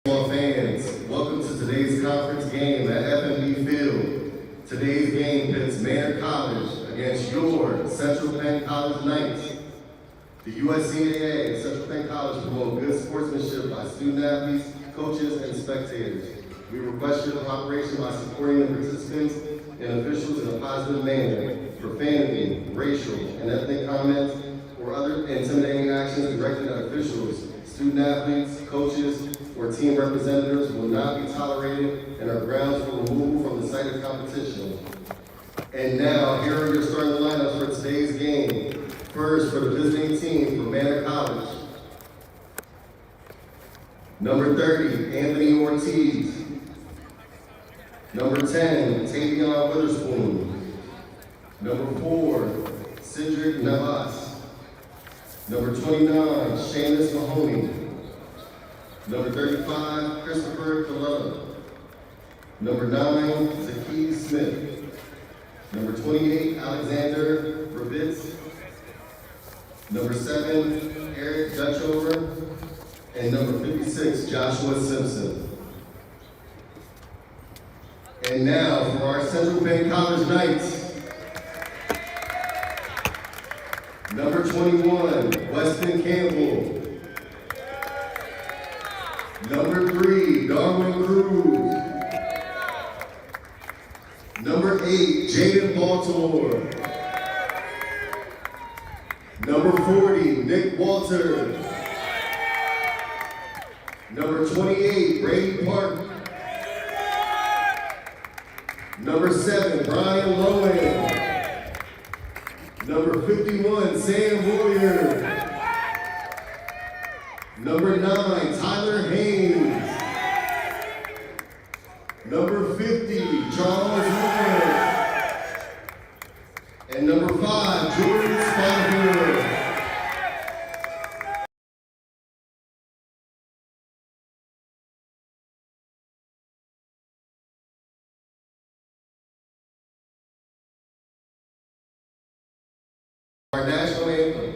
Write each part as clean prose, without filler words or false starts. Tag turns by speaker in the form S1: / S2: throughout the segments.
S1: Fans, welcome to today's conference game at FMB Field. Today's game pits Manor College against your Central Penn College Knights. The USCAA and Central Penn College promote good sportsmanship by student athletes, coaches, and spectators. We request your cooperation by supporting the participants and officials in a positive manner. Profanity, racial, and ethnic comments, or other intimidating actions directed at officials, student athletes, coaches, or team representatives will not be tolerated and are grounds for removal from the site of competition. And now, here are your starting lineups for today's game. First, for the visiting team for Manor College. Number 30, Anthony Ortiz. Number 10, Tavion Witherspoon. Number 4, Cedric Navas. Number 29, Seamus Mahoney. Number 35, Christopher Colella. Number 9, Zakee Smith. Number 28, Alexander Rabitz. Number 7, Eric Dutchover. And number 56, Joshua Simpson. And now for our Central Penn College Knights. Number 21, Weston Campbell. Number 3, Darwin Cruz. Number 8, Jaden Baltimore. Number 40, Nick Walter. Number 28, Brady Park. Number 7, Brian Lowen. Number 51, Sam Warrior. Number 9, Tyler Haynes. Number 50, Charles Moore. And number 5, Jordan Spotfield. Our national anthem.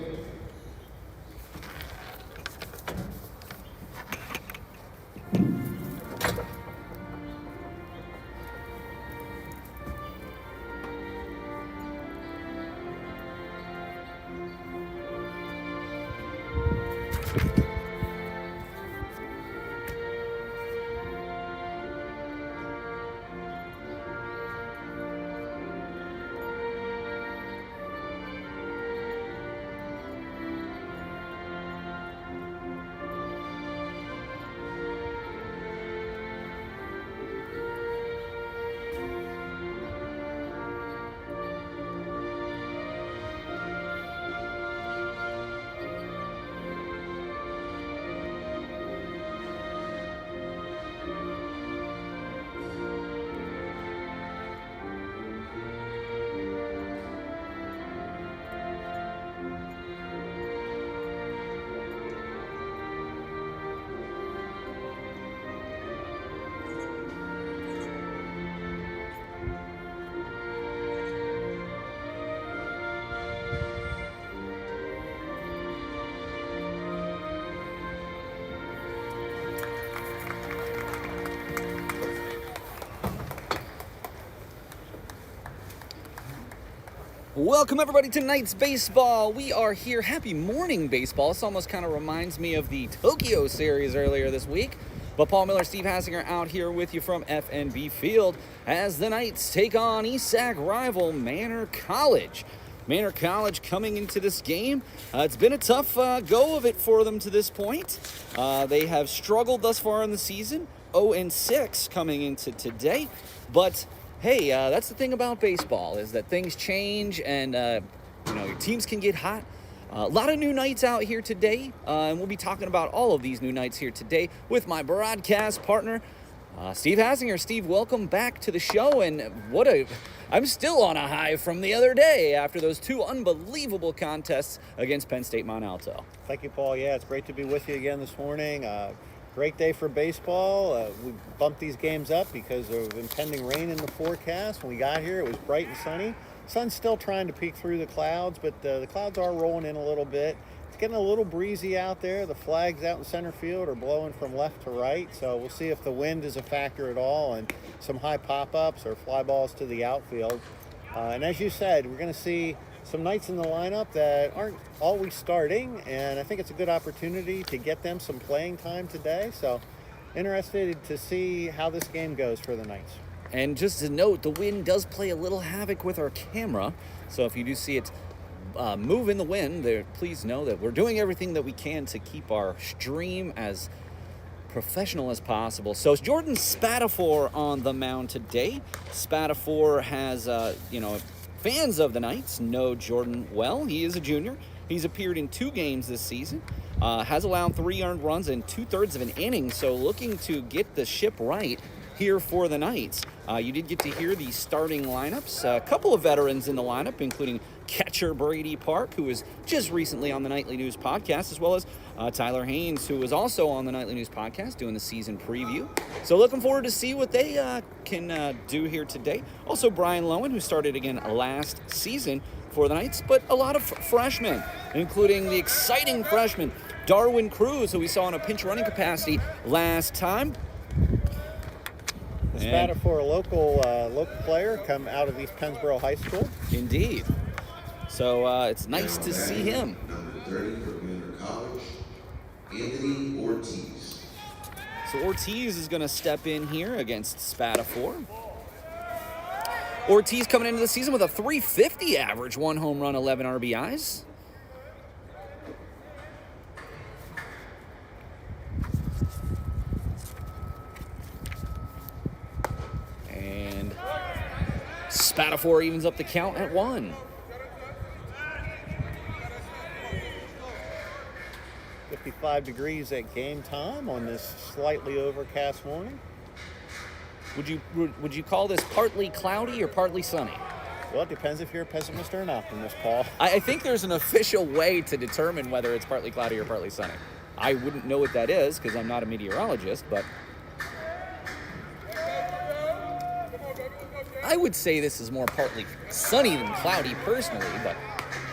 S2: Welcome everybody to Knights Baseball. We are here. Happy morning, baseball. This almost kind of reminds me of the Tokyo series earlier this week. But Paul Miller, Steve Hassinger out here with you from FNB Field as the Knights take on ESAC rival Manor College. Manor College coming into this game. It's been a tough go of it for them to this point. They have struggled thus far in the season, 0-6 coming into today. But hey, that's the thing about baseball, is that things change and, your teams can get hot. A lot of new Knights out here today, and we'll be talking about all of these new Knights here today with my broadcast partner, Steve Hassinger. Steve, welcome back to the show, and I'm still on a high from the other day after those 2 unbelievable contests against Penn State Mont Alto.
S3: Thank you, Paul. Yeah, it's great to be with you again this morning. Great day for baseball. We bumped these games up because of impending rain in the forecast. When we got here, it was bright and sunny. Sun's still trying to peek through the clouds, but the clouds are rolling in a little bit. It's getting a little breezy out there. The flags out in center field are blowing from left to right, so we'll see if the wind is a factor at all, and some high pop-ups or fly balls to the outfield. And as you said, we're going to see some Knights in the lineup that aren't always starting, and I think it's a good opportunity to get them some playing time today. So interested to see how this game goes for the Knights.
S2: And just to note, the wind does play a little havoc with our camera, so if you do see it move in the wind, please know that we're doing everything that we can to keep our stream as professional as possible. So it's Jordan Spatafor on the mound today. Spatafor has, fans of the Knights know Jordan well. He is a junior. He's appeared in 2 games this season, has allowed 3 earned runs in 2/3 of an inning, so looking to get the ship right here for the Knights. You did get to hear the starting lineups. A couple of veterans in the lineup, including catcher Brady Park, who was just recently on the Nightly News podcast, as well as Tyler Haynes, who was also on the Nightly News podcast doing the season preview. So looking forward to see what they can do here today. Also Brian Lowen, who started again last season for the Knights, but a lot of freshmen, including the exciting freshman Darwin Cruz, who we saw in a pinch running capacity last time.
S3: Spatafor, a local player, come out of East Pennsboro High School.
S2: Indeed. So it's nice to see him.
S4: Number 30 for Manor College, Anthony Ortiz.
S2: So Ortiz is going to step in here against Spatafor. Ortiz coming into the season with a .350 average, 1 home run, 11 RBIs. And Spatafor evens up the count at 1.
S3: 55 degrees at game time on this slightly overcast morning.
S2: Would you call this partly cloudy or partly sunny?
S3: Well, it depends if you're a pessimist or an optimist, Paul.
S2: I think there's an official way to determine whether it's partly cloudy or partly sunny. I wouldn't know what that is because I'm not a meteorologist, but I would say this is more partly sunny than cloudy personally, but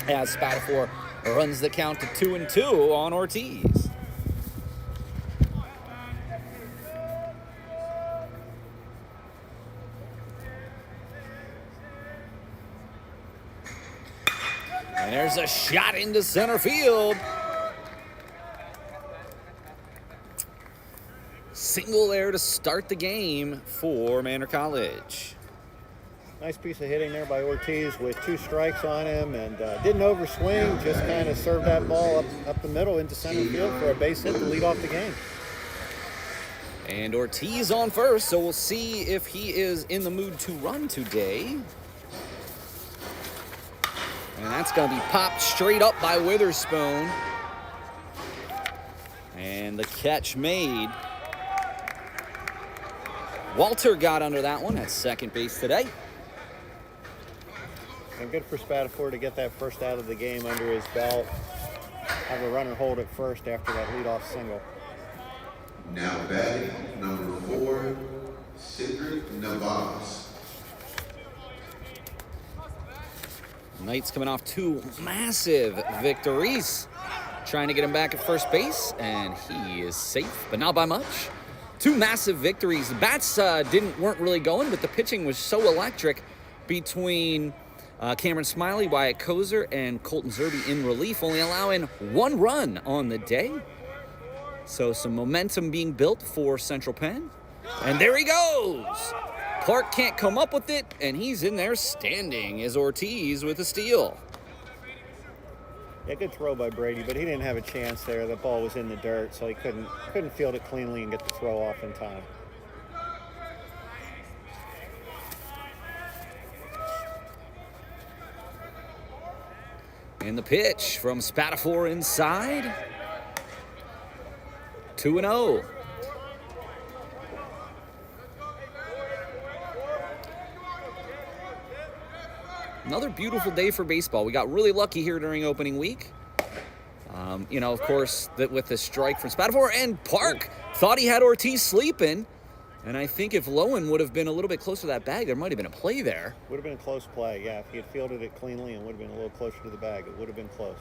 S2: as Spatafor runs the count to 2-2 on Ortiz. And there's a shot into center field. Single there to start the game for Manor College.
S3: Nice piece of hitting there by Ortiz with 2 strikes on him, and didn't overswing, just kind of served that ball up the middle into center field for a base hit to lead off the game.
S2: And Ortiz on first, so we'll see if he is in the mood to run today. And that's going to be popped straight up by Witherspoon. And the catch made. Walter got under that one at second base today.
S3: And good for Spatafor to get that first out of the game under his belt. Have a runner hold at first after that leadoff single.
S4: Now batting, number 4, Cedric Navas.
S2: Knights coming off 2 massive victories. Trying to get him back at first base, and he is safe, but not by much. 2 massive victories. The bats weren't really going, but the pitching was so electric between Cameron Smiley, Wyatt Kozer, and Colton Zerbe in relief, only allowing 1 run on the day. So some momentum being built for Central Penn. And there he goes! Park can't come up with it, and he's in there standing as Ortiz with a steal.
S3: Yeah, good throw by Brady, but he didn't have a chance there. The ball was in the dirt, so he couldn't field it cleanly and get the throw off in time.
S2: And the pitch from Spatafor inside. 2-0. Another beautiful day for baseball. We got really lucky here during opening week. Of course, that with the strike from Spatafor, and Park thought he had Ortiz sleeping. And I think if Lowen would have been a little bit closer to that bag, there might have been a play there.
S3: Would have been a close play, yeah. If he had fielded it cleanly and would have been a little closer to the bag, it would have been close.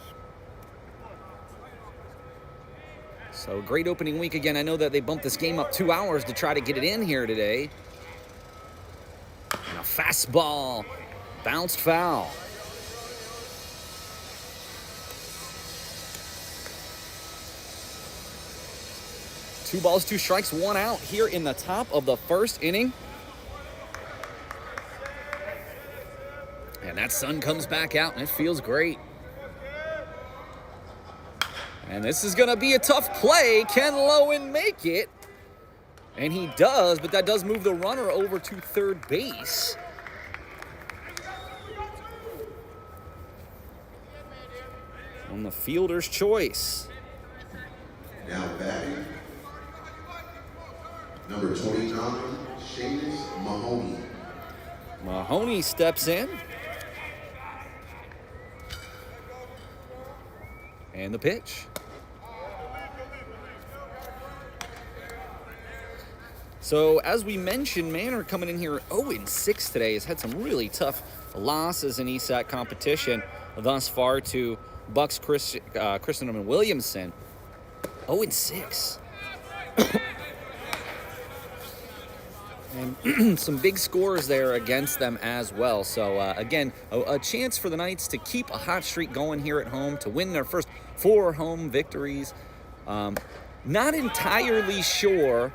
S2: So great opening week again. I know that they bumped this game up 2 hours to try to get it in here today. And a fastball, bounced foul. Two balls, two strikes, one out here in the top of the first inning. And that sun comes back out and it feels great. And this is going to be a tough play. Can Lowen make it? And he does, but that does move the runner over to third base. On the fielder's choice.
S4: Now batting, number 29, Haynes Mahoney.
S2: Mahoney steps in. And the pitch. So, as we mentioned, Manor coming in here 0-6 today. Has had some really tough losses in ESAC competition thus far to Bucks, Christendom, and Williamson. 0-6. And some big scores there against them as well. So, again, a chance for the Knights to keep a hot streak going here at home, to win their first 4 home victories. Not entirely sure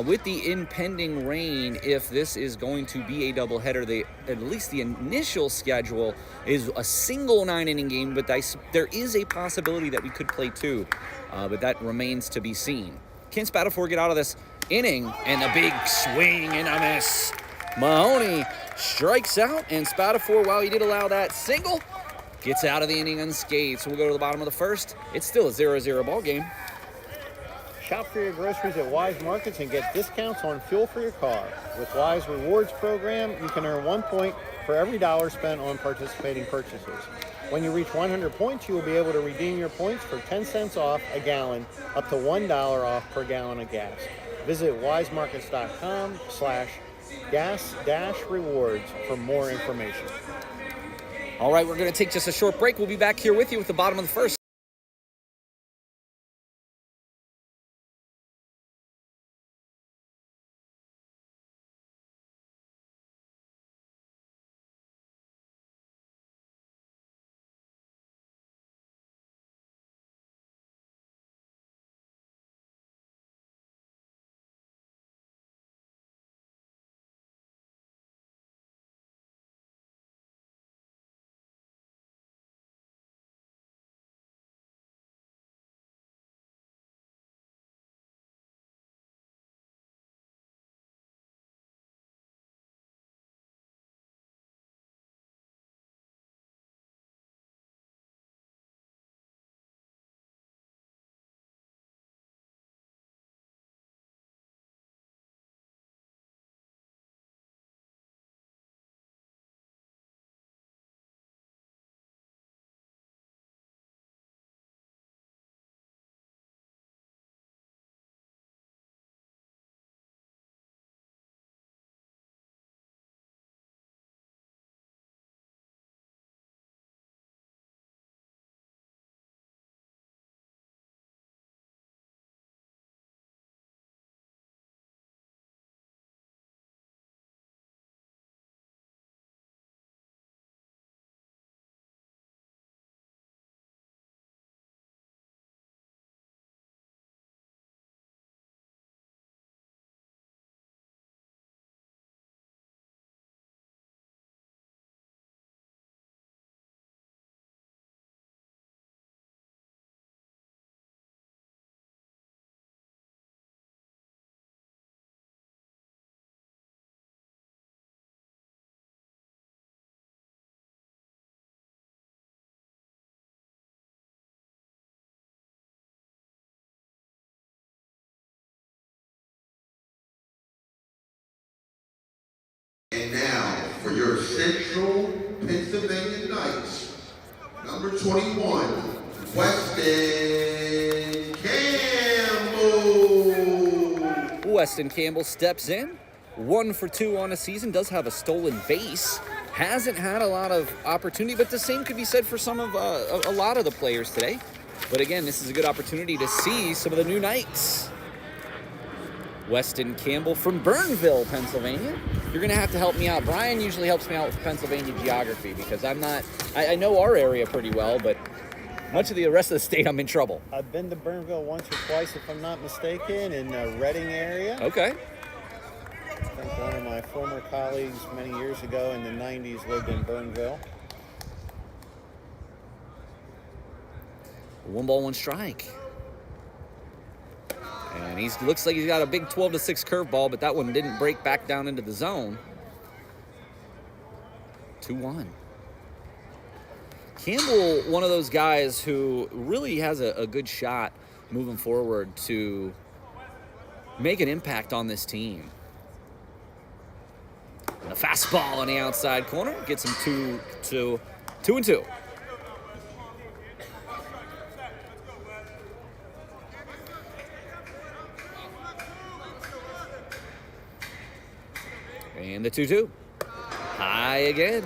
S2: with the impending rain if this is going to be a doubleheader. At least the initial schedule is a single 9-inning game, but there is a possibility that we could play 2, but that remains to be seen. Can Spatafor get out of this inning? And a big swing and a miss. Mahoney strikes out, and Spatafor, while he did allow that single, gets out of the inning unscathed. So we'll go to the bottom of the first. It's still a 0-0 ball game.
S3: Shop for your groceries at Weis Markets and get discounts on fuel for your car. With Weis Rewards program, you can earn 1 point for every $1 spent on participating purchases. When you reach 100 points, you will be able to redeem your points for 10 cents off a gallon, up to $1 off per gallon of gas. Visit wisemarkets.com/gas-rewards for more information.
S2: All right, we're going to take just a short break. We'll be back here with you with the bottom of the first.
S4: And now, for your Central Pennsylvania Knights, number 21, Weston Campbell.
S2: Weston Campbell steps in. 1 for 2 on a season. Does have a stolen base. Hasn't had a lot of opportunity, but the same could be said for some of a lot of the players today. But again, this is a good opportunity to see some of the new Knights. Weston Campbell from Burnville, Pennsylvania. You're going to have to help me out. Brian usually helps me out with Pennsylvania geography because I know our area pretty well, but much of the rest of the state, I'm in trouble.
S3: I've been to Burnville once or twice, if I'm not mistaken, in the Reading area.
S2: Okay.
S3: I think one of my former colleagues many years ago in the 90s lived in Burnville.
S2: 1 ball, 1 strike. And he looks like he's got a big 12-6 curveball, but that one didn't break back down into the zone. 2-1. Campbell, one of those guys who really has a good shot moving forward to make an impact on this team. And a fastball on the outside corner gets him 2-2. And the 2-2. High again.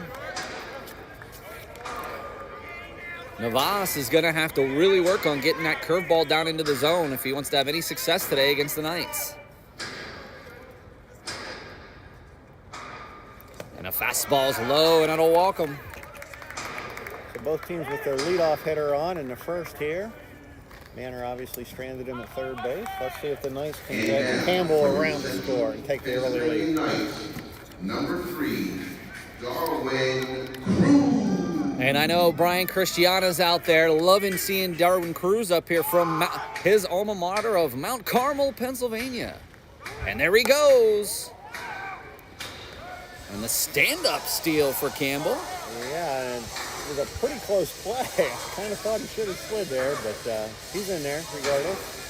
S2: Navas is going to have to really work on getting that curveball down into the zone if he wants to have any success today against the Knights. And a fastball's low, and it'll walk him.
S3: So both teams with their leadoff hitter on in the first here. Manor obviously stranded him at third base. Let's see if the Knights can get Campbell around the score and take the early lead.
S4: Number 3, Darwin Cruz.
S2: And I know Brian Christiana's out there loving seeing Darwin Cruz up here from his alma mater of Mount Carmel, Pennsylvania. And there he goes. And the stand-up steal for Campbell.
S3: Yeah, and it was a pretty close play. I kind of thought he should have slid there, but he's in there regardless.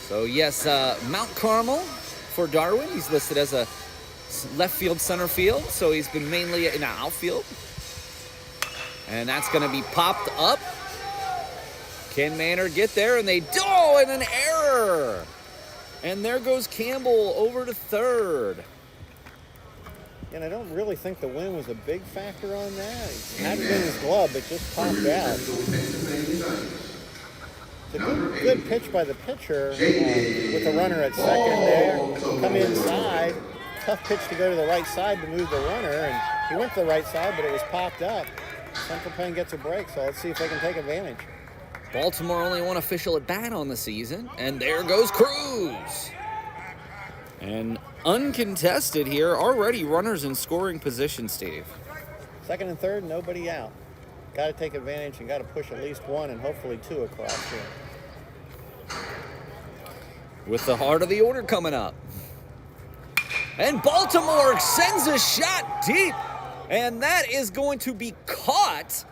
S2: So yes, Mount Carmel for Darwin. He's listed as a left field, center field, so he's been mainly in outfield. And that's going to be popped up. Can Manor get there? And they do, and an error. And there goes Campbell over to third.
S3: And I don't really think the wind was a big factor on that. It hadn't been his glove, it just popped out. It's a good pitch by the pitcher with the runner at second there. Come inside. Tough pitch to go to the right side to move the runner. And he went to the right side, but it was popped up. Central Penn gets a break, so let's see if they can take advantage.
S2: Baltimore only one official at bat on the season. And there goes Cruz. And uncontested here, already runners in scoring position, Steve.
S3: Second and third, nobody out. Got to take advantage and got to push at least 1 and hopefully 2 across here.
S2: With the heart of the order coming up. And Baltimore sends a shot deep. And that is going to be caught.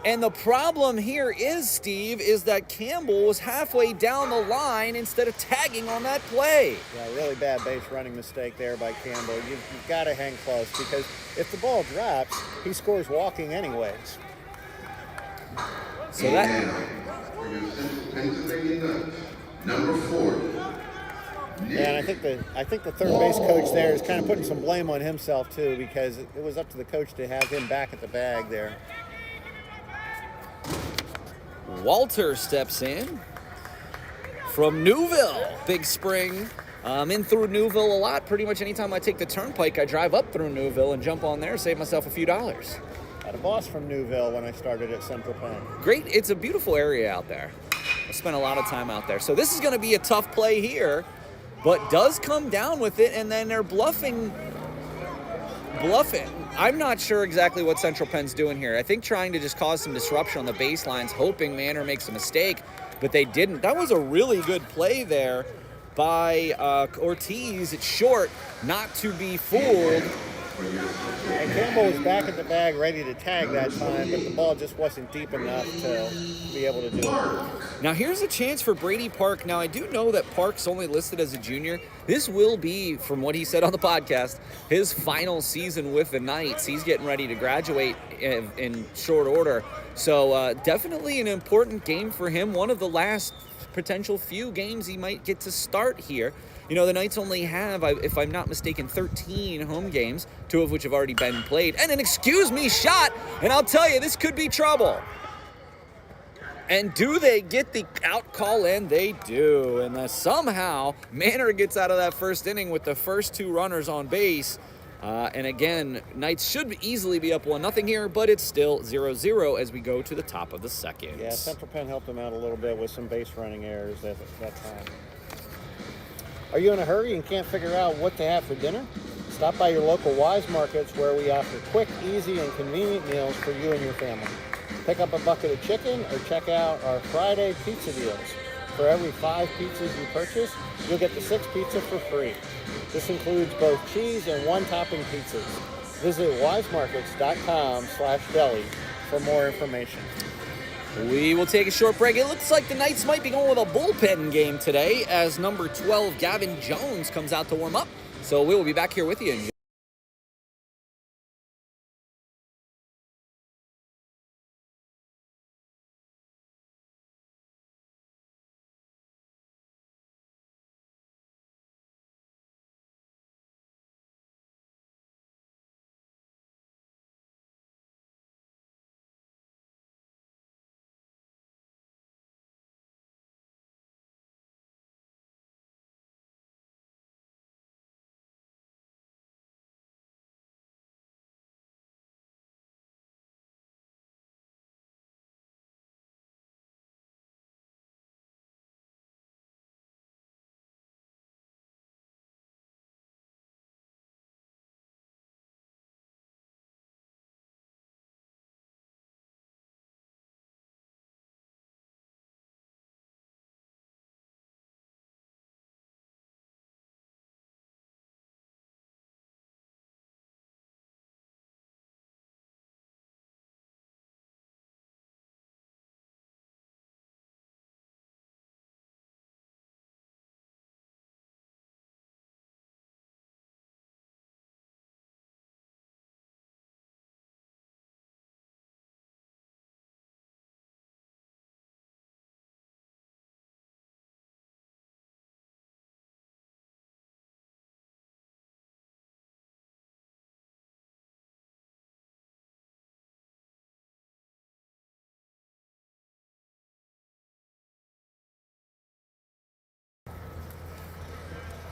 S2: And the problem here is, Steve, is that Campbell was halfway down the line instead of tagging on that play.
S3: Yeah, really bad base running mistake there by Campbell. You've got to hang close because if the ball drops, he scores walking anyways.
S2: So that...
S4: For your Central Pennsylvania Knights, number 40.
S3: Yeah, and I think the third base coach there is kind of putting some blame on himself too because it was up to the coach to have him back at the bag there.
S2: Walter steps in from Newville. Big spring. I'm in through Newville a lot. Pretty much anytime I take the turnpike, I drive up through Newville and jump on there, save myself a few dollars.
S3: Had a boss from Newville when I started at Central Penn.
S2: Great. It's a beautiful area out there. I spent a lot of time out there. So this is going to be a tough play here, but does come down with it, and then they're bluffing. I'm not sure exactly what Central Penn's doing here. I think trying to just cause some disruption on the baselines, hoping Manor makes a mistake, but they didn't. That was a really good play there by Ortiz. It's short, not to be fooled.
S3: And Campbell was back at the bag ready to tag that time, but the ball just wasn't deep enough to be able to do it.
S2: Now here's a chance for Brady Park. Now I do know that Park's only listed as a junior. This will be, from what he said on the podcast, his final season with the Knights. He's getting ready to graduate in short order. So definitely an important game for him. One of the last potential few games he might get to start here. You know, the Knights only have, if I'm not mistaken, 13 home games, 2 of which have already been played, and an excuse me shot, and I'll tell you, this could be trouble. And do they get the out call in? They do. And somehow, Manor gets out of that first inning with the first 2 runners on base. And again, Knights should easily be up 1-0 here, but it's still 0-0 as we go to the top of the second.
S3: Yeah, Central Penn helped them out a little bit with some base running errors at that time. Are you in a hurry and can't figure out what to have for dinner? Stop by your local Weis markets where we offer quick, easy, and convenient meals for you and your family. Pick up a bucket of chicken or check out our Friday pizza deals. For every 5 pizzas you purchase, you'll get the 6th pizza for free. This includes both cheese and 1-topping pizzas. Visit weismarkets.com/deli for more information.
S2: We will take a short break. It looks like the Knights might be going with a bullpen game today as number 12, Gavin Jones, comes out to warm up. So we will be back here with you.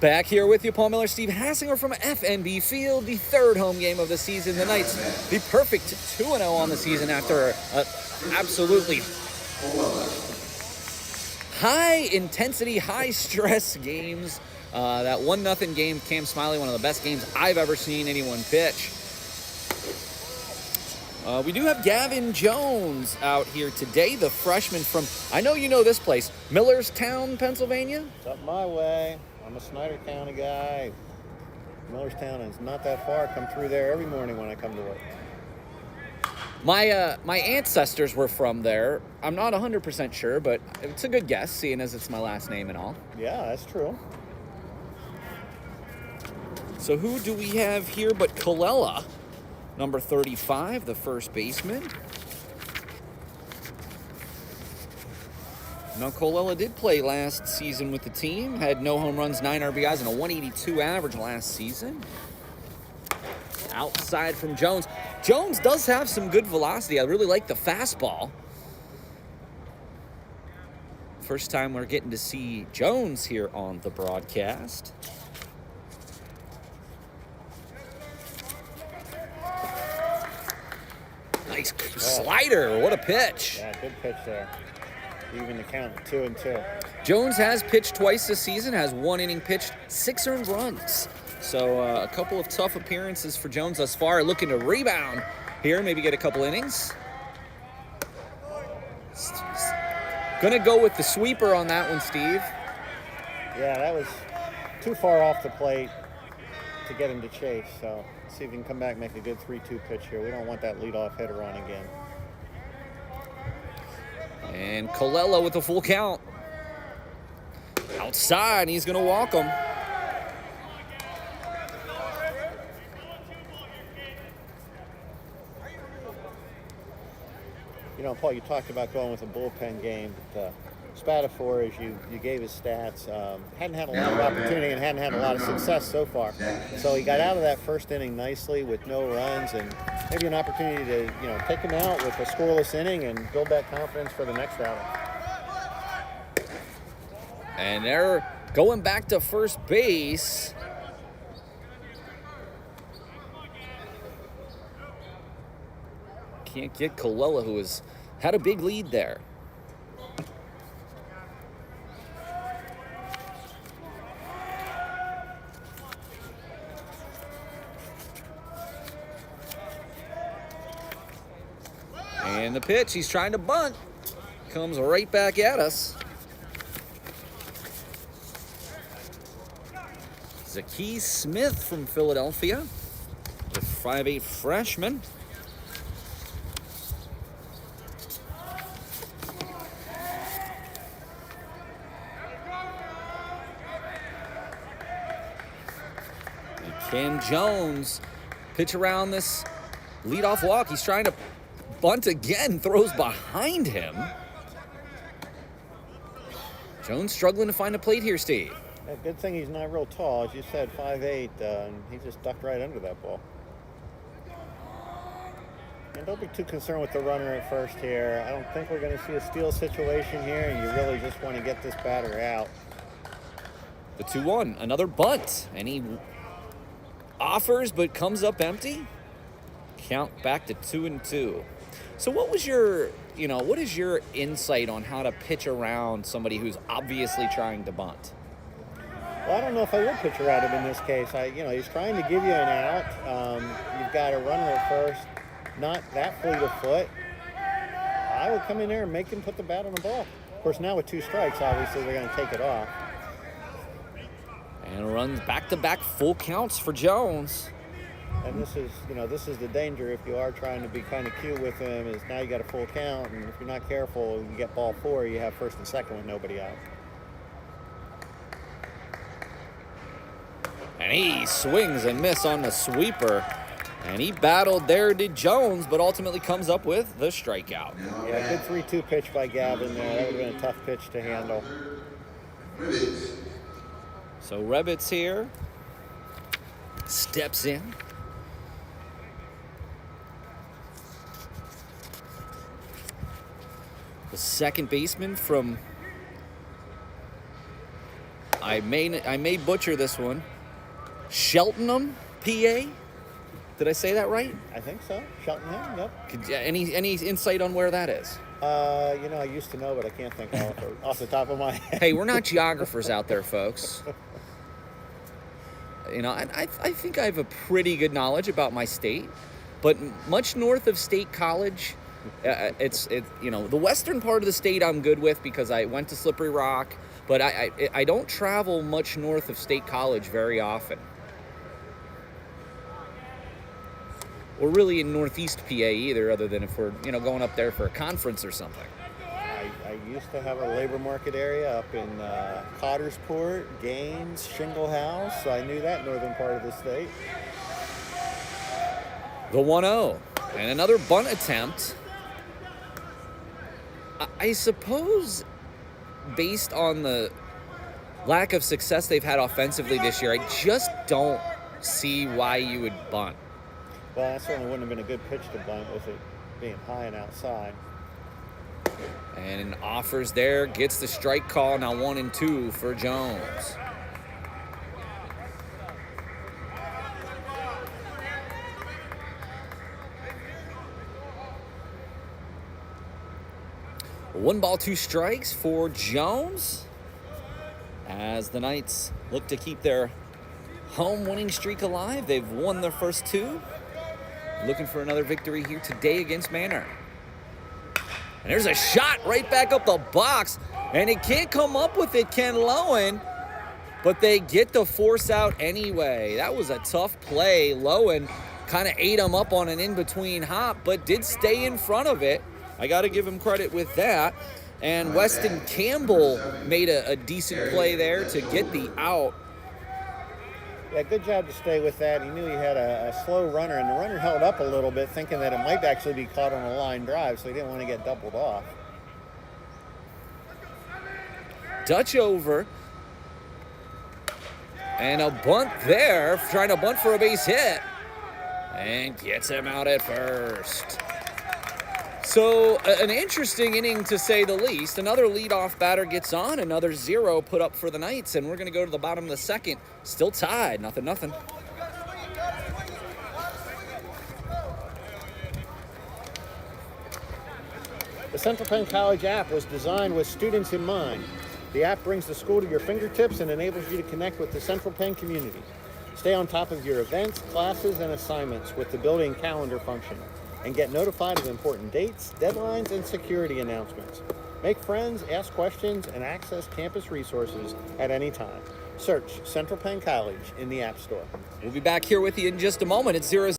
S2: Back here with you, Paul Miller, Steve Hassinger from FNB Field, the 3rd home game of the season. The Knights, the perfect 2-0 on the season after absolutely high-intensity, high-stress games. That 1-0 game, Cam Smiley, one of the best games I've ever seen anyone pitch. We do have Gavin Jones out here today, the freshman from, I know you know this place, Millerstown, Pennsylvania?
S3: It's up my way. I'm a Snyder County guy. Millerstown is not that far. I come through there every morning when I come to work.
S2: My ancestors were from there. I'm not 100% sure, but it's a good guess, seeing as it's my last name and all.
S3: Yeah, that's true.
S2: So who do we have here but Colella, number 35, the first baseman. Now, Colella did play last season with the team, had no home runs, 9 RBIs, and a 182 average last season. Outside from Jones. Jones does have some good velocity. I really like the fastball. First time we're getting to see Jones here on the broadcast. Nice slider. What a pitch.
S3: Yeah, good pitch there. Even the count 2-2.
S2: Jones has pitched twice this season, has 1 inning pitched, 6 earned runs. So a couple of tough appearances for Jones thus far. Looking to rebound here, maybe get a couple innings. Gonna go with the sweeper on that one, Steve.
S3: Yeah, that was too far off the plate to get him to chase. So let's see if he can come back and make a good 3-2 pitch here. We don't want that leadoff hitter on again.
S2: And Colella with a full count. Outside, he's going to walk him.
S3: You know, Paul, you talked about going with a bullpen game, but Spatafor, as you gave his stats, hadn't had a lot of opportunity and hadn't had a lot of success so far. So he got out of that first inning nicely with no runs, and maybe an opportunity to take him out with a scoreless inning and build that confidence for the next outing.
S2: And they're going back to first base. Can't get Colella, who has had a big lead there. And the pitch, he's trying to bunt. Comes right back at us. Zaki Smith from Philadelphia, the 5'8" freshman. And Cam Jones pitch around this leadoff walk. He's trying to bunt again, throws behind him. Jones struggling to find a plate here, Steve.
S3: Yeah, good thing he's not real tall. As you said, 5'8", and he just ducked right under that ball. And don't be too concerned with the runner at first here. I don't think we're going to see a steal situation here, and you really just want to get this batter out.
S2: The 2-1, another bunt, and he offers but comes up empty. Count back to 2-2. So what was your, what is your insight on how to pitch around somebody who's obviously trying to bunt?
S3: Well, I don't know if I would pitch around him in this case. He's trying to give you an out. You've got a runner at first, not that fleet of foot. I would come in there and make him put the bat on the ball. Of course, now with 2 strikes, obviously they're going to take it off.
S2: And runs back-to-back full counts for Jones.
S3: And this is the danger if you are trying to be kind of cute with him, is now you got a full count, and if you're not careful, you get ball 4, you have first and second with nobody out.
S2: And he swings and misses on the sweeper. And he battled there, did Jones, but ultimately comes up with the strikeout.
S3: Yeah, good 3-2 pitch by Gavin there. That would have been a tough pitch to handle.
S2: So Rebitz here steps in. The second baseman from, I may butcher this one, Cheltenham, PA. Did I say that right?
S3: I think so. Cheltenham, yep.
S2: Any insight on where that is?
S3: I used to know, but I can't think off the top of my head.
S2: Hey, we're not geographers out there, folks. I think I have a pretty good knowledge about my state, but much north of State College, the western part of the state I'm good with because I went to Slippery Rock, but I don't travel much north of State College very often. Or really in Northeast PA either, other than if we're, going up there for a conference or something.
S3: I used to have a labor market area up in Cottersport, Gaines, Shingle House, so I knew that northern part of the state.
S2: The 1-0, and another bunt attempt. I suppose, based on the lack of success they've had offensively this year, I just don't see why you would bunt.
S3: Well, that certainly wouldn't have been a good pitch to bunt with it being high and outside.
S2: And offers there, gets the strike call, now 1-2 for Jones. One ball, 2 strikes for Jones as the Knights look to keep their home winning streak alive. They've won their first 2. Looking for another victory here today against Manor. And there's a shot right back up the box. And he can't come up with it, Ken Lowen. But they get the force out anyway. That was a tough play. Lowen kind of ate him up on an in-between hop, but did stay in front of it. I got to give him credit with that. And Weston Campbell made a decent play there to get the out.
S3: Yeah, good job to stay with that. He knew he had a slow runner, and the runner held up a little bit, thinking that it might actually be caught on a line drive, so he didn't want to get doubled off.
S2: Dutch over. And a bunt there, trying to bunt for a base hit. And gets him out at first. So an interesting inning to say the least. Another leadoff batter gets on, another 0 put up for the Knights, and we're going to go to the bottom of the second. Still tied, 0-0.
S3: The Central Penn College app was designed with students in mind. The app brings the school to your fingertips and enables you to connect with the Central Penn community. Stay on top of your events, classes, and assignments with the built-in calendar function, and get notified of important dates, deadlines, and security announcements. Make friends, ask questions, and access campus resources at any time. Search Central Penn College in the App Store.
S2: We'll be back here with you in just a moment. It's 0-0.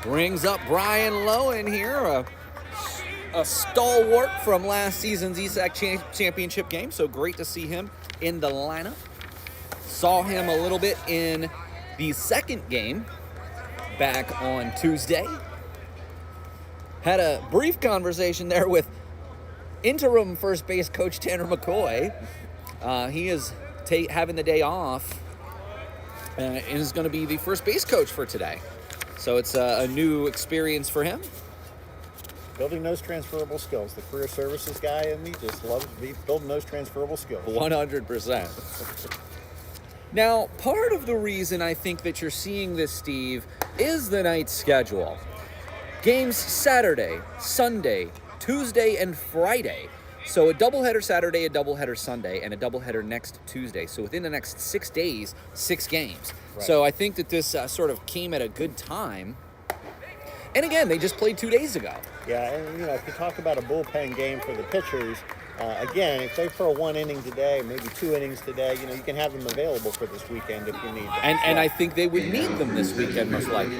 S2: Brings up Brian Lowen here, a stalwart from last season's ESAC championship game, so great to see him in the lineup. Saw him a little bit in the second game back on Tuesday. Had a brief conversation there with interim first base coach Tanner McCoy. He is having the day off and is going to be the first base coach for today. So it's a new experience for him.
S3: Building those transferable skills. The career services guy in me just loves building those transferable skills.
S2: 100%. Now, part of the reason I think that you're seeing this, Steve, is the Knights' schedule. Games Saturday, Sunday, Tuesday, and Friday. So a doubleheader Saturday, a doubleheader Sunday, and a doubleheader next Tuesday. So within the next 6 days, 6 games. Right. So I think that this sort of came at a good time. And again, they just played 2 days ago.
S3: Yeah, and if you talk about a bullpen game for the pitchers, again, if they throw 1 inning today, maybe 2 innings today, you can have them available for this weekend if you need them.
S2: And I think they would need them this weekend, most likely.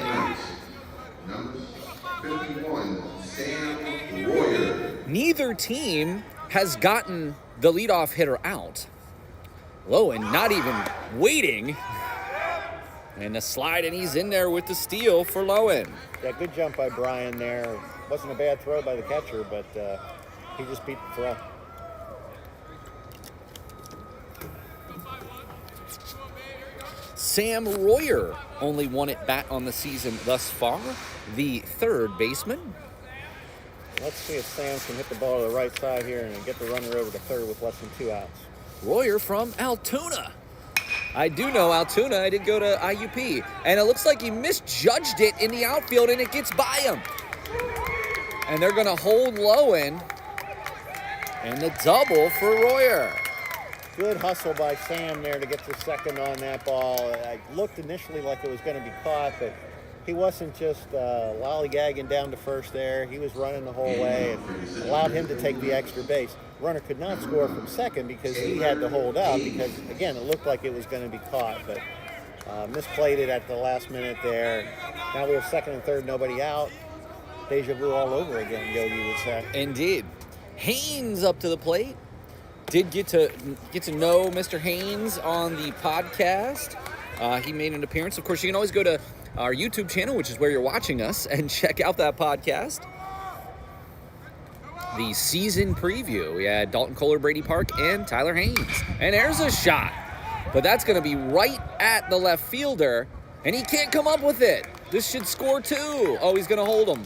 S4: Number 51, Sam Royer.
S2: Neither team has gotten the leadoff hitter out. Lowen not even waiting. And the slide, and he's in there with the steal for Lowen.
S3: Yeah, good jump by Brian there. Wasn't a bad throw by the catcher, but he just beat the throw.
S2: Sam Royer only 1 at bat on the season thus far, the third baseman.
S3: Let's see if Sam can hit the ball to the right side here and get the runner over to third with less than 2 outs.
S2: Royer from Altoona. I do know Altoona. I did go to IUP. And it looks like he misjudged it in the outfield, and it gets by him. And they're going to hold Lowen. And the double for Royer.
S3: Good hustle by Sam there to get the second on that ball. It looked initially like it was going to be caught, but he wasn't just lollygagging down to first there. He was running the whole way and allowed him to take the extra base. Runner could not score from second because he had to hold up because, again, it looked like it was going to be caught, but misplayed it at the last minute there. Now we have second and third, nobody out. Deja vu all over again, Yogi would say.
S2: Indeed. Haynes up to the plate. Did get to know Mr. Haynes on the podcast. He made an appearance. Of course, you can always go to our YouTube channel, which is where you're watching us, and check out that podcast. The season preview. We had Dalton Kohler, Brady Park, and Tyler Haynes. And there's a shot. But that's going to be right at the left fielder, and he can't come up with it. This should score 2. Oh, he's going to hold him.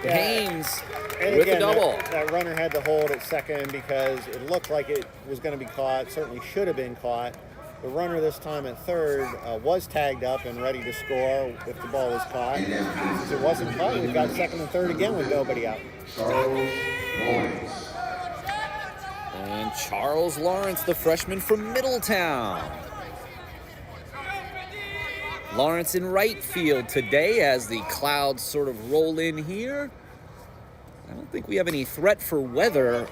S3: Yeah.
S2: Haynes
S3: And
S2: with
S3: again,
S2: the double.
S3: That runner had to hold at second because it looked like it was going to be caught. Certainly should have been caught. The runner this time at third was tagged up and ready to score if the ball was caught. Since it wasn't caught, we've got second and third again with nobody out.
S2: And Charles Lawrence, the freshman from Middletown. Lawrence in right field today as the clouds sort of roll in here. I don't think we have any threat for weather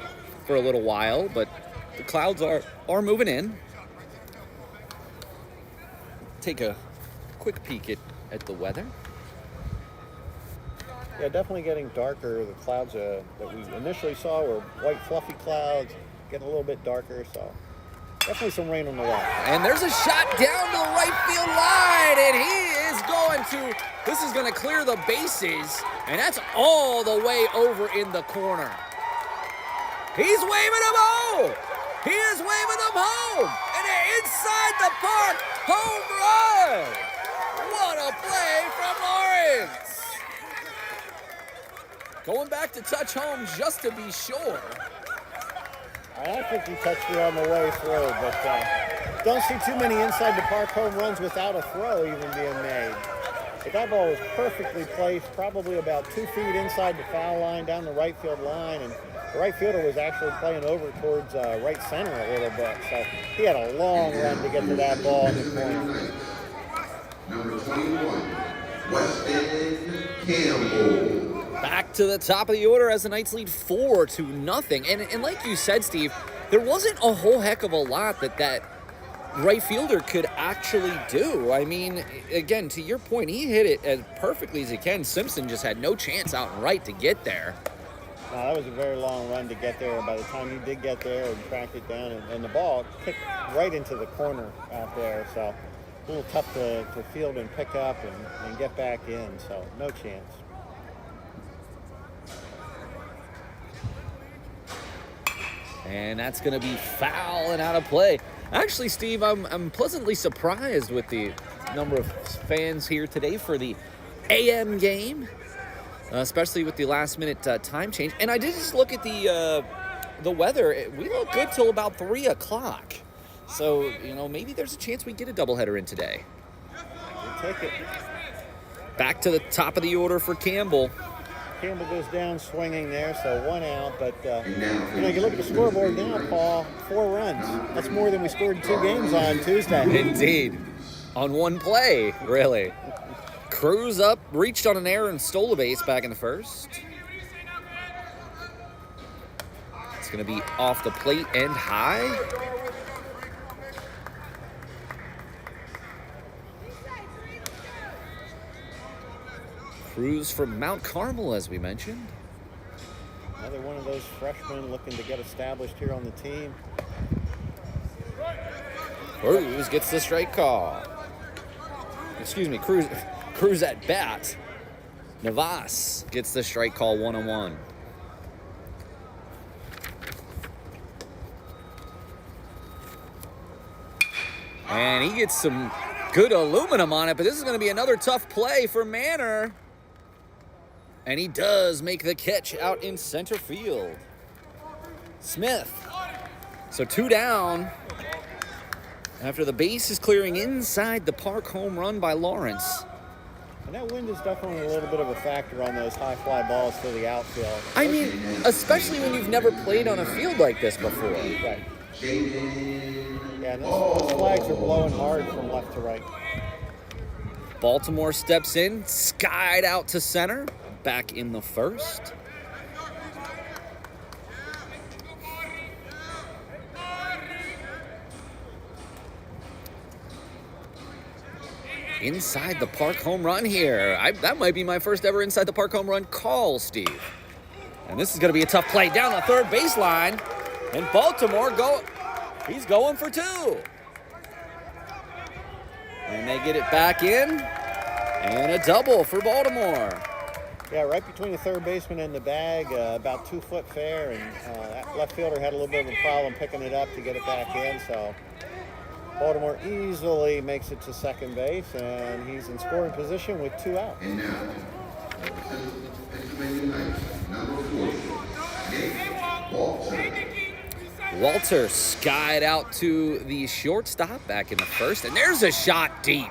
S2: for a little while, but the clouds are moving in. Take a quick peek at the weather.
S3: Yeah, definitely getting darker. The clouds that we initially saw were white fluffy clouds, getting a little bit darker, so definitely some rain on the way.
S2: And there's a shot down to the right field line, and this is going to clear the bases, and that's all the way over in the corner. He's waving him home. He is waving him home, and inside the park, home run. What a play from Lawrence. Going back to touch home just to be sure.
S3: I think he touched it on the way through, but don't see too many inside the park home runs without a throw even being made. But that ball was perfectly placed, probably about 2 feet inside the foul line, down the right field line, and the right fielder was actually playing over towards right center a little bit, so he had a long run to get to that ball in the corner.
S4: Number 21, Weston Campbell.
S2: Back to the top of the order as the Knights lead 4-0. And like you said, Steve, there wasn't a whole heck of a lot that right fielder could actually do. I mean, again, to your point, he hit it as perfectly as he can. Simpson just had no chance out and right to get there.
S3: No, that was a very long run to get there. By the time he did get there and tracked it down, and the ball kicked right into the corner out there, so a little tough to field and pick up and get back in, so no chance.
S2: And that's going to be foul and out of play. Actually, Steve, I'm pleasantly surprised with the number of fans here today for the AM game, especially with the last-minute time change. And I did just look at the weather. We look good till about 3 o'clock. So, maybe there's a chance we get a doubleheader in today.
S3: We'll take it.
S2: Back to the top of the order for Campbell.
S3: Campbell goes down swinging there, so 1 out. But, you look at the scoreboard now, Paul, 4 runs. That's more than we scored in 2 games on Tuesday.
S2: Indeed. On 1 play, really. Cruz up, reached on an error and stole a base back in the first. It's going to be off the plate and high. Cruz from Mount Carmel, as we mentioned.
S3: Another one of those freshmen looking to get established here on the team.
S2: Cruz gets the strike call. Excuse me, Cruz at bat. Navas gets the strike call 1-1. And he gets some good aluminum on it, but this is going to be another tough play for Manor. And he does make the catch out in center field. Smith. So 2 down after the base is clearing inside the park, home run by Lawrence.
S3: And that wind is definitely a little bit of a factor on those high fly balls to the outfield.
S2: I mean, especially when you've never played on a field like this before.
S3: Right. Yeah, and those flags are blowing hard from left to right.
S2: Baltimore steps in, skied out to center, back in the first. inside the park home run here. That might be my first ever inside the park home run call, Steve. And this is going to be a tough play down the third baseline. And Baltimore he's going for two. And they get it back in. And a double for Baltimore.
S3: Yeah, right between the third baseman and the bag, about 2 foot fair, and that left fielder had a little bit of a problem picking it up to get it back in, so Baltimore easily makes it to second base, and he's in scoring position with 2 out.
S4: And now, Pennsylvania Knights, number 4, Nick Walter.
S2: Walter skied out to the shortstop back in the first, and there's a shot deep.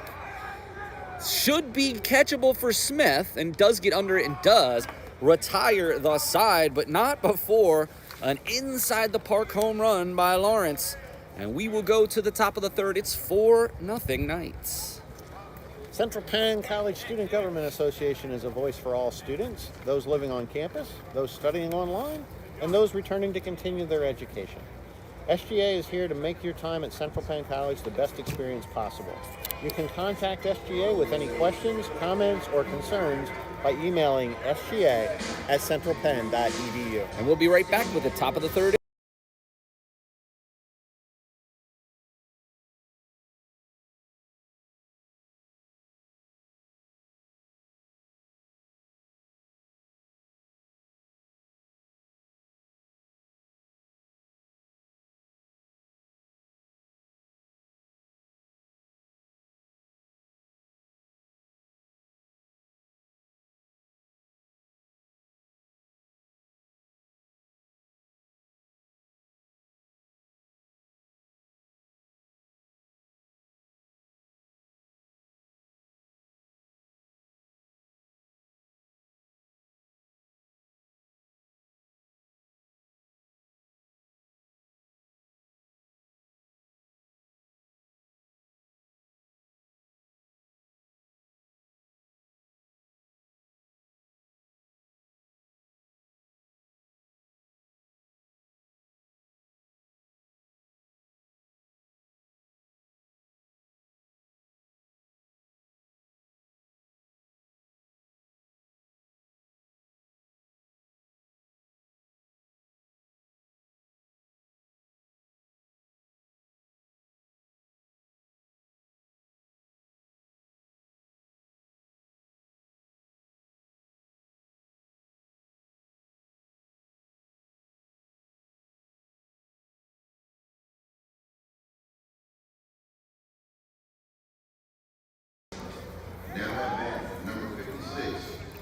S2: Should be catchable for Smith, and does get under it and does retire the side, but not before an inside the park home run by Lawrence. And we will go to the top of the third. It's 4-0 Knights.
S3: Central Penn College Student Government Association is a voice for all students, those living on campus, those studying online, and those returning to continue their education. SGA is here to make your time at Central Penn College the best experience possible. You can contact SGA with any questions, comments, or concerns by emailing sga@centralpenn.edu.
S2: And we'll be right back with the top of the third.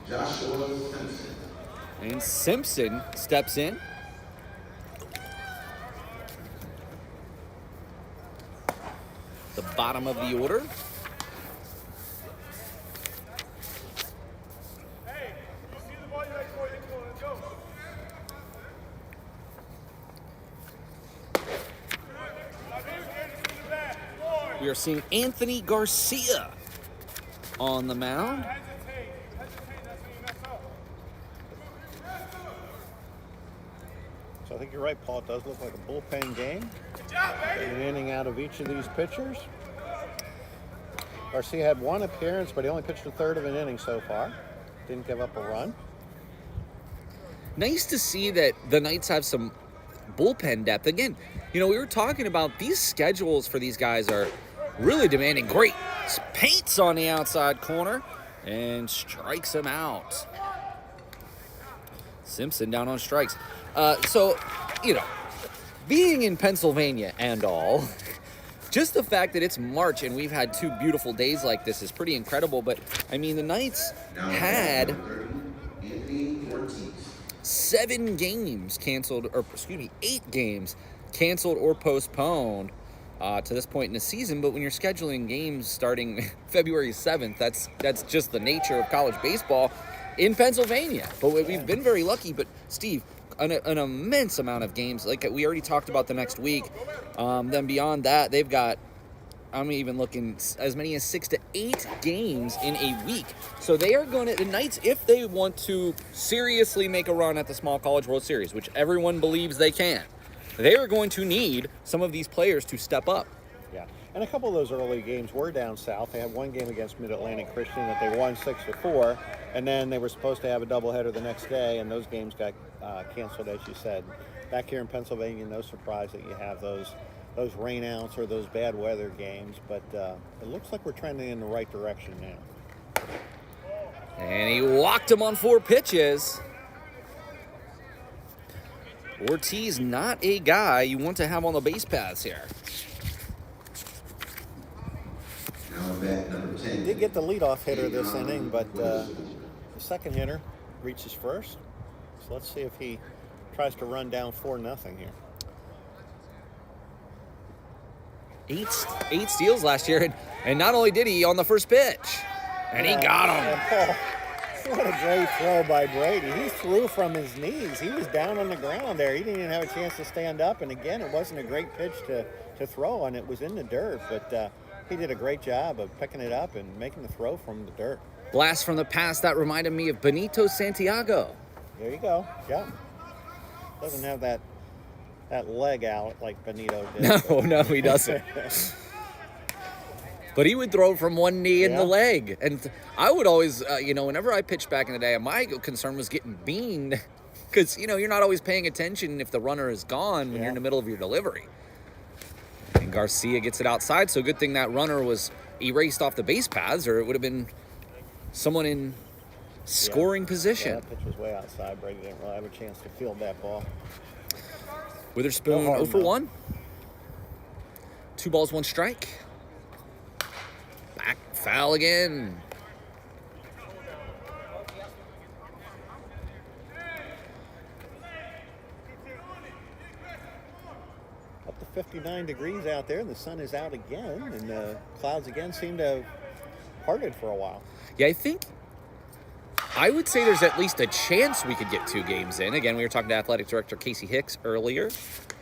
S4: Joshua Simpson.
S2: And Simpson steps in. The bottom of the order. We are seeing Anthony Garcia on the mound.
S3: So I think you're right, Paul. It does look like a bullpen game. An inning out of each of these pitchers. Garcia had 1 appearance, but he only pitched a third of an inning so far. Didn't give up a run.
S2: Nice to see that the Knights have some bullpen depth. Again, we were talking about these schedules for these guys are really demanding. Great paints on the outside corner and strikes him out. Simpson down on strikes. Being in Pennsylvania and all, just the fact that it's March and we've had 2 beautiful days like this is pretty incredible. But, the Knights had 7 games canceled, 8 games canceled or postponed to this point in the season. But when you're scheduling games starting February 7th, that's just the nature of college baseball in Pennsylvania. But we've been very lucky. But, Steve, an immense amount of games. Like we already talked about the next week. Then beyond that, they've got, I'm even looking, as many as 6 to 8 games in a week. So they are going to, the Knights, if they want to seriously make a run at the Small College World Series, which everyone believes they can, they are going to need some of these players to step up.
S3: Yeah. And a couple of those early games were down south. They had one game against Mid-Atlantic Christian that they won 6-4, and then they were supposed to have a doubleheader the next day, and those games got canceled, as you said. Back here in Pennsylvania, no surprise that you have those rainouts or those bad weather games, but it looks like we're trending in the right direction now.
S2: And he walked him on 4 pitches. Ortiz, not a guy you want to have on the base paths here.
S4: Now bat number 10.
S3: Did get the leadoff hitter this inning, but the second hitter reaches first. So let's see if he tries to run down 4-0 here.
S2: 8 steals last year, and not only did he on the first pitch, and he got him.
S3: What a great throw by Brady. He threw from his knees. He was down on the ground there. He didn't even have a chance to stand up. And again, it wasn't a great pitch to throw on. It was in the dirt, but he did a great job of picking it up and making the throw from the dirt.
S2: Blast from the past, that reminded me of Benito Santiago.
S3: There you go. Yeah. Doesn't have that leg out like Benito did.
S2: No, he doesn't. But he would throw from one knee in the leg. And I would always, whenever I pitched back in the day, my concern was getting beaned. Because, you're not always paying attention if the runner is gone when you're in the middle of your delivery. And Garcia gets it outside, so good thing that runner was erased off the base paths, or it would have been someone in scoring position.
S3: Yeah, that pitch was way outside. Brady didn't really have a chance to field that ball.
S2: Witherspoon 0 for 1. 2 balls, 1 strike. Back foul again.
S3: Up to 59 degrees out there, and the sun is out again, and the clouds again seem to have parted for a while.
S2: Yeah, I would say there's at least a chance we could get 2 games in. Again, we were talking to Athletic Director Casey Hicks earlier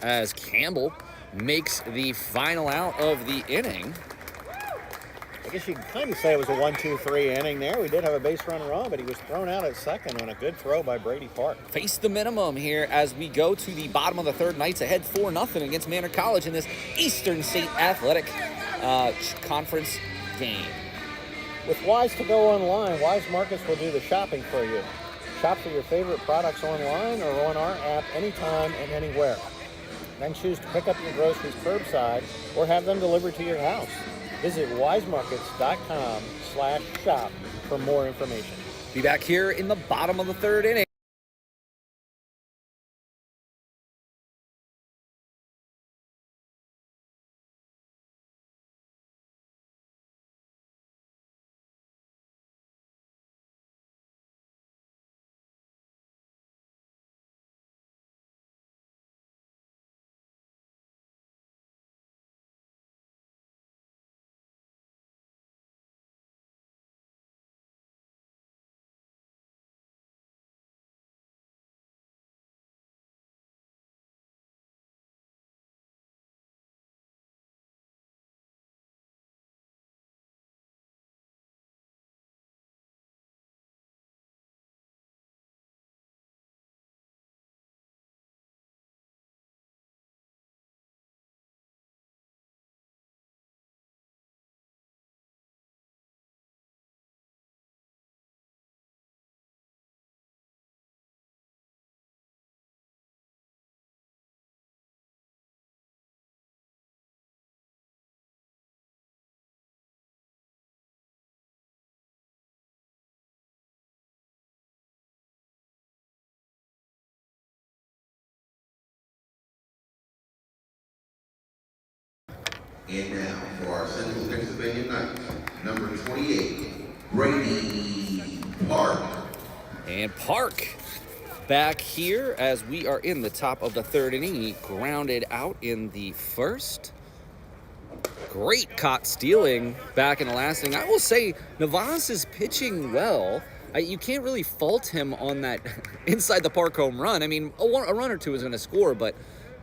S2: as Campbell makes the final out of the inning.
S3: I guess you can kind of say it was a 1-2-3 inning there. We did have a base runner on, but he was thrown out at second on a good throw by Brady Park.
S2: Face the minimum here as we go to the bottom of the third. Knights ahead 4-0 against Manor College in this Eastern State Athletic Conference game.
S3: With Weis to go online, Weis Markets will do the shopping for you. Shop for your favorite products online or on our app anytime and anywhere. Then choose to pick up your groceries curbside or have them delivered to your house. Visit wisemarkets.com/shop for more information.
S2: Be back here in the bottom of the third inning.
S4: And now for our Central Pennsylvania Knights, number 28, Brady Park.
S2: And Park back here as we are in the top of the third inning. He grounded out in the first. Great caught stealing back in the last inning. I will say Navas is pitching well. You can't really fault him on that inside the park home run. I mean, a run or two is going to score, but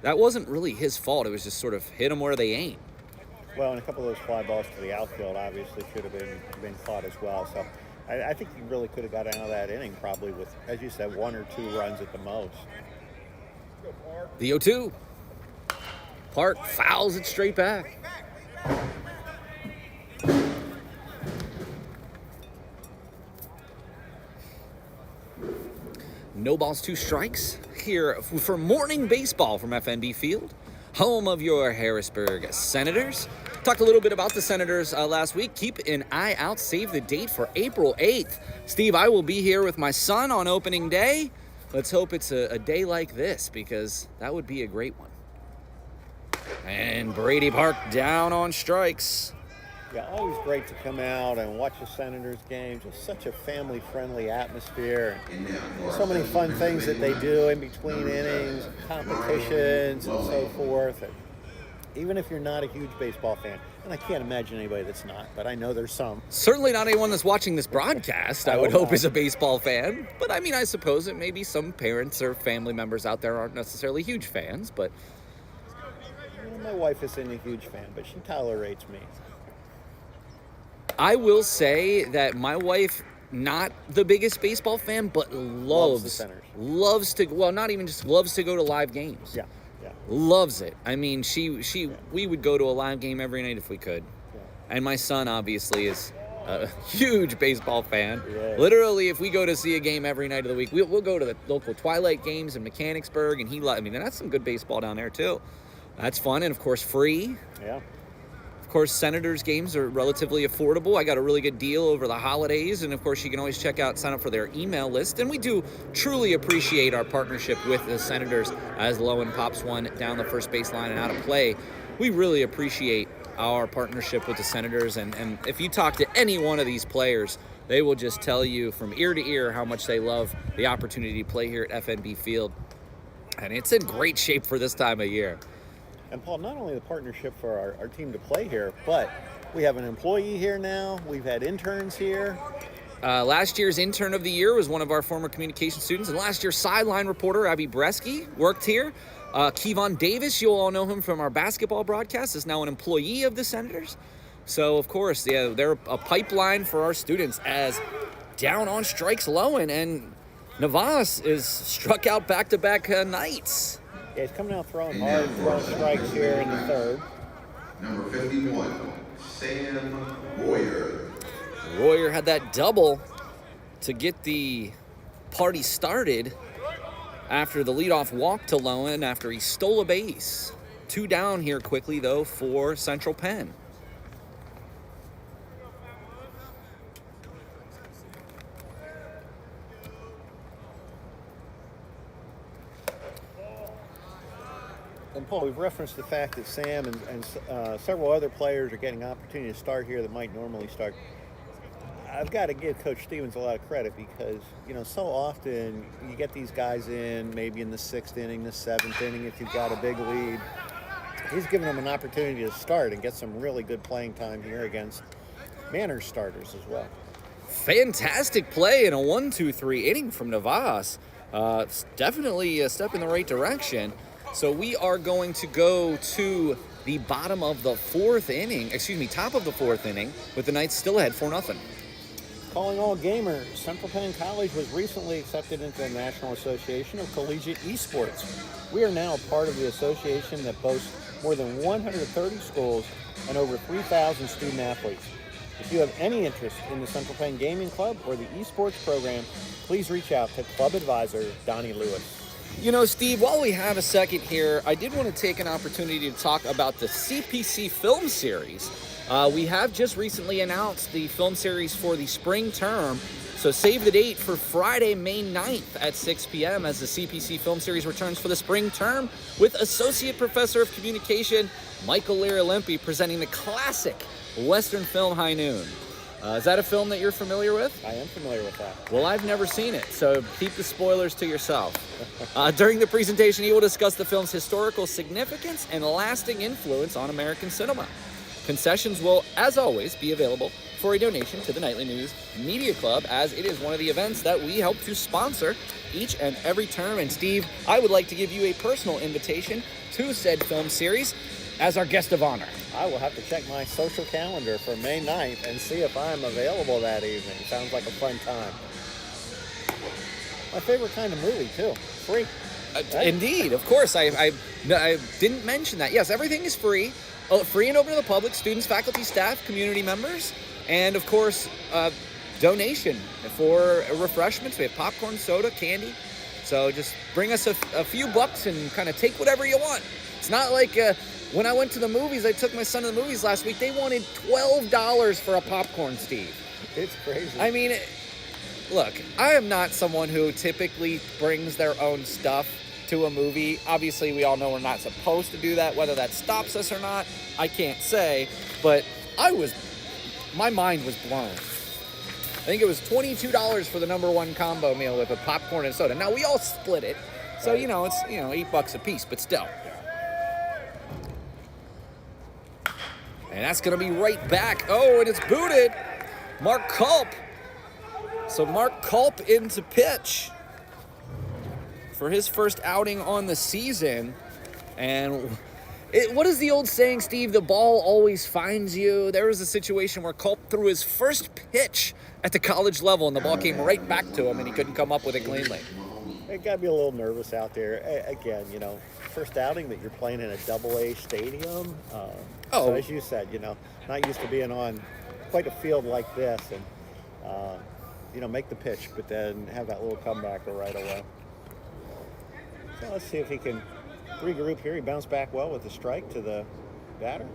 S2: that wasn't really his fault. It was just sort of hit them where they ain't.
S3: Well, and a couple of those fly balls to the outfield obviously should have been caught as well. So I think he really could have got out of that inning probably with, as you said, 1 or 2 runs at the most.
S2: The 0-2. Park fouls it straight back. No balls, two strikes here for morning baseball from FNB Field, home of your Harrisburg Senators. Talked a little bit about the Senators last week. Keep an eye out. Save the date for April 8th. Steve, I will be here with my son on opening day. Let's hope it's a day like this, because that would be a great one. And Brady Park down on strikes.
S3: Yeah, always great to come out and watch the Senators game. Just such a family-friendly atmosphere. So many fun things that they do in between innings, competitions, and so forth. And even if you're not a huge baseball fan, and I can't imagine anybody that's not, but I know there's some.
S2: Certainly not anyone that's watching this broadcast, I would hope, is a baseball fan. But I mean, I suppose it may be some parents or family members out there aren't necessarily huge fans, but...
S3: My wife isn't a huge fan, but she tolerates me.
S2: I will say that my wife, not the biggest baseball fan, but loves
S3: the Senators.
S2: Not even just loves to go to live games.
S3: Yeah.
S2: Loves it. I mean, we would go to a live game every night if we could.
S3: Yeah.
S2: And my son obviously is a huge baseball fan.
S3: Yeah.
S2: Literally, if we go to see a game every night of the week, we'll go to the local Twilight games in Mechanicsburg, and that's some good baseball down there too. That's fun, and of course free.
S3: Yeah.
S2: Of course, Senators games are relatively affordable. I got a really good deal over the holidays, and of course you can always sign up for their email list. And we do truly appreciate our partnership with the Senators as Lowen pops one down the first baseline and out of play. We really appreciate our partnership with the Senators, and if you talk to any one of these players, they will just tell you from ear to ear how much they love the opportunity to play here at FNB Field. And it's in great shape for this time of year.
S3: And Paul, not only the partnership for our team to play here, but we have an employee here now. We've had interns here.
S2: Last year's intern of the year was one of our former communication students, and last year's sideline reporter, Abby Bresky, worked here. Kevon Davis, you'll all know him from our basketball broadcast, is now an employee of the Senators. So, of course, they're a pipeline for our students as down on strikes Lowen, and Navas is struck out back-to-back nights.
S3: Yeah, he's coming out throwing hard, throwing strikes here in the third.
S4: Number 51, Sam Royer.
S2: Royer had that double to get the party started after the leadoff walk to Lowen after he stole a base. 2 down here quickly, though, for Central Penn.
S3: And Paul, we've referenced the fact that Sam and several other players are getting opportunity to start here that might normally start. I've got to give Coach Stevens a lot of credit because, so often you get these guys in maybe in the 6th inning, the 7th inning if you've got a big lead. He's given them an opportunity to start and get some really good playing time here against Manor starters as well.
S2: Fantastic play in a 1-2-3 inning from Navas. Definitely a step in the right direction. So we are going to go to the top of the 4th inning, with the Knights still ahead 4-0.
S3: Calling all gamers, Central Penn College was recently accepted into the National Association of Collegiate Esports. We are now a part of the association that boasts more than 130 schools and over 3,000 student athletes. If you have any interest in the Central Penn Gaming Club or the esports program, please reach out to Club Advisor Donnie Lewis.
S2: Steve, while we have a second here, I did want to take an opportunity to talk about the CPC film series. We have just recently announced the film series for the spring term, so save the date for Friday, May 9th at 6 p.m. as the CPC film series returns for the spring term with Associate Professor of Communication Michael Lirilimpi presenting the classic Western film High Noon. Is that a film that you're familiar with?
S3: I am familiar with that.
S2: Well, I've never seen it, so keep the spoilers to yourself. During the presentation, he will discuss the film's historical significance and lasting influence on American cinema. Concessions will, as always, be available for a donation to the Knightly News Media Club, as it is one of the events that we help to sponsor each and every term. And Steve, I would like to give you a personal invitation to said film series as our guest of honor.
S3: I will have to check my social calendar for May 9th and see if I'm available that evening. Sounds like a fun time. My favorite kind of movie, too. Free. Right?
S2: Indeed, of course. I didn't mention that. Yes, everything is free. Free and open to the public, students, faculty, staff, community members, and of course, donation for refreshments. We have popcorn, soda, candy. So just bring us a few bucks and kind of take whatever you want. It's not like when I went to the movies, I took my son to the movies last week, they wanted $12 for a popcorn, Steve.
S3: It's crazy.
S2: I mean, look, I am not someone who typically brings their own stuff to a movie. Obviously, we all know we're not supposed to do that. Whether that stops us or not, I can't say. But my mind was blown. I think it was $22 for the #1 combo meal with a popcorn and soda. Now, we all split it. So, it's, $8 a piece, but still. And that's going to be right back. Oh, and it's booted. Mark Culp. So Mark Culp into pitch for his first outing on the season. And what is the old saying, Steve? The ball always finds you. There was a situation where Culp threw his first pitch at the college level, and the ball came right back to him, and he couldn't come up with it cleanly.
S3: It got me a little nervous out there. Again, first outing that you're playing in a AA stadium. So as you said, not used to being on quite a field like this, and make the pitch, but then have that little comeback right away. So let's see if he can regroup here. He bounced back well with the strike to the batter.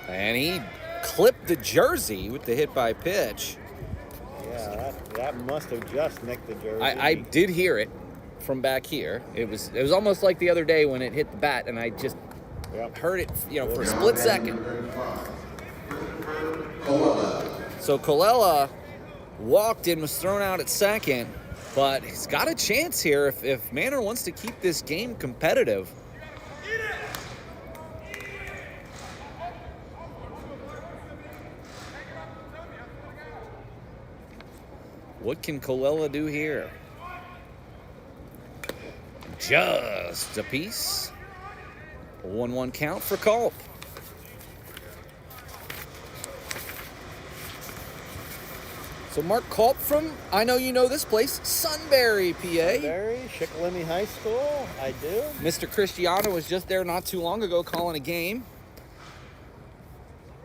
S2: And he clipped the jersey with the hit by pitch.
S3: Yeah, that must have just nicked the jersey.
S2: I did hear it from back here. It was almost like the other day when it hit the bat, and I just heard it, for a split second. So Colella walked and was thrown out at second, but he's got a chance here if Manor wants to keep this game competitive. What can Colella do here? Just a piece. 1-1 count for Culp. So Mark Culp from, I know you know this place, Sunbury, PA.
S3: Sunbury, Shikellamy High School, I do.
S2: Mr. Cristiano was just there not too long ago calling a game.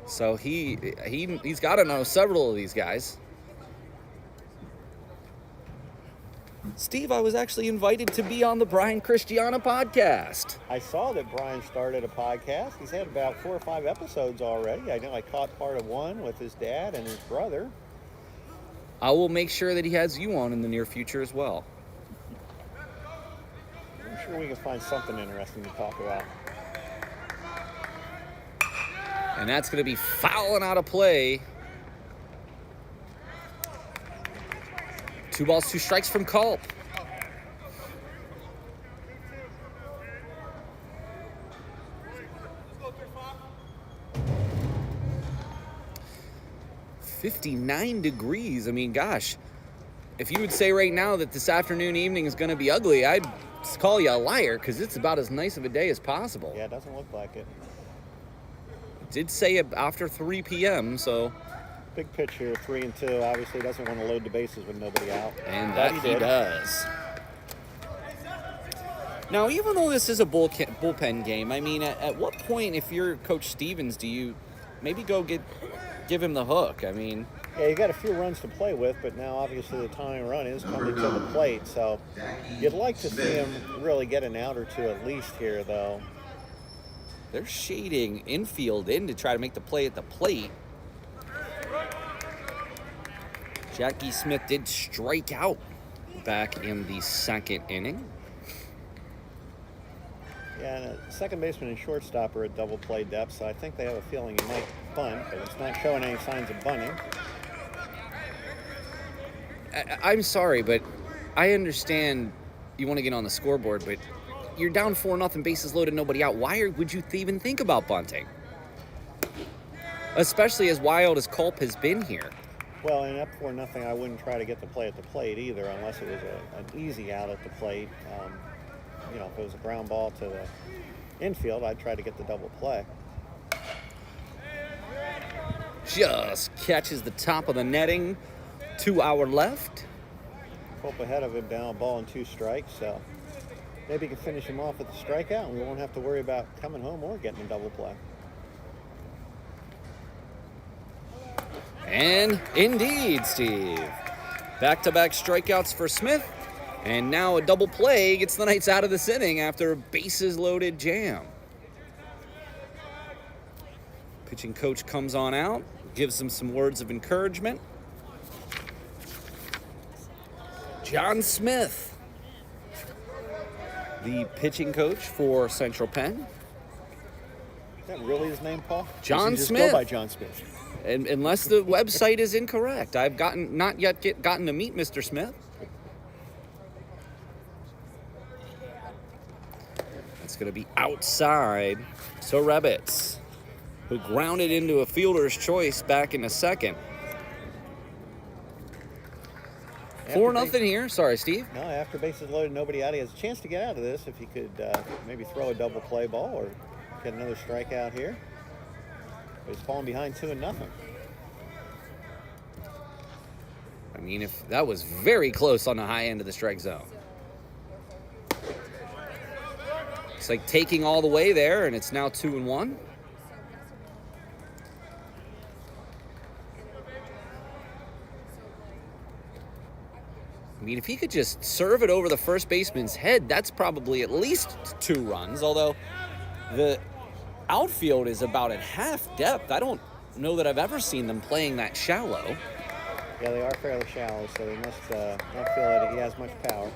S2: So he's got to know several of these guys. Steve, I was actually invited to be on the Brian Cristiano podcast.
S3: I saw that Brian started a podcast. He's had about 4 or 5 episodes already. I know I caught part of one with his dad and his brother.
S2: I will make sure that he has you on in the near future as well.
S3: I'm sure we can find something interesting to talk about.
S2: And that's going to be fouling out of play. 2 balls, 2 strikes from Culp. $59 degrees. I mean, gosh, if you would say right now that this afternoon, evening is going to be ugly, I'd call you a liar because it's about as nice of a day as possible.
S3: Yeah, it doesn't look like it.
S2: It did say after 3 p.m., so...
S3: Big pitch here, 3-2. Obviously doesn't want to load the bases with nobody out.
S2: And that he does. Now, even though this is a bullpen game, I mean, at what point, if you're Coach Stevens, do you maybe go give him the hook? I mean...
S3: Yeah, you got a few runs to play with, but now obviously the tying run is coming to the plate, so you'd like to see him really get an out or two at least here, though.
S2: They're shading infield in to try to make the play at the plate. Jackie Smith did strike out back in the second inning.
S3: Yeah, and a second baseman and shortstop are at double play depth, so I think they have a feeling he might bunt, but it's not showing any signs of bunting.
S2: I'm sorry, but I understand you want to get on the scoreboard, but you're down 4-0, bases loaded, nobody out. Why would you even think about bunting? Especially as wild as Culp has been here.
S3: Well, and up 4-0, I wouldn't try to get the play at the plate either, unless it was an easy out at the plate. If it was a ground ball to the infield, I'd try to get the double play.
S2: Just catches the top of the netting. 2 hour left.
S3: Culp ahead of him down, 1-2 strikes, so maybe he can finish him off with the strikeout, and we won't have to worry about coming home or getting a double play.
S2: And indeed, Steve. Back-to-back strikeouts for Smith, and now a double play gets the Knights out of this inning after a bases-loaded jam. Pitching coach comes on out, gives them some words of encouragement. John Smith, the pitching coach for Central Penn.
S3: Is that really his name, Paul?
S2: John
S3: Just
S2: Smith.
S3: Go by John Smith.
S2: And unless the website is incorrect, I've not yet gotten to meet Mr. Smith. That's going to be outside. So Rabbits, who grounded into a fielder's choice back in the second. 4-0 here. Sorry, Steve.
S3: No, after bases loaded, nobody out. He has a chance to get out of this if he could maybe throw a double play ball or get another strikeout here. But he's falling behind 2-0.
S2: I mean, if that was very close on the high end of the strike zone. It's like taking all the way there, and it's now 2-1. I mean, if he could just serve it over the first baseman's head, that's probably at least 2 runs, although the outfield is about at half depth. I don't know that I've ever seen them playing that shallow.
S3: Yeah, they are fairly shallow, so they must not feel that he has much power.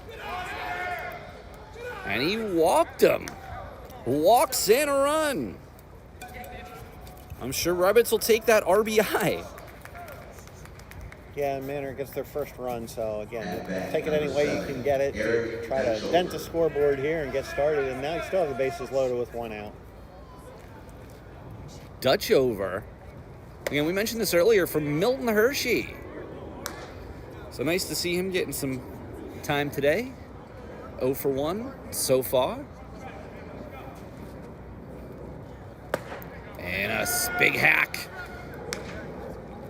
S2: And he walked him. Walks in a run. I'm sure Rabbits will take that RBI.
S3: Yeah, Manor gets their first run, so again, take it any way you can get it to try to dent the scoreboard here and get started. And now you still have the bases loaded with 1 out.
S2: Dutch over. Again, we mentioned this earlier from Milton Hershey. So nice to see him getting some time today. 0 for 1 so far. And a big hack.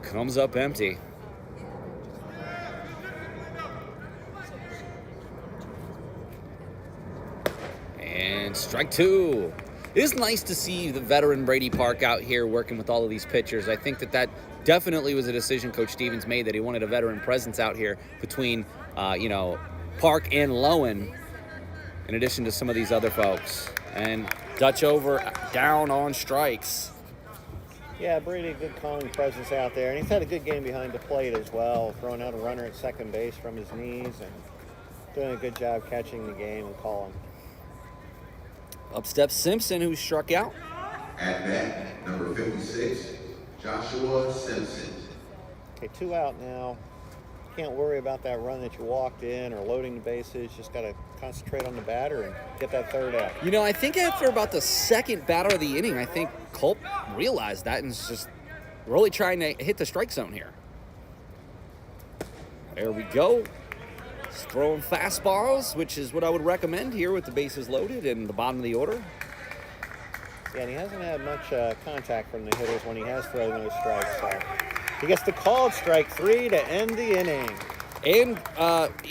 S2: Comes up empty. And strike 2. It is nice to see the veteran Brady Park out here working with all of these pitchers. I think that definitely was a decision Coach Stevens made, that he wanted a veteran presence out here between, Park and Lowen, in addition to some of these other folks. And Dutch over, down on strikes.
S3: Yeah, Brady, a good calling presence out there. And he's had a good game behind the plate as well, throwing out a runner at second base from his knees and doing a good job catching the game and calling.
S2: Up steps Simpson, who struck out.
S4: At bat, number 56, Joshua Simpson.
S3: Okay, 2 out now. Can't worry about that run that you walked in or loading the bases. Just got to concentrate on the batter and get that 3rd out.
S2: I think after about the second batter of the inning, I think Culp realized that and is just really trying to hit the strike zone here. There we go. He's throwing fastballs, which is what I would recommend here with the bases loaded and the bottom of the order.
S3: Yeah, and he hasn't had much contact from the hitters when he has thrown those strikes. So he gets the called strike 3 to end the inning.
S2: And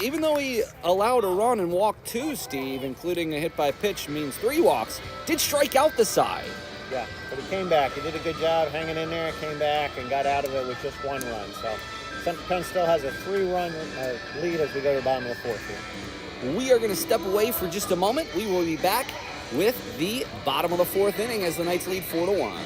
S2: even though he allowed a run and walked 2, Steve, including a hit by pitch, means 3 walks, did strike out the side.
S3: Yeah, but he came back. He did a good job hanging in there, came back, and got out of it with just 1 run. So Central Penn still has a 3-run lead as we go to the bottom of the 4th here.
S2: We are going to step away for just a moment. We will be back with the bottom of the 4th inning as the Knights lead 4-1.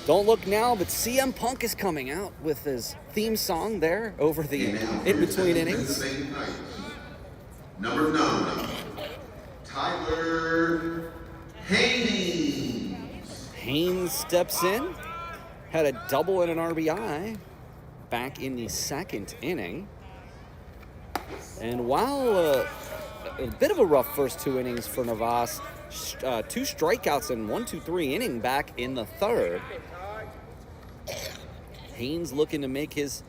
S2: Don't look now, but CM Punk is coming out with his theme song there over the in-between innings.
S4: Number 9, Tyler Haynes.
S2: Haynes steps in, had a double and an RBI back in the second inning. And while a bit of a rough first 2 innings for Navas, 2 strikeouts in 1-2-3 inning back in the third. Haynes looking to make his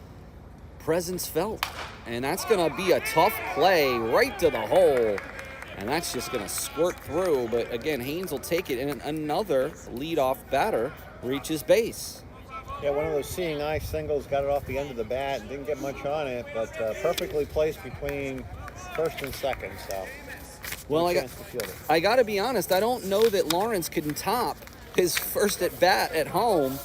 S2: presence felt. And that's going to be a tough play right to the hole. And that's just going to squirt through. But again, Haynes will take it, and another leadoff batter reaches base.
S3: Yeah, one of those seeing eye singles, got it off the end of the bat. Didn't get much on it, but perfectly placed between first and second. So,
S2: well, I got to be honest. I don't know that Lawrence can top his first at bat at home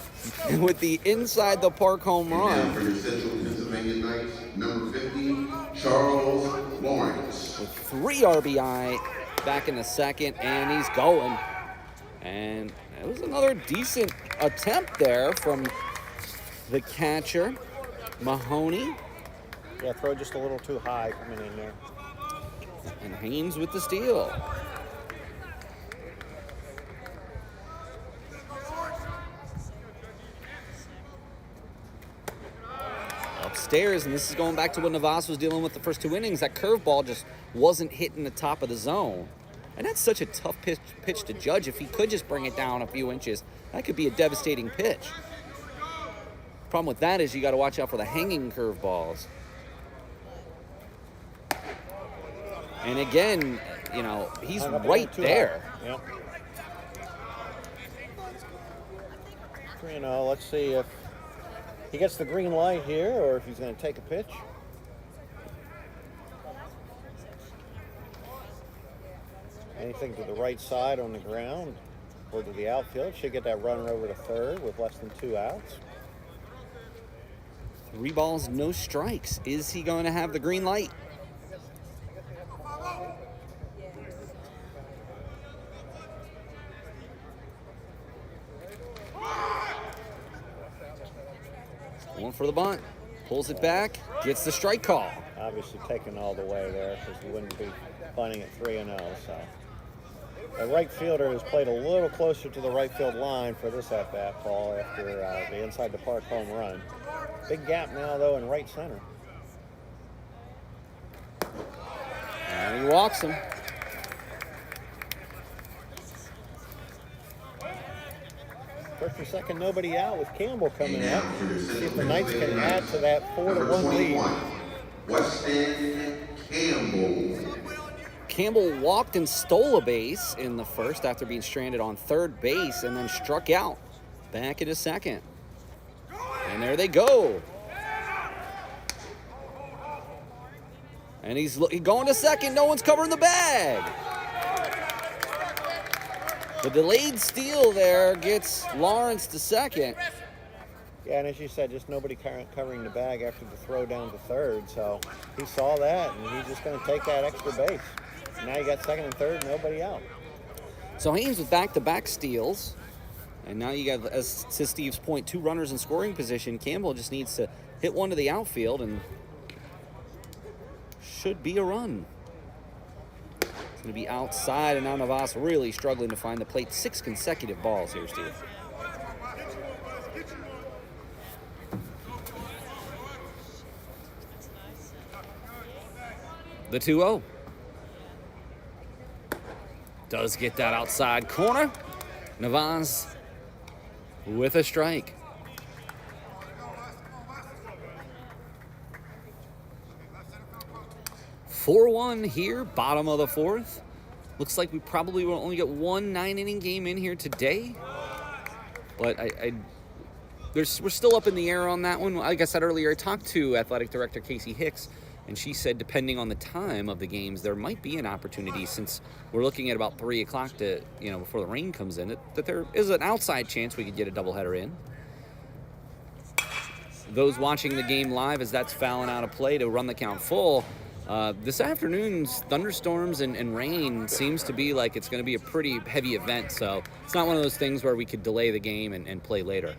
S2: with the inside the park home run.
S4: For your Central Pennsylvania Knights, number 50, Charles Lawrence.
S2: With 3 RBI back in the second, and he's going. And it was another decent attempt there from the catcher, Mahoney.
S3: Yeah, throw just a little too high coming in there.
S2: And Haynes with the steal. Upstairs, and this is going back to what Navas was dealing with the first 2 innings. That curveball just wasn't hitting the top of the zone. And that's such a tough pitch to judge. If he could just bring it down a few inches, that could be a devastating pitch. Problem with that is you got to watch out for the hanging curveballs. And again, you know, he's right there.
S3: Yep. You know, let's see if he gets the green light here or if he's going to take a pitch. Anything to the right side on the ground or to the outfield. Should get that runner over to third with less than 2 outs.
S2: 3 balls, no strikes. Is he going to have the green light? Going for the bunt. Pulls it back. Gets the strike call.
S3: Obviously taken all the way there because he wouldn't be bunting at 3-0. So the right fielder has played a little closer to the right field line for this at-bat, Paul, after the inside the park home run. Big gap now, though, in right center.
S2: And he walks him.
S3: First and second, nobody out with Campbell coming up. See if the Knights can add to that 4-1 lead.
S4: Weston Campbell.
S2: Campbell walked and stole a base in the first after being stranded on third base and then struck out back into second. And there they go. And he's going to second. No one's covering the bag. The delayed steal there gets Lawrence to second.
S3: Yeah, and as you said, just nobody covering the bag after the throw down to third. So he saw that, and he's just going to take that extra base. And now you got second and third, nobody out.
S2: So Haynes with back-to-back steals. And now you got, as to Steve's point, 2 runners in scoring position. Campbell just needs to hit one to the outfield and should be a run. It's going to be outside, and now Navas really struggling to find the plate. 6 consecutive balls here, Steve. The 2-0. Does get that outside corner. Navas with a strike. (4-1) here, bottom of the 4th. Looks like we probably will only get 1 9-inning game in here today. But we're still up in the air on that one. Like I said earlier, I talked to Athletic Director Casey Hicks, and she said depending on the time of the games, there might be an opportunity, since we're looking at about 3 o'clock to, before the rain comes in, that there is an outside chance we could get a doubleheader in. Those watching the game live, as that's fouling out of play to run the count full, This afternoon's thunderstorms and rain seems to be like it's going to be a pretty heavy event, so it's not one of those things where we could delay the game and play later.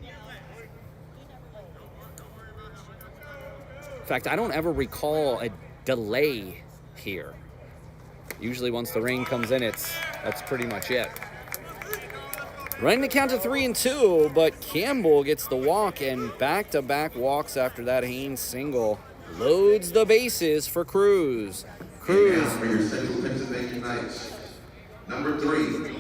S2: In fact, I don't ever recall a delay here. Usually once the rain comes in, that's pretty much it. Running the count to 3-2, but Campbell gets the walk, and back-to-back walks after that Haynes single. Loads the bases for Cruz.
S4: And now for your Central Pennsylvania Knights, number 3,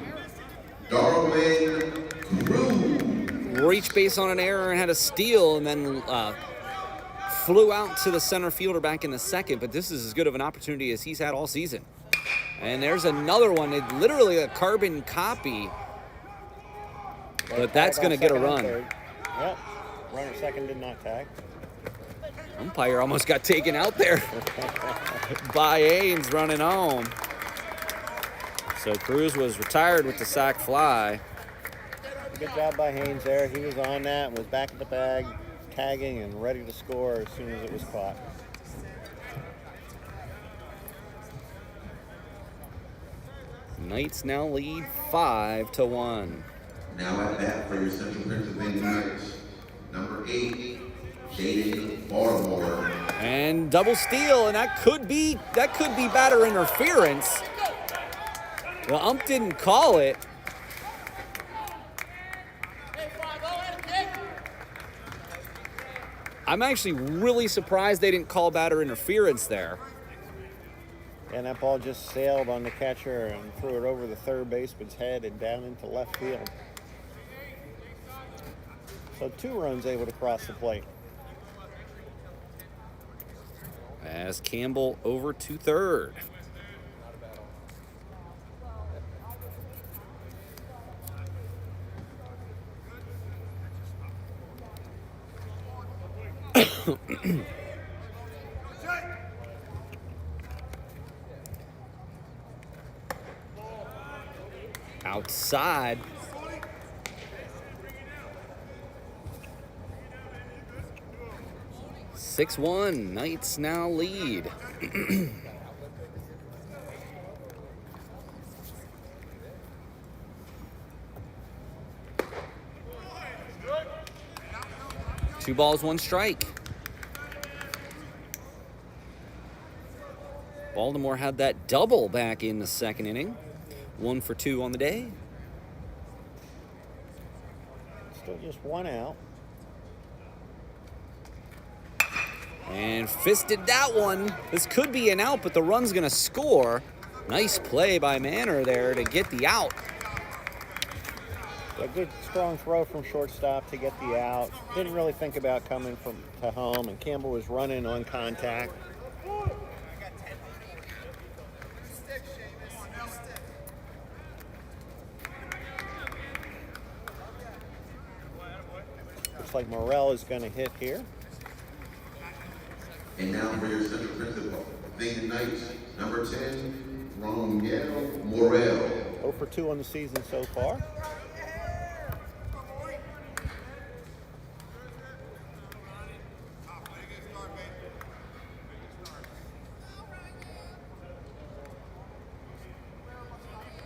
S4: Darwin Cruz.
S2: Reached base on an error and had a steal, and then flew out to the center fielder back in the second, but this is as good of an opportunity as he's had all season. And there's another one, literally a carbon copy, but that's going to get a run.
S3: Yep, runner second did not tag.
S2: Umpire almost got taken out there by Haynes running home. So Cruz was retired with the sac fly.
S3: Good job by Haynes there. He was on that and was back at the bag, tagging and ready to score as soon as it was caught.
S2: Knights now lead 5-1.
S4: Now at bat for your Central Pennsylvania Knights, number 8, Jaden Baltimore.
S2: And double steal, and that could be batter interference. The ump didn't call it. I'm actually really surprised they didn't call batter interference there.
S3: And that ball just sailed on the catcher and threw it over the third baseman's head and down into left field. So 2 runs able to cross the plate.
S2: As Campbell over to third. Outside. Six 6-1, Knights now lead. Two balls, 1 strike. Baltimore had that double back in the second inning. 1 for 2 on the day.
S3: Still just 1 out.
S2: And fisted that one. This could be an out, but the run's going to score. Nice play by Manor there to get the out.
S3: A good strong throw from shortstop to get the out. Didn't really think about coming to home, and Campbell was running on contact. Looks like Morrell is going to hit here.
S4: And now for your Central Pennsylvania Knights, number 10, Romeo Morrell.
S3: 0 for 2 on the season so far.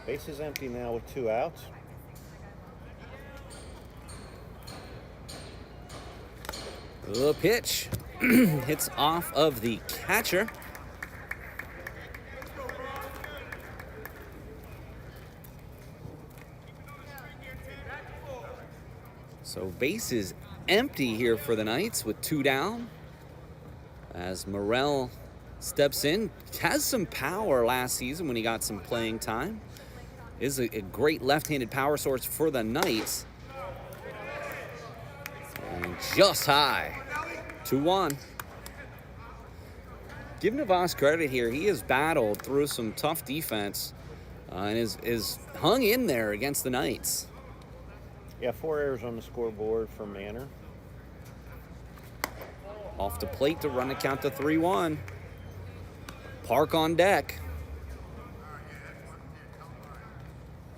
S3: Base is empty now with 2 outs.
S2: The pitch hits off of the catcher. So base is empty here for the Knights with 2 down. As Morrell steps in, has some power last season when he got some playing time. Is a great left-handed power source for the Knights. And just high. 2-1. Give Navas credit here. He has battled through some tough defense and is hung in there against the Knights.
S3: Yeah, 4 errors on the scoreboard for Manor.
S2: Off the plate to run the count to 3-1. Park on deck.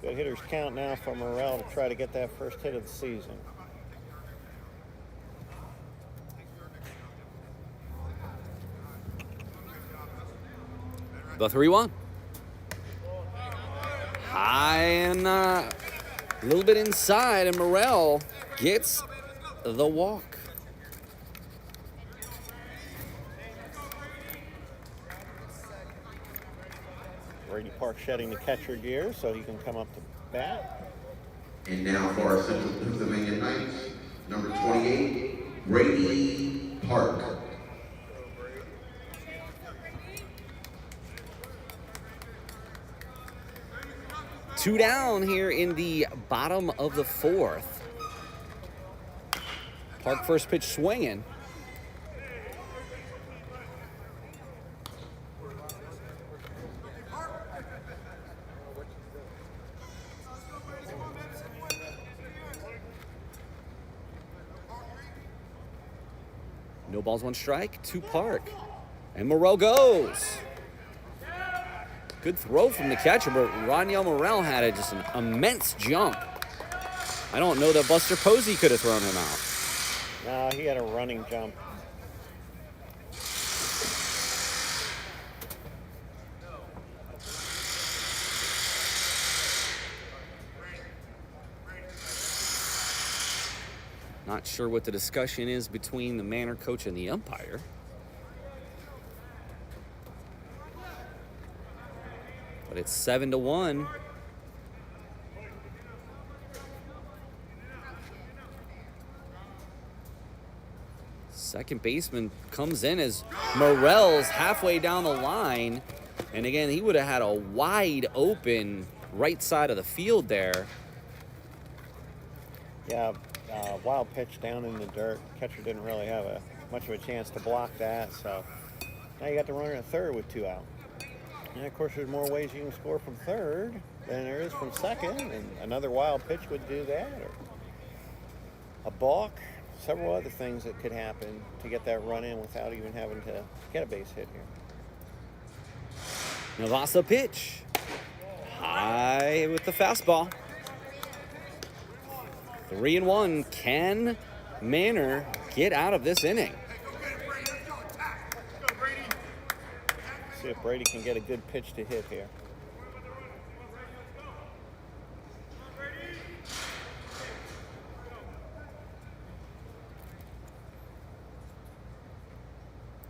S3: Good hitters count now for Morrell to try to get that first hit of the season.
S2: The 3-1. High and a little bit inside, and Morrell gets the walk.
S3: Brady Park shedding the catcher gear so he can come up to bat.
S4: And now for our Central Pennsylvania Knights, number 28, Brady Park.
S2: Two down here in the bottom of the fourth. Park first pitch swinging. No balls, one strike, to Park. And Morrell goes. Good throw from the catcher, but Roniel Morrell had just an immense jump. I don't know that Buster Posey could have thrown him out.
S3: No, he had a running jump.
S2: Not sure what the discussion is between the Manor coach and the umpire. But it's 7-1. Second baseman comes in as Morrell's halfway down the line. And again, he would have had a wide open right side of the field there.
S3: Yeah, wild pitch down in the dirt. Catcher didn't really have much of a chance to block that. So now you got the runner at third with 2 out. And of course, there's more ways you can score from third than there is from second. And another wild pitch would do that, or a balk. Several other things that could happen to get that run in without even having to get a base hit here.
S2: Navasa pitch. High with the fastball. 3-1. Can Manor get out of this inning?
S3: See if Brady can get a good pitch to hit here.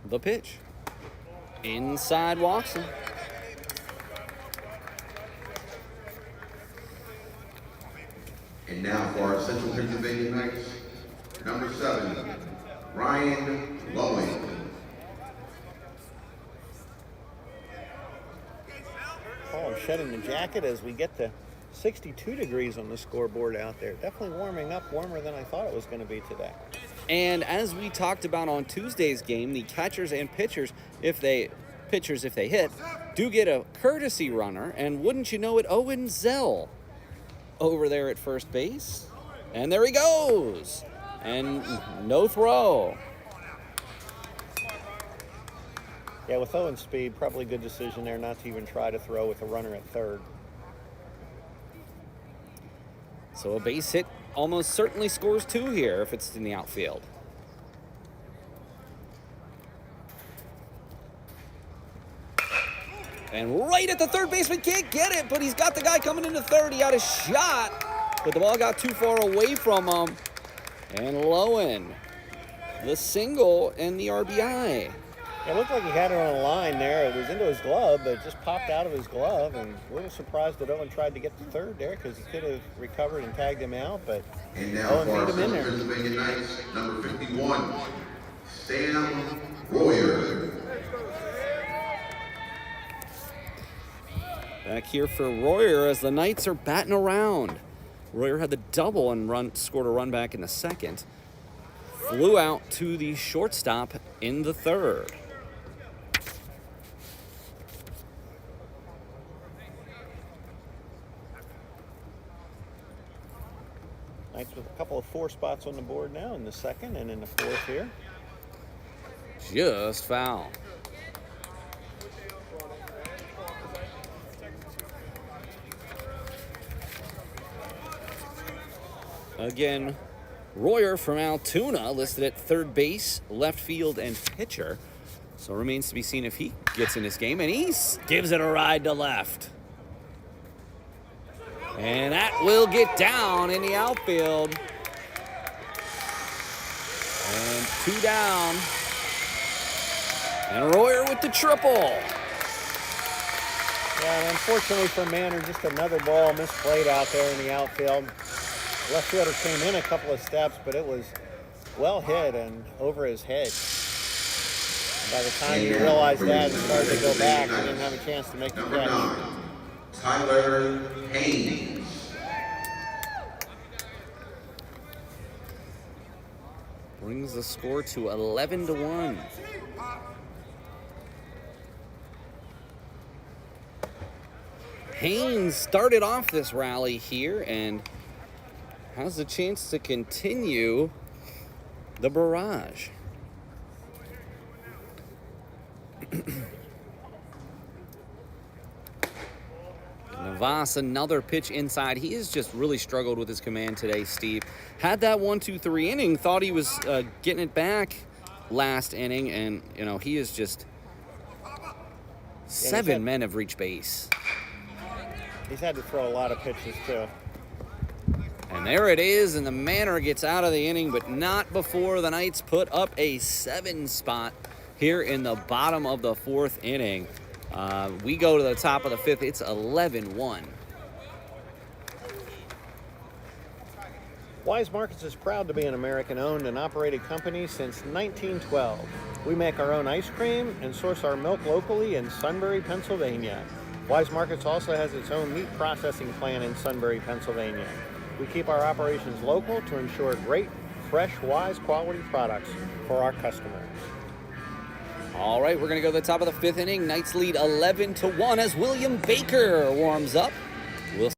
S2: The pitch. Inside Watson.
S4: And now for our Central Pennsylvania Knights, number 7, Ryan Lowen.
S3: Oh, I'm shedding the jacket as we get to 62 degrees on the scoreboard out there. Definitely warming up, warmer than I thought it was going to be today.
S2: And as we talked about on Tuesday's game, the catchers and pitchers, if they hit, do get a courtesy runner. And wouldn't you know it, Owen Zell over there at first base. And there he goes. And no throw.
S3: Yeah, with Owen's speed, probably good decision there not to even try to throw with a runner at third.
S2: So a base hit almost certainly scores 2 here if it's in the outfield. And right at the third baseman, can't get it, but he's got the guy coming into third. He had a shot, but the ball got too far away from him. And Lowen, the single and the RBI.
S3: It looked like he had it on a line there. It was into his glove, but it just popped out of his glove. And a little surprised that Owen tried to get to third there because he could have recovered and tagged him out, but
S4: And now
S3: Owen
S4: for our
S3: beat him in
S4: Central
S3: there.
S4: Pennsylvania Knights, number 51, Sam Royer.
S2: Back here for Royer as the Knights are batting around. Royer had the double and scored a run back in the second. Flew out to the shortstop in the third.
S3: Knights with a couple of 4 spots on the board now in the second and in the fourth here.
S2: Just foul. Again, Royer from Altoona listed at third base, left field, and pitcher. So it remains to be seen if he gets in this game, and he gives it a ride to left. And that will get down in the outfield. And 2 down. And Royer with the triple.
S3: Yeah, and unfortunately for Manor, just another ball misplayed out there in the outfield. Left fielder came in a couple of steps, but it was well hit and over his head. By the time you realized that and started to go back, he didn't have a chance to make the catch.
S4: Number 9, Tyler Haynes.
S2: Brings the score to 11-1. Haynes started off this rally here and has the chance to continue the barrage. Navas, another pitch inside. He has just really struggled with his command today, Steve. Had that 1-2-3 inning, thought he was getting it back last inning, and, you know, he is just... 7 men have reached base.
S3: He's had to throw a lot of pitches, too.
S2: And there it is, and the Manor gets out of the inning, but not before the Knights put up a 7 spot here in the bottom of the 4th inning. We go to the top of the 5th. It's 11-1.
S3: Weis Markets is proud to be an American-owned and operated company since 1912. We make our own ice cream and source our milk locally in Sunbury, Pennsylvania. Weis Markets also has its own meat processing plant in Sunbury, Pennsylvania. We keep our operations local to ensure great, fresh, Weis quality products for our customers.
S2: All right, we're going to go to the top of the 5th inning. Knights lead 11-1 as William Baker warms up. We'll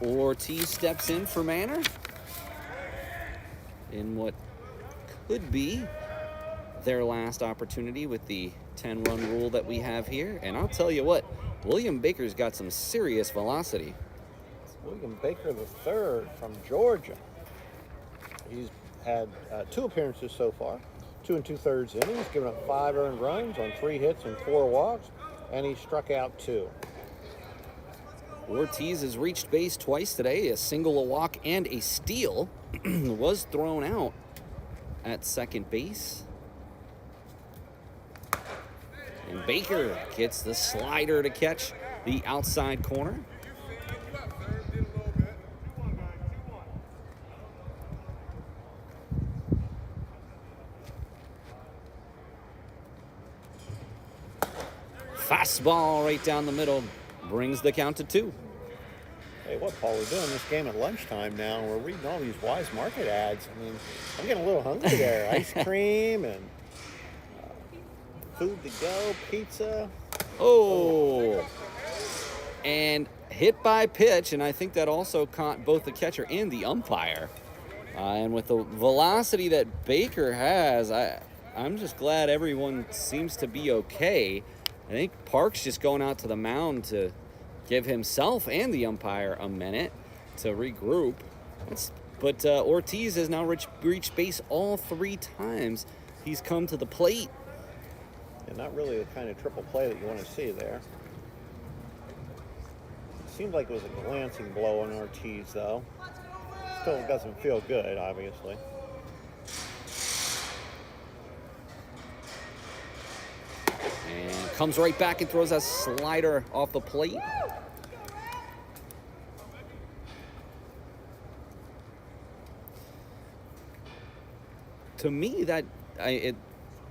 S2: Ortiz steps in for Manor in what could be their last opportunity with the 10-run rule that we have here. And I'll tell you what, William Baker's got some serious velocity.
S3: William Baker III from Georgia. He's had 2 appearances so far, 2 2/3 innings, given up 5 earned runs on 3 hits and 4 walks, and he struck out 2.
S2: Ortiz has reached base twice today, a single, a walk, and a steal. Was thrown out at second base. And Baker gets the slider to catch the outside corner. Fastball right down the middle brings the count to 2.
S3: Hey, what, Paul, we're doing this game at lunchtime now. We're reading all these Weis Market ads. I mean, I'm getting a little hungry there. Ice cream and food to go, pizza.
S2: Oh, and hit by pitch, and I think that also caught both the catcher and the umpire. And with the velocity that Baker has, I'm just glad everyone seems to be okay. I think Park's just going out to the mound to give himself and the umpire a minute to regroup. But Ortiz has now reached base all 3 times he's come to the plate.
S3: And not really the kind of triple play that you want to see there. It seemed like it was a glancing blow on Ortiz, though. Still doesn't feel good, obviously.
S2: And comes right back and throws a slider off the plate. To me, it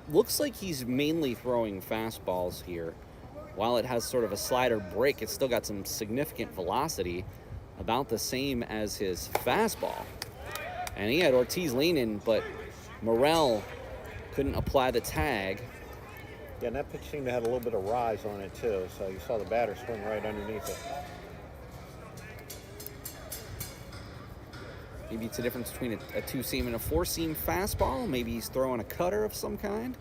S2: looks like he's mainly throwing fastballs here. While it has sort of a slider break, it's still got some significant velocity, about the same as his fastball. And he had Ortiz leaning, but Morel couldn't apply the tag.
S3: Yeah, and that pitch seemed to have a little bit of rise on it, too. So you saw the batter swing right underneath it.
S2: Maybe it's a difference between a 2-seam and a 4-seam fastball. Maybe he's throwing a cutter of some kind.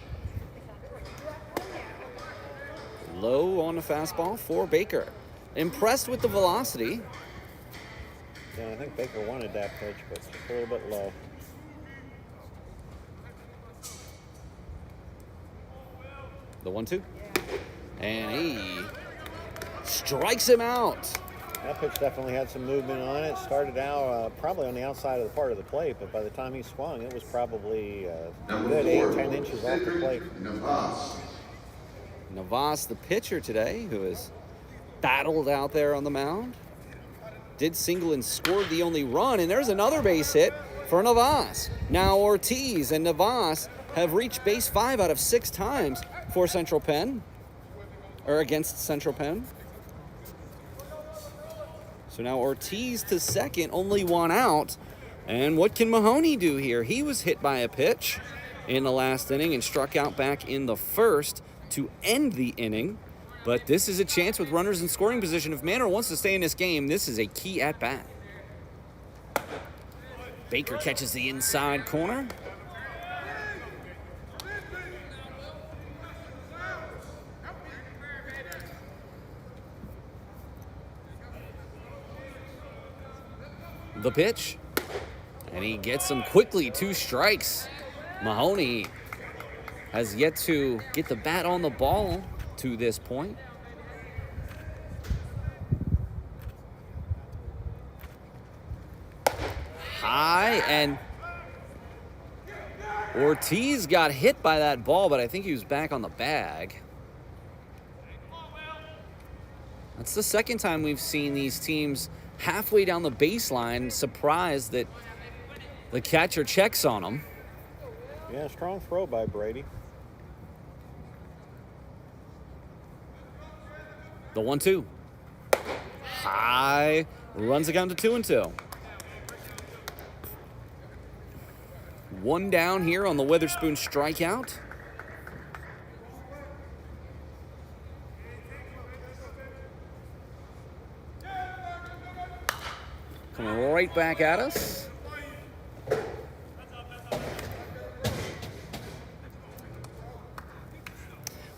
S2: Low on the fastball for Baker. Impressed with the velocity.
S3: Yeah, I think Baker wanted that pitch, but it's a little bit low.
S2: The 1-2. And he strikes him out.
S3: That pitch definitely had some movement on it. Started out probably on the outside of the part of the plate, but by the time he swung, it was probably a good 8-10 inches off the plate.
S2: Navas, the pitcher today, who has battled out there on the mound, did single and scored the only run, and there's another base hit for Navas. Now Ortiz and Navas have reached base 5 out of 6 times for Central Penn, or against Central Penn. So now Ortiz to second, only 1 out. And what can Mahoney do here? He was hit by a pitch in the last inning and struck out back in the first to end the inning. But this is a chance with runners in scoring position. If Manor wants to stay in this game, this is a key at bat. Baker catches the inside corner. The pitch, and he gets him quickly, 2 strikes. Mahoney has yet to get the bat on the ball to this point. High, and Ortiz got hit by that ball, but I think he was back on the bag. That's the second time we've seen these teams halfway down the baseline, surprised that the catcher checks on them.
S3: Yeah, strong throw by Brady.
S2: The 1-2. High, runs it down to 2-2. 1 down here on the Witherspoon strikeout. Coming right back at us.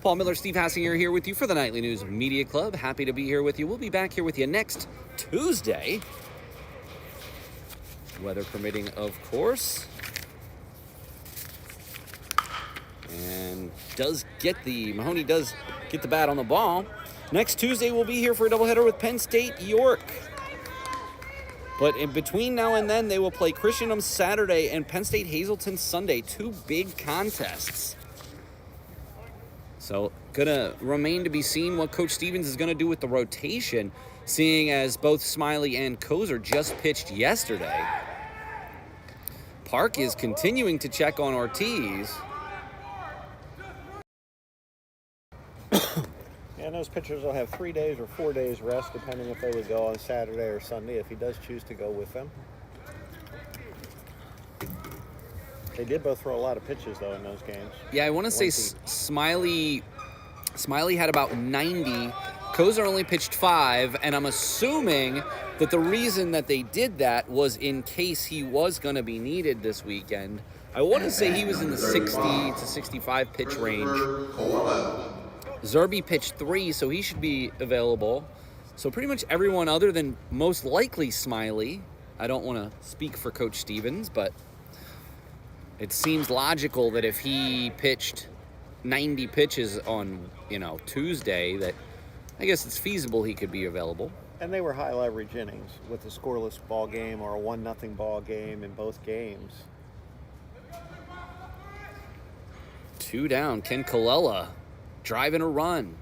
S2: Paul Miller, Steve Hassinger here with you for the Nightly News Media Club. Happy to be here with you. We'll be back here with you next Tuesday. Weather permitting, of course. And Mahoney does get the bat on the ball. Next Tuesday, we'll be here for a doubleheader with Penn State York. But in between now and then, they will play Christianum Saturday and Penn State Hazleton Sunday. 2 big contests. So, gonna remain to be seen what Coach Stevens is gonna do with the rotation, seeing as both Smiley and Kozer just pitched yesterday. Park is continuing to check on Ortiz.
S3: And those pitchers will have 3 days or 4 days rest, depending if they would go on Saturday or Sunday, if he does choose to go with them. They did both throw a lot of pitches, though, in those games.
S2: Yeah, I want to say Smiley had about 90. Kozer only pitched 5, and I'm assuming that the reason that they did that was in case he was going to be needed this weekend. I want to say he was in the 60 to 65 pitch range. Zerby pitched 3, so he should be available. So pretty much everyone other than most likely Smiley. I don't want to speak for Coach Stevens, but it seems logical that if he pitched 90 pitches on, Tuesday, that I guess it's feasible he could be available.
S3: And they were high leverage innings with a scoreless ball game or a 1-0 ball game in both games.
S2: 2 down. Ken Colella driving a run.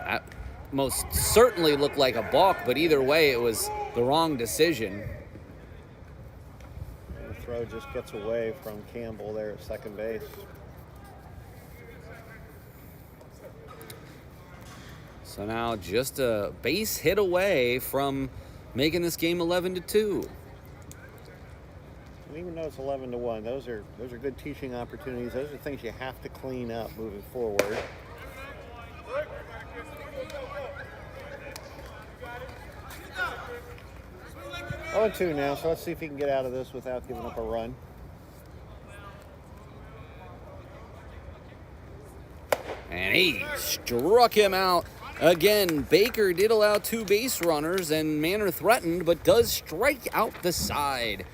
S2: That most certainly looked like a balk, but either way, it was the wrong decision.
S3: And the throw just gets away from Campbell there at second base.
S2: So now just a base hit away from making this game 11-2.
S3: And even though it's 11-1, those are good teaching opportunities. Those are things you have to clean up moving forward. Oh, 2 now, so let's see if he can get out of this without giving up a run.
S2: And he struck him out. Again, Baker did allow 2 base runners, and Manor threatened, but does strike out the side.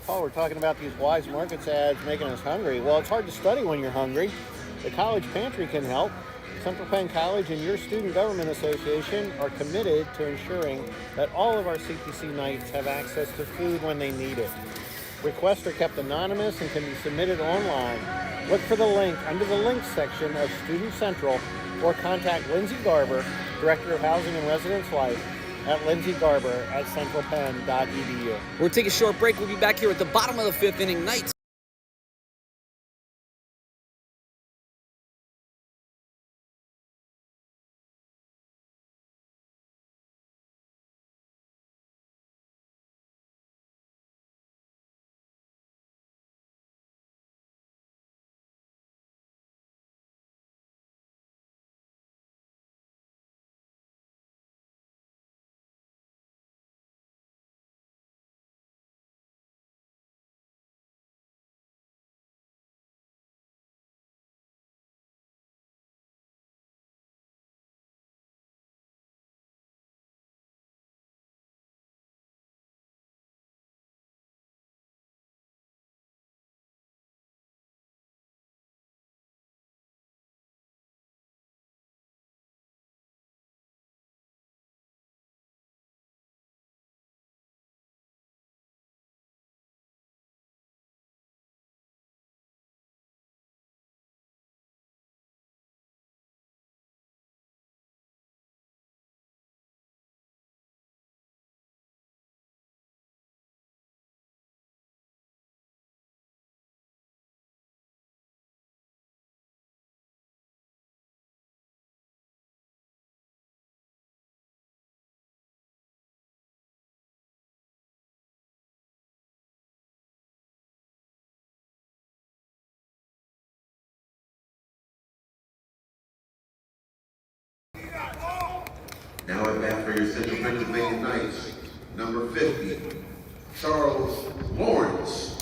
S3: Paul, we're talking about these Weis Markets ads making us hungry. Well, it's hard to study when you're hungry. The College Pantry can help. Central Penn College and your Student Government Association are committed to ensuring that all of our CPC Knights have access to food when they need it. Requests are kept anonymous and can be submitted online. Look for the link under the links section of Student Central or contact Lindsay Garber, Director of Housing and Residence Life, at lindsaygarber@centralpenn.edu.
S2: We'll take a short break. We'll be back here at the bottom of the 5th inning. Knights.
S4: Now at bat for your Central Pennsylvania Knights, number 50, Charles Lawrence.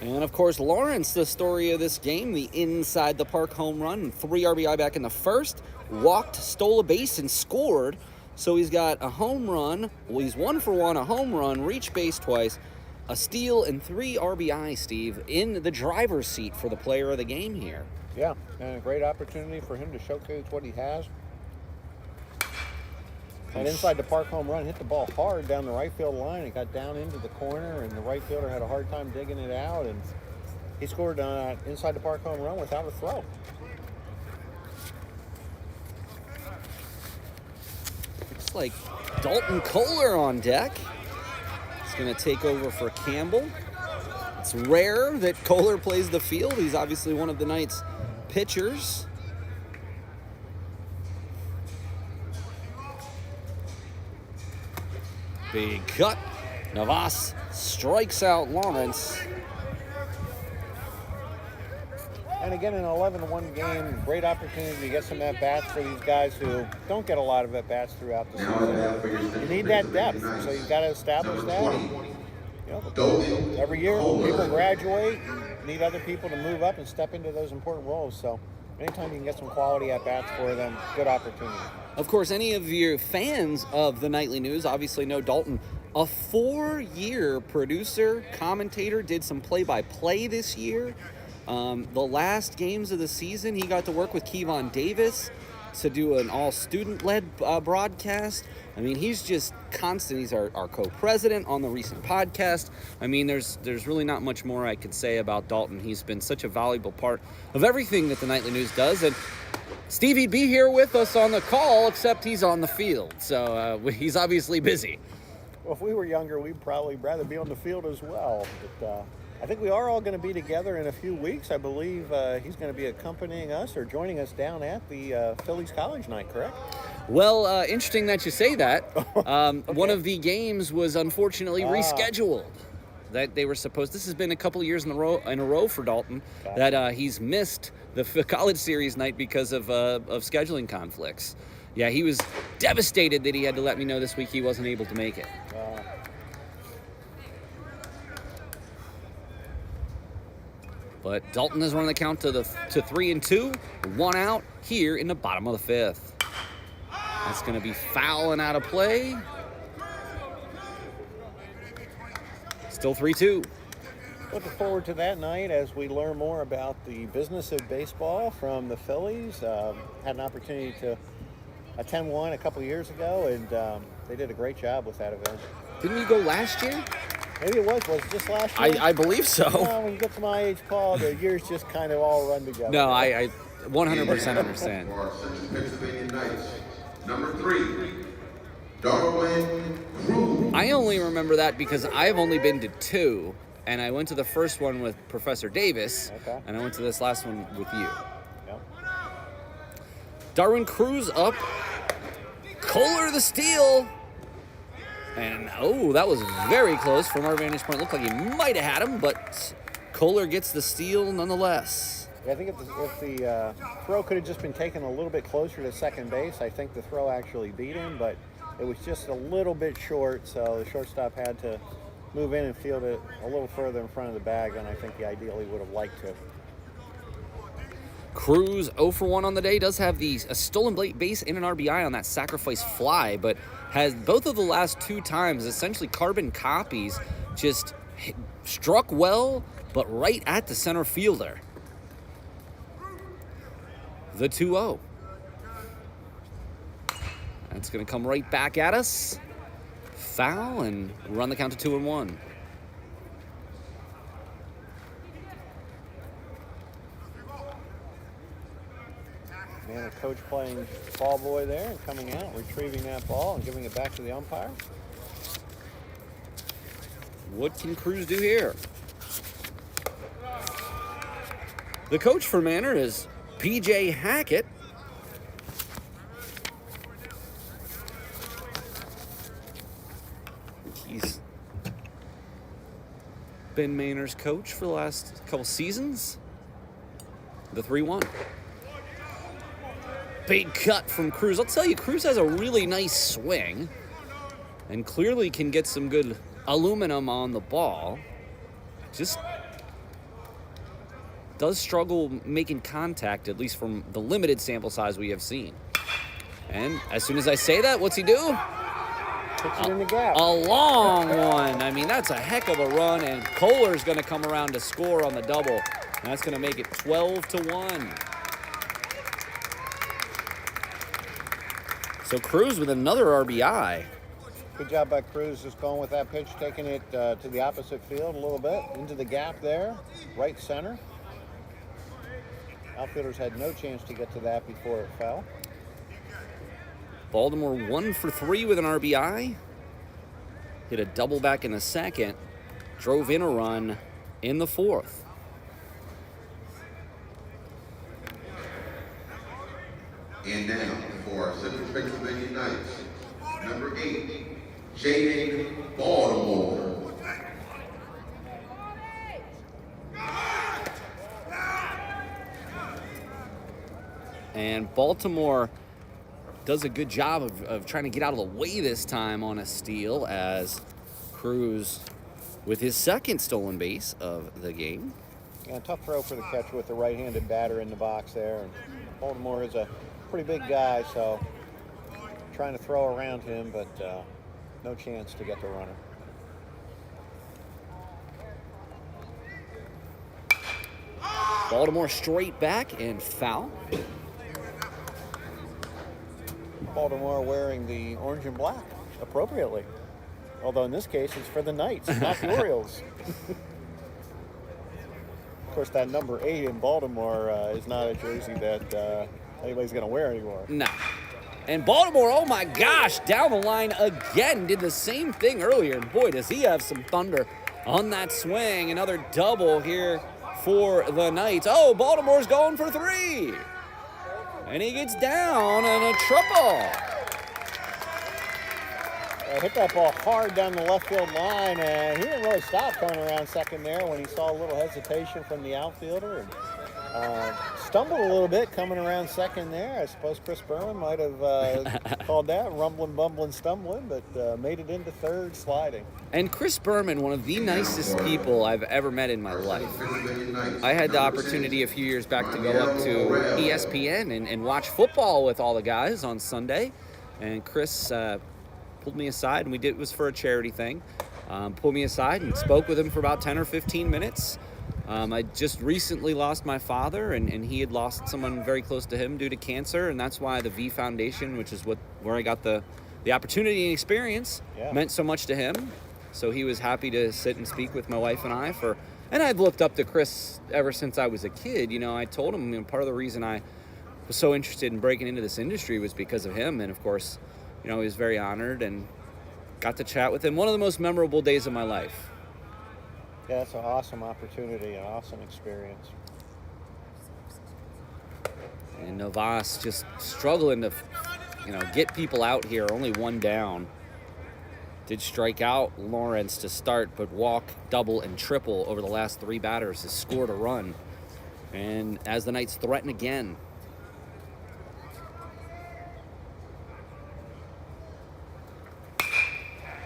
S2: And of course, Lawrence, the story of this game, the inside the park home run, 3 RBI back in the first, walked, stole a base, and scored. So he's got a home run. Well, he's 1 for 1, a home run, reached base twice, a steal, and 3 RBI, Steve, in the driver's seat for the player of the game here.
S3: Yeah, and a great opportunity for him to showcase what he has. That inside the park home run hit the ball hard down the right field line. It got down into the corner, and the right fielder had a hard time digging it out, and he scored on inside the park home run without a throw.
S2: Looks like Dalton Kohler on deck. He's going to take over for Campbell. It's rare that Kohler plays the field. He's obviously one of the Knights' pitchers. Big cut. Navas strikes out Lawrence.
S3: And again, an 11-1 game, great opportunity to get some at-bats for these guys who don't get a lot of at-bats throughout the season. You need that depth, so you've got to establish that. And, every year, people graduate, need other people to move up and step into those important roles. So anytime you can get some quality at-bats for them, good opportunity.
S2: Of course, any of your fans of the Nightly News obviously know Dalton. A 4-year producer, commentator, did some play-by-play this year. The last games of the season, he got to work with Kevon Davis to do an all-student-led broadcast. I mean, he's just constant. He's our co-president on the recent podcast. I mean, there's really not much more I could say about Dalton. He's been such a valuable part of everything that the Nightly News does. And Stevie'd be here with us on the call, except he's on the field. So he's obviously busy.
S3: Well, if we were younger, we'd probably rather be on the field as well. But I think we are all going to be together in a few weeks. I believe he's going to be accompanying us or joining us down at the Phillies College Night, correct?
S2: Well, interesting that you say that.
S3: Okay.
S2: One of the games was unfortunately rescheduled. That they were supposed. This has been a couple of years in a row for Dalton that he's missed the college series night because of scheduling conflicts. Yeah, he was devastated that he had to let me know this week he wasn't able to make it. But Dalton has run the count to 3-2, 1 out here in the bottom of the 5th. That's going to be foul and out of play. Still 3-2.
S3: Looking forward to that night as we learn more about the business of baseball from the Phillies. Had an opportunity to attend one a couple years ago, and they did a great job with that event.
S2: Didn't you go last year?
S3: Maybe it was it just last year?
S2: I believe so.
S3: Well, when you get to my age, Paul, the years just kind of all run together.
S2: No, I 100% understand.
S4: For Central Pennsylvania Knights, number 3, Darwin Cruz.
S2: I only remember that because I've only been to 2, and I went to the first one with Professor Davis, and I went to this last one with you.
S3: Yep.
S2: Darwin Cruz up. Kohler the steal. And, that was very close from our vantage point. Looked like he might have had him, but Kohler gets the steal nonetheless.
S3: Yeah, I think if the throw could have just been taken a little bit closer to second base, I think the throw actually beat him, but it was just a little bit short, so the shortstop had to move in and field it a little further in front of the bag than I think he ideally would have liked to.
S2: Cruz 0 for 1 on the day, does have a stolen base and an RBI on that sacrifice fly, but has both of the last 2 times essentially carbon copies, just struck well, but right at the center fielder. The 2-0. That's going to come right back at us. Foul and run the count to 2-1.
S3: And a coach playing ball boy there and coming out, retrieving that ball and giving it back to the umpire.
S2: What can Cruz do here? The coach for Manor is P.J. Hackett. He's been Manor's coach for the last couple seasons. The 3-1. Big cut from Cruz. I'll tell you, Cruz has a really nice swing and clearly can get some good aluminum on the ball. Just does struggle making contact, at least from the limited sample size we have seen. And as soon as I say that, what's he do?
S3: Puts it in the gap.
S2: A long one. I mean, that's a heck of a run, and Kohler's going to come around to score on the double. And that's going to make it 12-1. So Cruz with another RBI.
S3: Good job by Cruz, just going with that pitch, taking it to the opposite field a little bit, into the gap there, right center. Outfielders had no chance to get to that before it fell.
S2: Baltimore 1 for 3 with an RBI. Hit a double back in the second. Drove in a run in the 4th.
S4: And now for Central Pennsylvania Knights, number 8, Jaden Baltimore.
S2: Baltimore does a good job of trying to get out of the way this time on a steal, as Cruz with his second stolen base of the game.
S3: Yeah, tough throw for the catcher with the right-handed batter in the box there. And Baltimore is a pretty big guy, so trying to throw around him, but no chance to get the runner.
S2: Baltimore straight back and foul.
S3: Baltimore wearing the orange and black appropriately. Although in this case, it's for the Knights, not the Orioles. Of course, that number 8 in Baltimore is not a jersey that anybody's going to wear anymore.
S2: No. And Baltimore, oh my gosh, down the line again. Did the same thing earlier. And boy, does he have some thunder on that swing. Another double here for the Knights. Oh, Baltimore's going for 3. And he gets down on a triple.
S3: Hit that ball hard down the left field line, and he didn't really stop coming around second there when he saw a little hesitation from the outfielder. And stumbled a little bit coming around second there. I suppose Chris Berman might have called that rumbling, bumbling, stumbling, but made it into third sliding.
S2: And Chris Berman, one of the nicest people I've ever met in my life. I had the opportunity a few years back to go up to ESPN and watch football with all the guys on Sunday. And Chris pulled me aside, and it was for a charity thing. Pulled me aside and spoke with him for about 10 or 15 minutes. I just recently lost my father, and he had lost someone very close to him due to cancer, and that's why the V Foundation, which is where I got the opportunity and experience, meant so much to him. So he was happy to sit and speak with my wife and I and I've looked up to Chris ever since I was a kid. You know, I told him, part of the reason I was so interested in breaking into this industry was because of him, and of course, he was very honored and got to chat with him. One of the most memorable days of my life.
S3: Yeah, it's an awesome opportunity, an awesome experience.
S2: And Navas just struggling to, get people out here. Only one down. Did strike out Lawrence to start, but walk, double, and triple over the last 3 batters. Has scored a run. And as the Knights threaten again.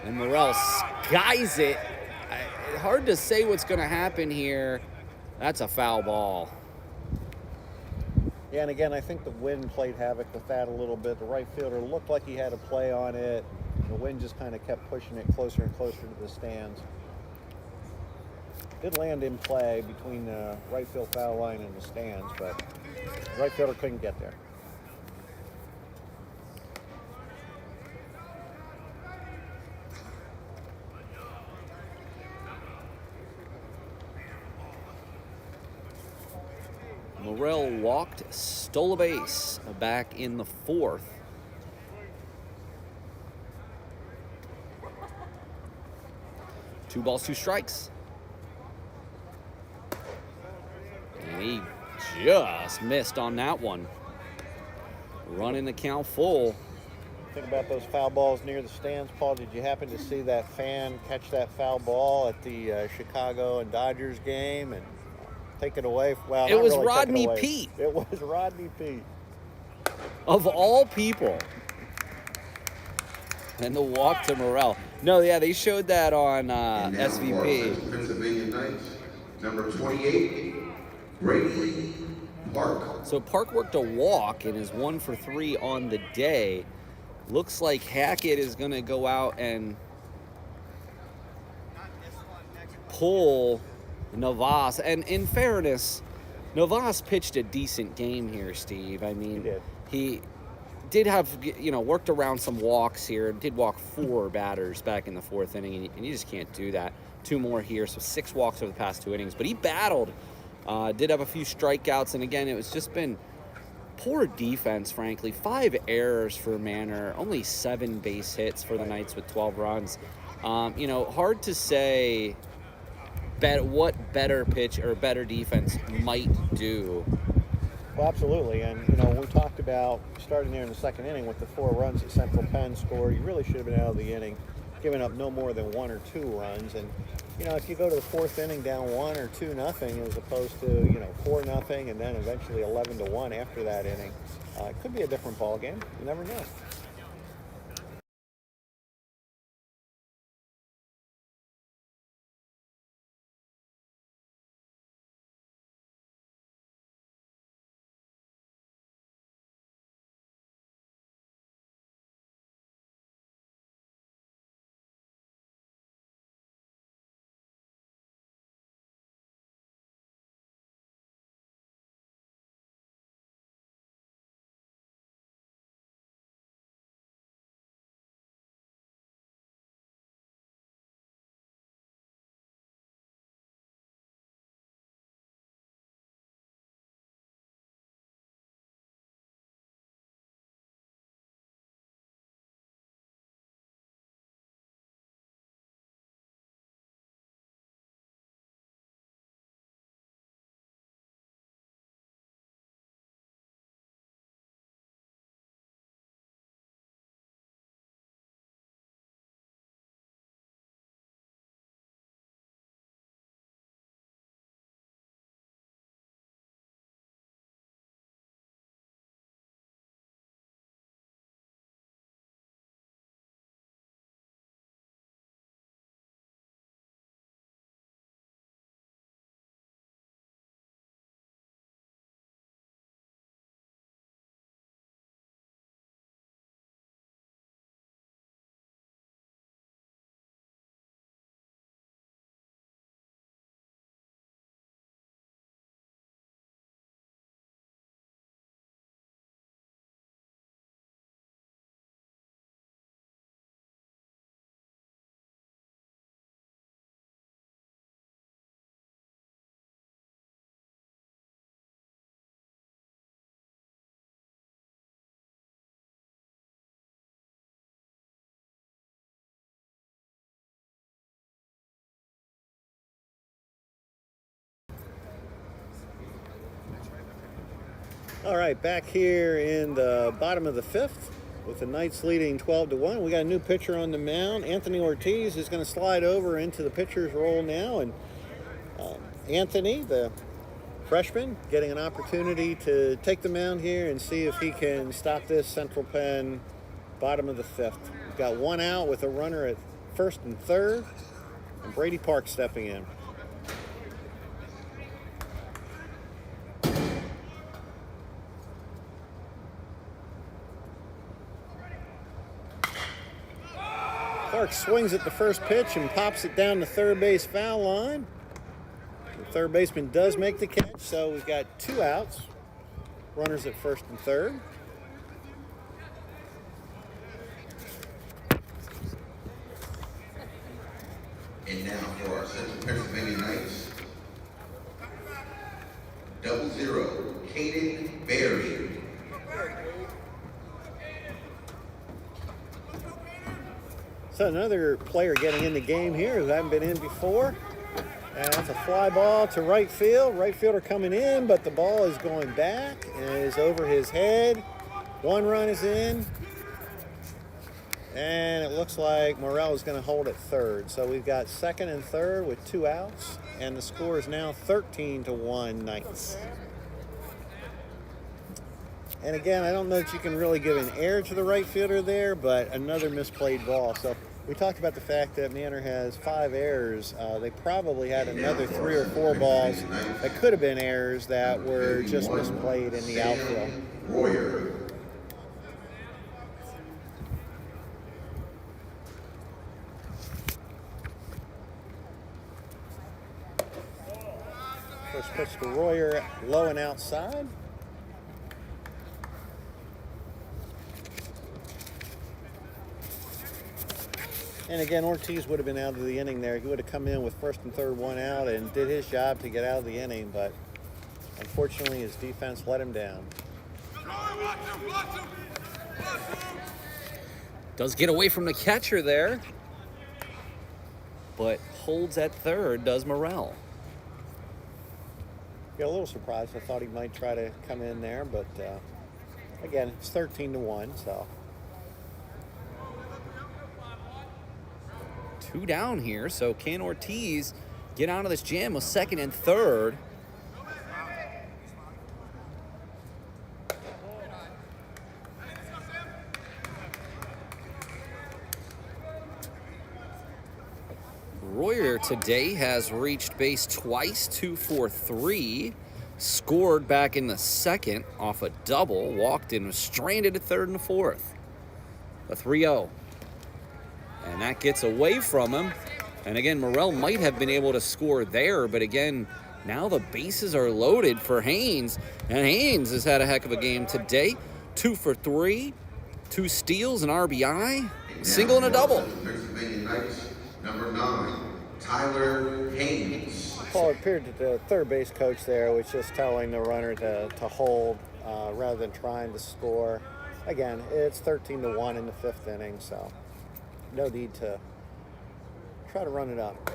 S2: And Morel skies it. Hard to say what's going to happen here. That's a foul ball.
S3: Yeah, and again, I think the wind played havoc with that a little bit. The right fielder looked like he had a play on it. The wind just kind of kept pushing it closer and closer to the stands. Did land in play between the right field foul line and the stands, but the right fielder couldn't get there.
S2: Morel walked, stole a base back in the 4th. Two balls, 2 strikes. And he just missed on that one. Running the count full.
S3: Think about those foul balls near the stands, Paul. Did you happen to see that fan catch that foul ball at the Chicago and Dodgers game and take it away? Well,
S2: it was
S3: really
S2: Rodney Pete.
S3: It was Rodney Pete.
S2: Of all people. And the walk to Morel. No, yeah, they showed that on SVP.
S4: Pennsylvania Knights, number 28, Brady Park.
S2: So Park worked a walk and is 1 for 3 on the day. Looks like Hackett is going to go out and pull Navas. And in fairness, Navas pitched a decent game here, Steve. I mean, he did have, worked around some walks here. Did walk 4 batters back in the 4th inning, and you just can't do that. 2 more here, so 6 walks over the past 2 innings. But he battled, did have a few strikeouts, and again, it was just been poor defense, frankly. 5 errors for Manor, only 7 base hits for the Knights with 12 runs. Hard to say what better pitch or better defense might do.
S3: Well, absolutely, and we talked about starting there in the 2nd inning with the 4 runs that Central Penn scored. You really should have been out of the inning, giving up no more than 1 or 2 runs, and if you go to the fourth inning down 1 or 2-0 as opposed to 4-0 and then eventually 11-1 after that inning, it could be a different ball game. You never know. All right, back here in the bottom of the 5th with the Knights leading 12-1. We got a new pitcher on the mound. Anthony Ortiz is going to slide over into the pitcher's role now. And Anthony, the freshman, getting an opportunity to take the mound here and see if he can stop this Central Penn bottom of the 5th. We've got 1 out with a runner at first and third, and Brady Park stepping in. Clark swings at the first pitch and pops it down the third base foul line. The third baseman does make the catch, so we've got 2 outs. Runners at first and third.
S4: And now for our Central Pennsylvania Knights, 00, Caden Berry.
S3: So another player getting in the game here who haven't been in before. And that's a fly ball to right field. Right fielder coming in, but the ball is going back and is over his head. 1 run is in. And it looks like Morrell is going to hold at third. So we've got second and third with 2 outs. And the score is now 13-1 Knights. And again, I don't know that you can really give an error to the right fielder there, but another misplayed ball. So we talked about the fact that Manor has 5 errors. They probably had another 3 or 4 balls that could have been errors that were just misplayed in the outfield.
S4: Royer.
S3: First pitch to Royer, low and outside. And again, Ortiz would have been out of the inning there. He would have come in with first and third 1 out and did his job to get out of the inning, but unfortunately his defense let him down.
S2: Does get away from the catcher there, but holds at third, does Morrell.
S3: Got a little surprised. I thought he might try to come in there, but again, it's 13-1, so.
S2: 2 down here, so can Ortiz get out of this jam with second and third? Royer today has reached base twice, 2 for 3. Scored back in the second off a double. Walked in, was stranded at third and fourth. A 3-0. And that gets away from him. And again, Morrell might have been able to score there, but again, now the bases are loaded for Haynes. And Haynes has had a heck of a game today. 2 for 3, 2 steals, an RBI, single and a double.
S4: Pennsylvania Knights, number 9, Tyler Haynes.
S3: Paul, it appeared that the third base coach there was just telling the runner to hold rather than trying to score. Again, it's 13-1 in the 5th inning, so no need to try to run it up.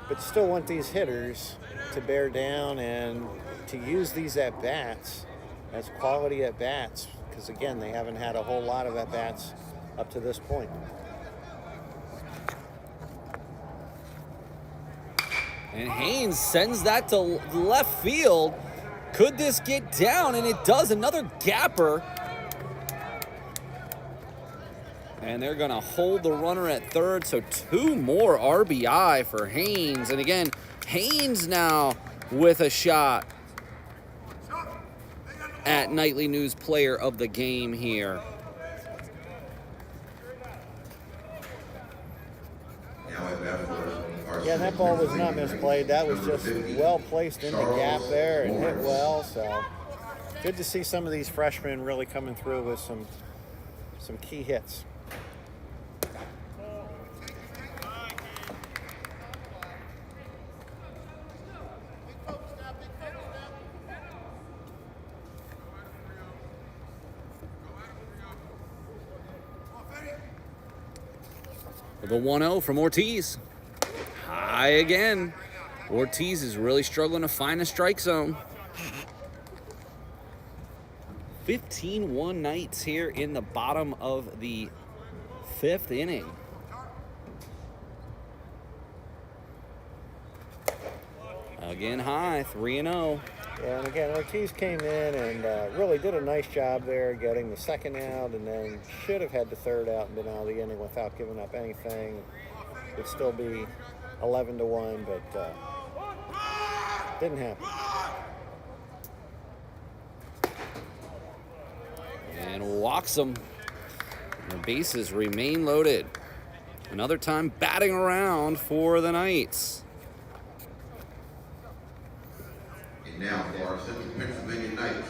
S3: But you still want these hitters to bear down and to use these at-bats as quality at-bats, because again, they haven't had a whole lot of at-bats up to this point.
S2: And Haynes sends that to left field. Could this get down? And it does. Another gapper. And they're going to hold the runner at third. So 2 more RBI for Haynes. And again, Haynes now with a shot at Nightly News Player of the game here.
S4: Now at bat for
S3: Yeah, that ball was not misplayed. That was just well placed in the gap there and hit well. So good to see some of these freshmen really coming through with some key hits.
S2: The 1-0 from Ortiz. High again. Ortiz is really struggling to find a strike zone. 15-1 Knights here in the bottom of the 5th inning. Again high, 3-0.
S3: Yeah, and again, Ortiz came in and really did a nice job there getting the second out, and then should have had the third out and been out of the inning without giving up anything. It'd still be 11-1, but didn't happen.
S2: And walks him. The bases remain loaded. Another time batting around for the Knights.
S4: And now for our Central Pennsylvania Knights.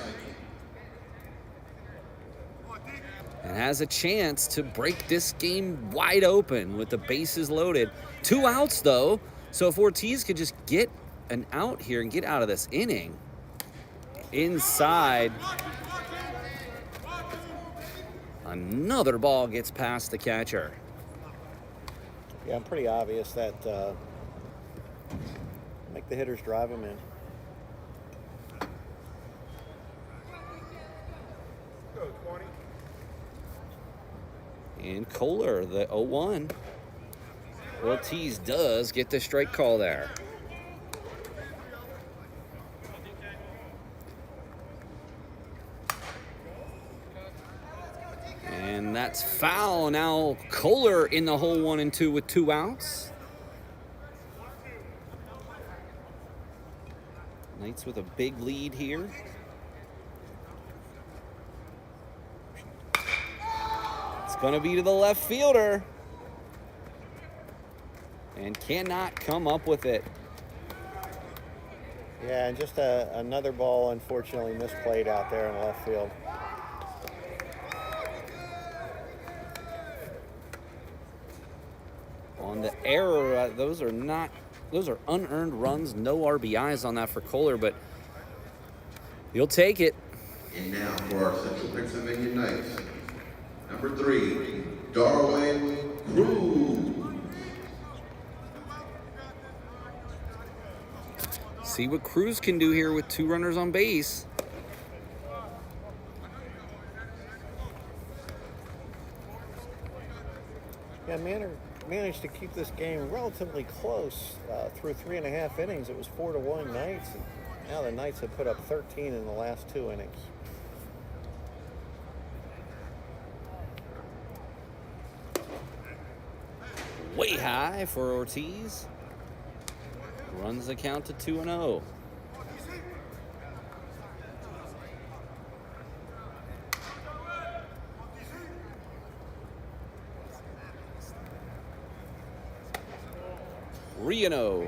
S2: And has a chance to break this game wide open with the bases loaded. 2 outs, though. So if Ortiz could just get an out here and get out of this inning. Inside. Another ball gets past the catcher.
S3: Yeah, pretty obvious that make the hitters drive them in.
S2: And Kohler, the 0-1. Ortiz does get the strike call there. And that's foul. Now Kohler in the hole 1 and 2 with 2 outs. Knights with a big lead here. It's going to be to the left fielder. And cannot come up with it.
S3: Yeah, and just another ball unfortunately misplayed out there in left field.
S2: On the error, those are unearned runs, no RBIs on that for Kohler, but you'll take it.
S4: And now for our Central Pennsylvania Knights. Number 3, Darwin Cruz.
S2: See what Cruz can do here with 2 runners on base.
S3: Yeah, Manor managed to keep this game relatively close through 3.5 innings. It was 4-1 Knights, and now the Knights have put up 13 in the last 2 innings.
S2: Way high for Ortiz. Runs the count to 2-0. Riano.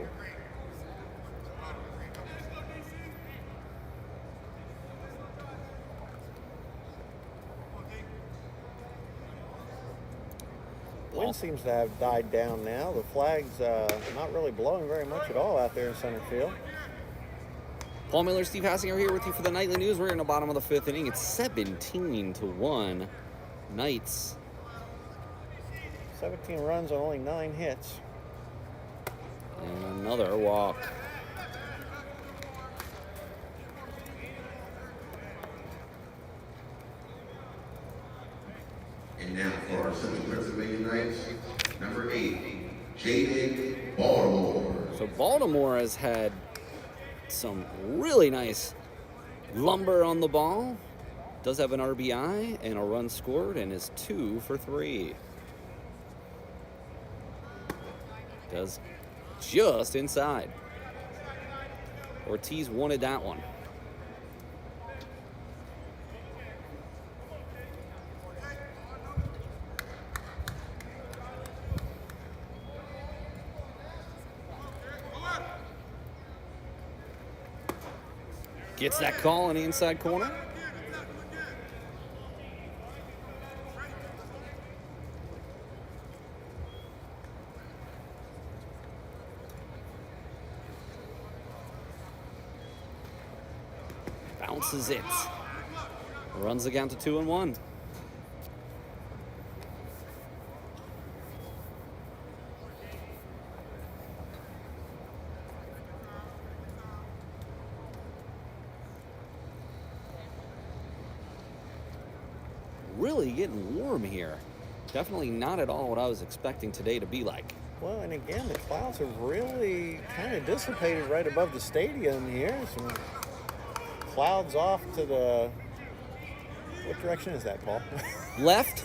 S3: Wind seems to have died down now. The flag's not really blowing very much at all out there in center field.
S2: Paul Miller, Steve Hassinger here with you for the Nightly News. We're in the bottom of the 5th inning. It's 17-1. Knights.
S3: 17 runs on only 9 hits.
S2: And another walk.
S4: And now for our Central Pennsylvania Knights, number 8, Jaden Baltimore.
S2: So Baltimore has had some really nice lumber on the ball. Does have an RBI and a run scored and is 2 for 3. Does just inside. Ortiz wanted that one. Gets that call in the inside corner. Bounces it. Runs the count to 2-1. Really getting warm here. Definitely not at all what I was expecting today to be like.
S3: Well, and again, the clouds have really kind of dissipated right above the stadium here. Some clouds off to the... What direction is that, Paul?
S2: Left.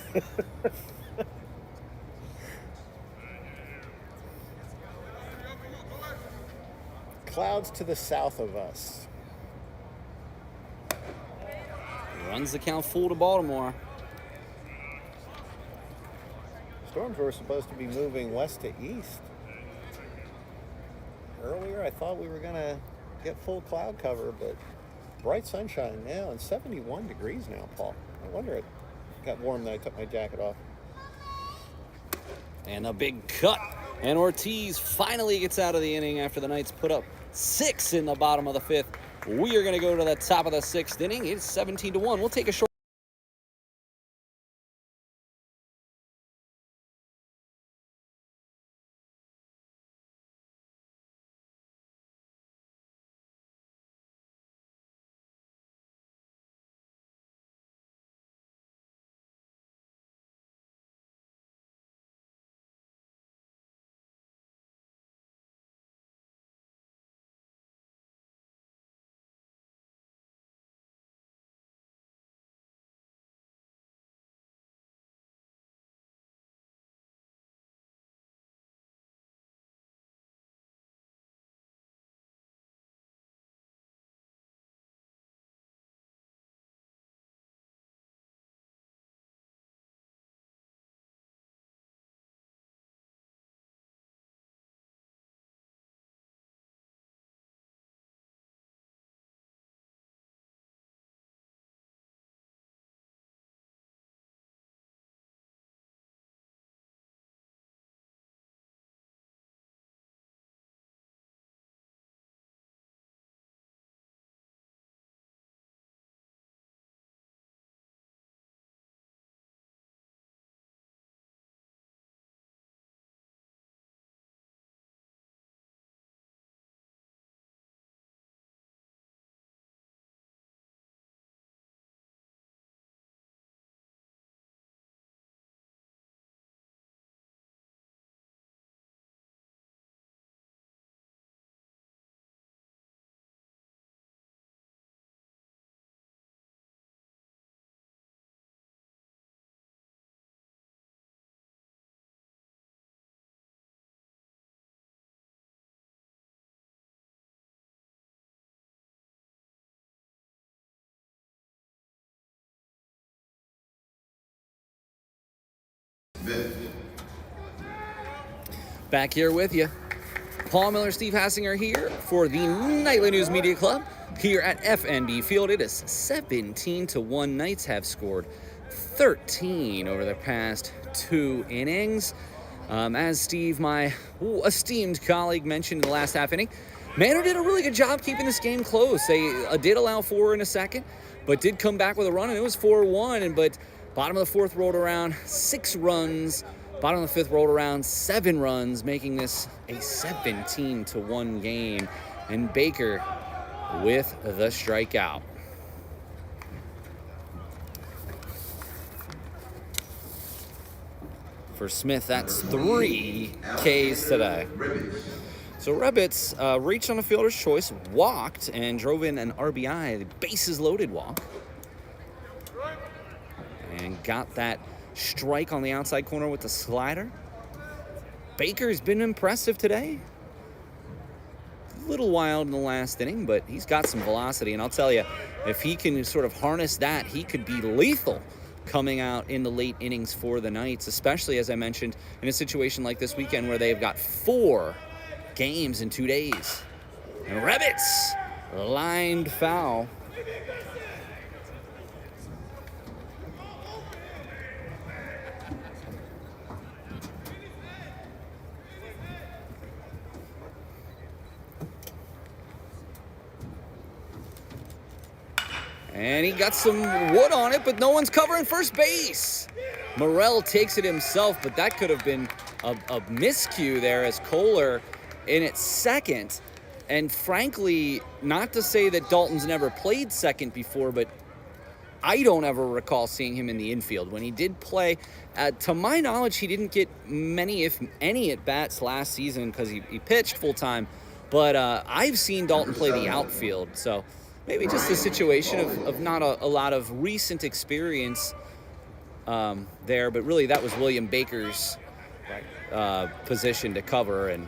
S3: Clouds to the south of us.
S2: Runs the count full to Baltimore.
S3: Storms were supposed to be moving west to east. Earlier, I thought we were going to get full cloud cover, but bright sunshine now and 71 degrees now, Paul. No wonder it got warm that I took my jacket off.
S2: And a big cut. And Ortiz finally gets out of the inning after the Knights put up 6 in the bottom of the 5th. We are going to go to the top of the 6th inning. It's 17-1. We'll take a short
S4: 5th.
S2: Back here with you. Paul Miller, Steve Hassinger here for the Nightly News Media Club here at FNB Field. It is 17-1. Knights have scored 13 over the past 2 innings. As Steve, my esteemed colleague, mentioned in the last half inning, Manor did a really good job keeping this game close. They did allow 4 in a second, but did come back with a run, and it was 4-1. But bottom of the 4th rolled around 6 runs. Bottom of the 5th rolled around 7 runs, making this a 17-1 game. And Baker with the strikeout. For Smith, that's 3 Ks today. So Rebbitz reached on a fielder's choice, walked, and drove in an RBI, the bases loaded walk. And got that strike on the outside corner with the slider. Baker's been impressive today. A little wild in the last inning, but he's got some velocity. And I'll tell you, if he can sort of harness that, he could be lethal coming out in the late innings for the Knights, especially, as I mentioned, in a situation like this weekend where they've got 4 games in 2 days. And Rebbitz lined foul. And he got some wood on it, but no one's covering first base. Morrell takes it himself, but that could have been a miscue there as Kohler in at second. And frankly, not to say that Dalton's never played second before, but I don't ever recall seeing him in the infield. When he did play, to my knowledge, he didn't get many, if any, at-bats last season because he pitched full-time. But I've seen Dalton play the outfield, so maybe just a situation of not a lot of recent experience there, but really that was William Baker's position to cover, and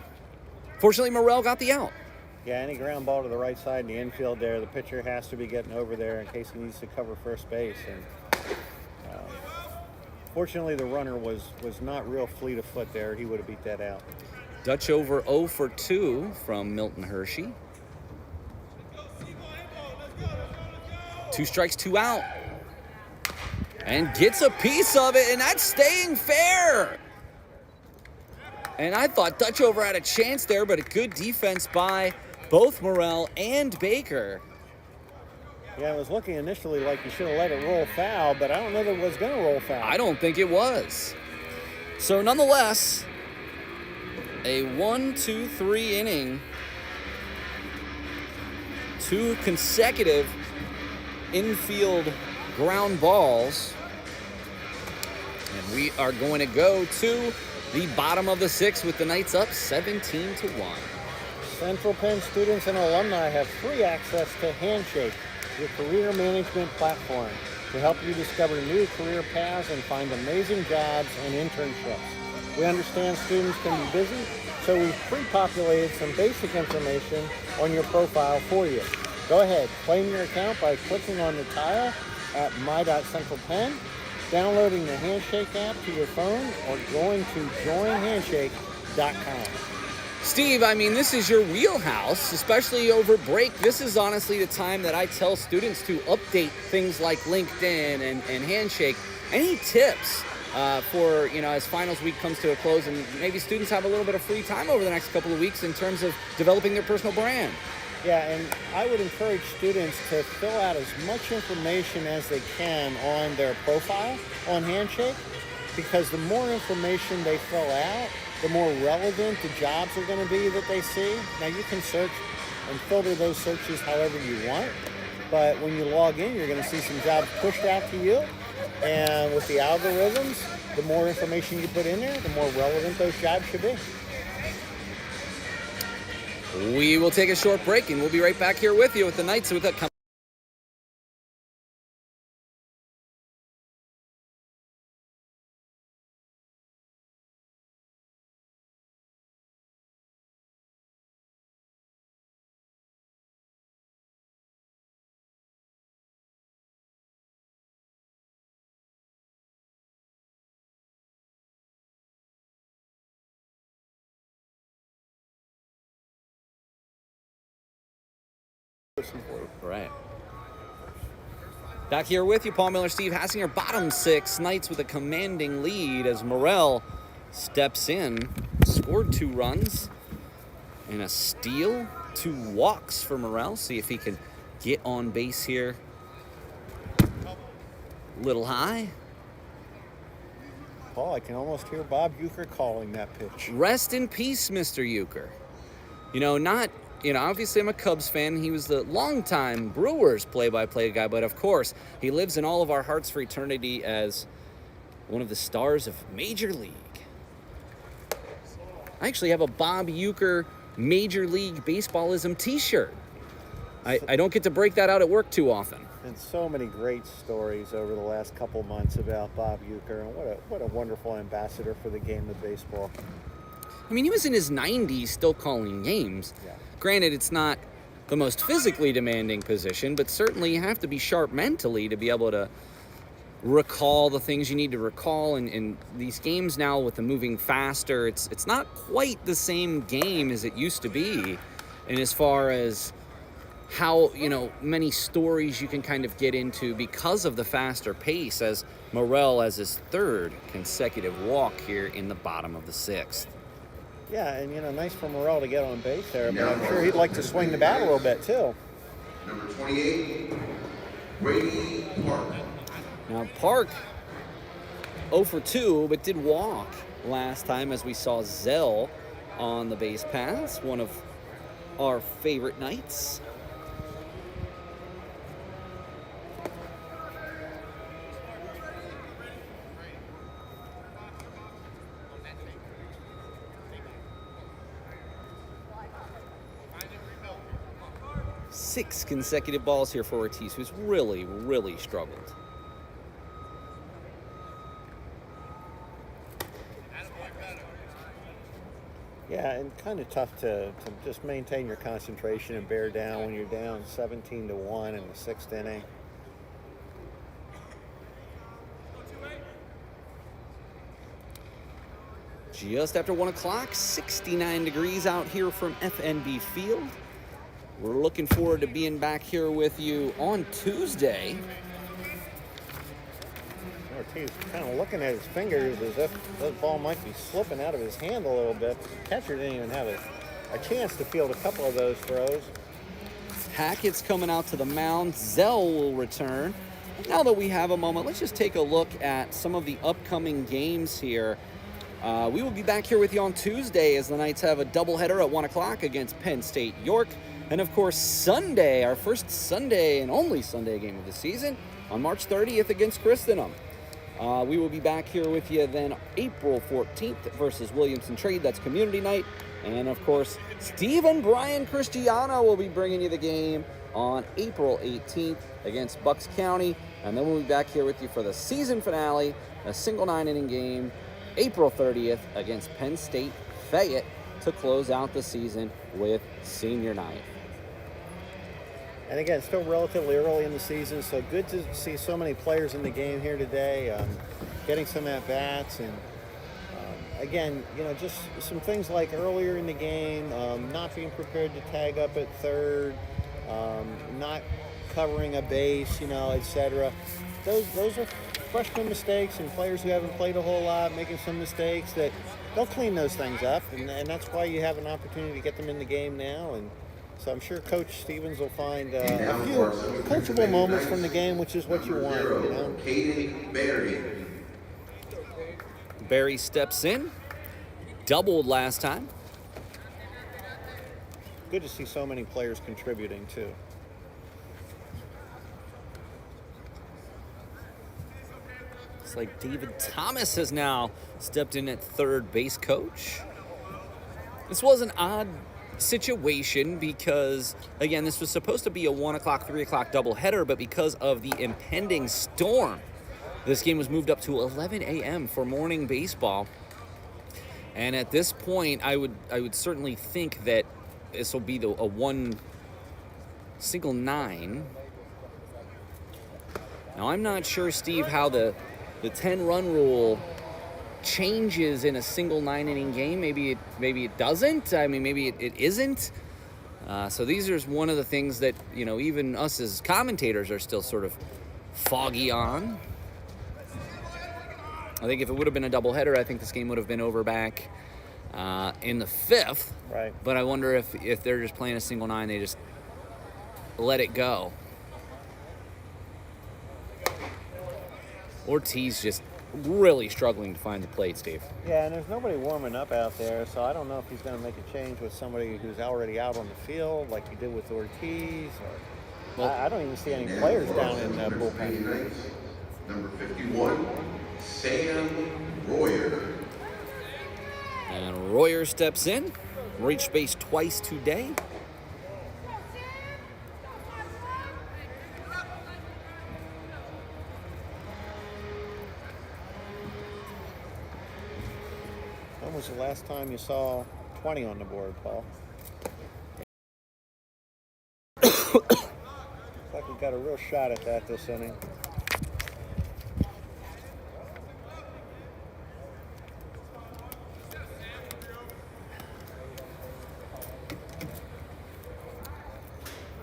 S2: fortunately Morrell got the out.
S3: Yeah, any ground ball to the right side in the infield there, the pitcher has to be getting over there in case he needs to cover first base. And fortunately, the runner was not real fleet of foot there. He would have beat that out.
S2: Dutch over 0 for 2 from Milton Hershey. 2 strikes, 2 out. And gets a piece of it, and that's staying fair. And I thought Dutch over had a chance there, but a good defense by both Morrell and Baker.
S3: Yeah, it was looking initially like you should have let it roll foul, but I don't know that it was going to roll foul.
S2: I don't think it was. So nonetheless, a 1-2-3 inning. 2 consecutive infield ground balls. And we are going to go to the bottom of the 6th with the Knights up 17-1.
S3: Central Penn students and alumni have free access to Handshake, your career management platform, to help you discover new career paths and find amazing jobs and internships. We understand students can be busy, so we've pre-populated some basic information on your profile for you. Go ahead, claim your account by clicking on the tile at my.centralpenn, downloading the Handshake app to your phone, or going to joinhandshake.com.
S2: Steve, I mean, this is your wheelhouse, especially over break. This is honestly the time that I tell students to update things like LinkedIn and Handshake. Any tips for, as finals week comes to a close and maybe students have a little bit of free time over the next couple of weeks in terms of developing their personal brand?
S3: Yeah, and I would encourage students to fill out as much information as they can on their profile on Handshake, because the more information they fill out, the more relevant the jobs are going to be that they see. Now, you can search and filter those searches however you want, but when you log in, you're going to see some jobs pushed out to you, and with the algorithms, the more information you put in there, the more relevant those jobs should be.
S2: We will take a short break, and we'll be right back here with you with the Knights with that.
S3: listen for you.
S2: Right. Back here with you, Paul Miller, Steve Hassinger, bottom six. Knights with a commanding lead as Morrell steps in, scored 2 runs and a steal, 2 walks for Morrell. See if he can get on base here. Little high.
S3: Paul, I can almost hear Bob Uecker calling that pitch.
S2: Rest in peace, Mr. Uecker. Obviously I'm a Cubs fan. He was the longtime Brewers play-by-play guy, but of course, he lives in all of our hearts for eternity as one of the stars of Major League. I actually have a Bob Uecker Major League Baseballism t-shirt. I don't get to break that out at work too often.
S3: And so many great stories over the last couple months about Bob Uecker, and what a wonderful ambassador for the game of baseball.
S2: I mean, he was in his 90s still calling games.
S3: Yeah.
S2: Granted, it's not the most physically demanding position, but certainly you have to be sharp mentally to be able to recall the things you need to recall. And these games now with the moving faster, it's not quite the same game as it used to be. And as far as how, many stories you can kind of get into because of the faster pace, as Morrell has his 3rd consecutive walk here in the bottom of the 6th.
S3: Yeah, and nice for Morrell to get on base there, but I'm sure he'd like to swing the bat a little bit too.
S4: Number 28, Brady Park.
S2: Now Park 0 for 2, but did walk last time as we saw Zell on the base paths, one of our favorite Knights. Six consecutive balls here for Ortiz, who's really, really struggled.
S3: Yeah, and kind of tough to just maintain your concentration and bear down when you're down 17-1 in the 6th inning.
S2: Just after 1 o'clock, 69 degrees out here from FNB Field. We're looking forward to being back here with you on Tuesday.
S3: Ortiz kind of looking at his fingers as if that ball might be slipping out of his hand a little bit. The catcher didn't even have a chance to field a couple of those throws.
S2: Hackett's coming out to the mound. Zell will return. Now that we have a moment, let's just take a look at some of the upcoming games here. We will be back here with you on Tuesday as the Knights have a doubleheader at 1 o'clock against Penn State York. And of course, Sunday, our first Sunday and only Sunday game of the season, on March 30th against Christenham. We will be back here with you then April 14th versus Williamson Trade. That's community night. And of course, Steve and Brian Cristiano will be bringing you the game on April 18th against Bucks County. And then we'll be back here with you for the season finale, a single 9-inning game, April 30th against Penn State Fayette to close out the season with senior night.
S3: And again, still relatively early in the season, so good to see so many players in the game here today, getting some at-bats. And again, just some things like earlier in the game, not being prepared to tag up at third, not covering a base, etc. Those are freshman mistakes, and players who haven't played a whole lot making some mistakes that they'll clean those things up, and that's why you have an opportunity to get them in the game now. And so I'm sure Coach Stevens will find a few coachable moments from the game, which is what you want.
S4: Caden Berry.
S2: Barry steps in, doubled last time.
S3: Good to see so many players contributing too.
S2: It's like David Thomas has now stepped in at third base coach. This was an odd situation because, again, this was supposed to be a 1 o'clock, 3 o'clock doubleheader, but because of the impending storm, this game was moved up to 11 a.m. for morning baseball. And at this point, I would certainly think that this will be a one single 9. Now, I'm not sure, Steve, how the 10-run rule changes in a single 9-inning game. Maybe it doesn't. I mean, maybe it isn't. So these are one of the things that, even us as commentators are still sort of foggy on. I think if it would have been a doubleheader, I think this game would have been over back in the 5th.
S3: Right.
S2: But I wonder if they're just playing a single 9, they just let it go. Ortiz just really struggling to find the plate, Steve.
S3: Yeah, and there's nobody warming up out there, so I don't know if he's going to make a change with somebody who's already out on the field, like he did with Ortiz. Or I don't even see any players down in the bullpen.
S4: Number 51, Sam Royer.
S2: And Royer steps in, reached base twice today.
S3: When was the last time you saw 20 on the board, Paul? Looks like we got a real shot at that this inning.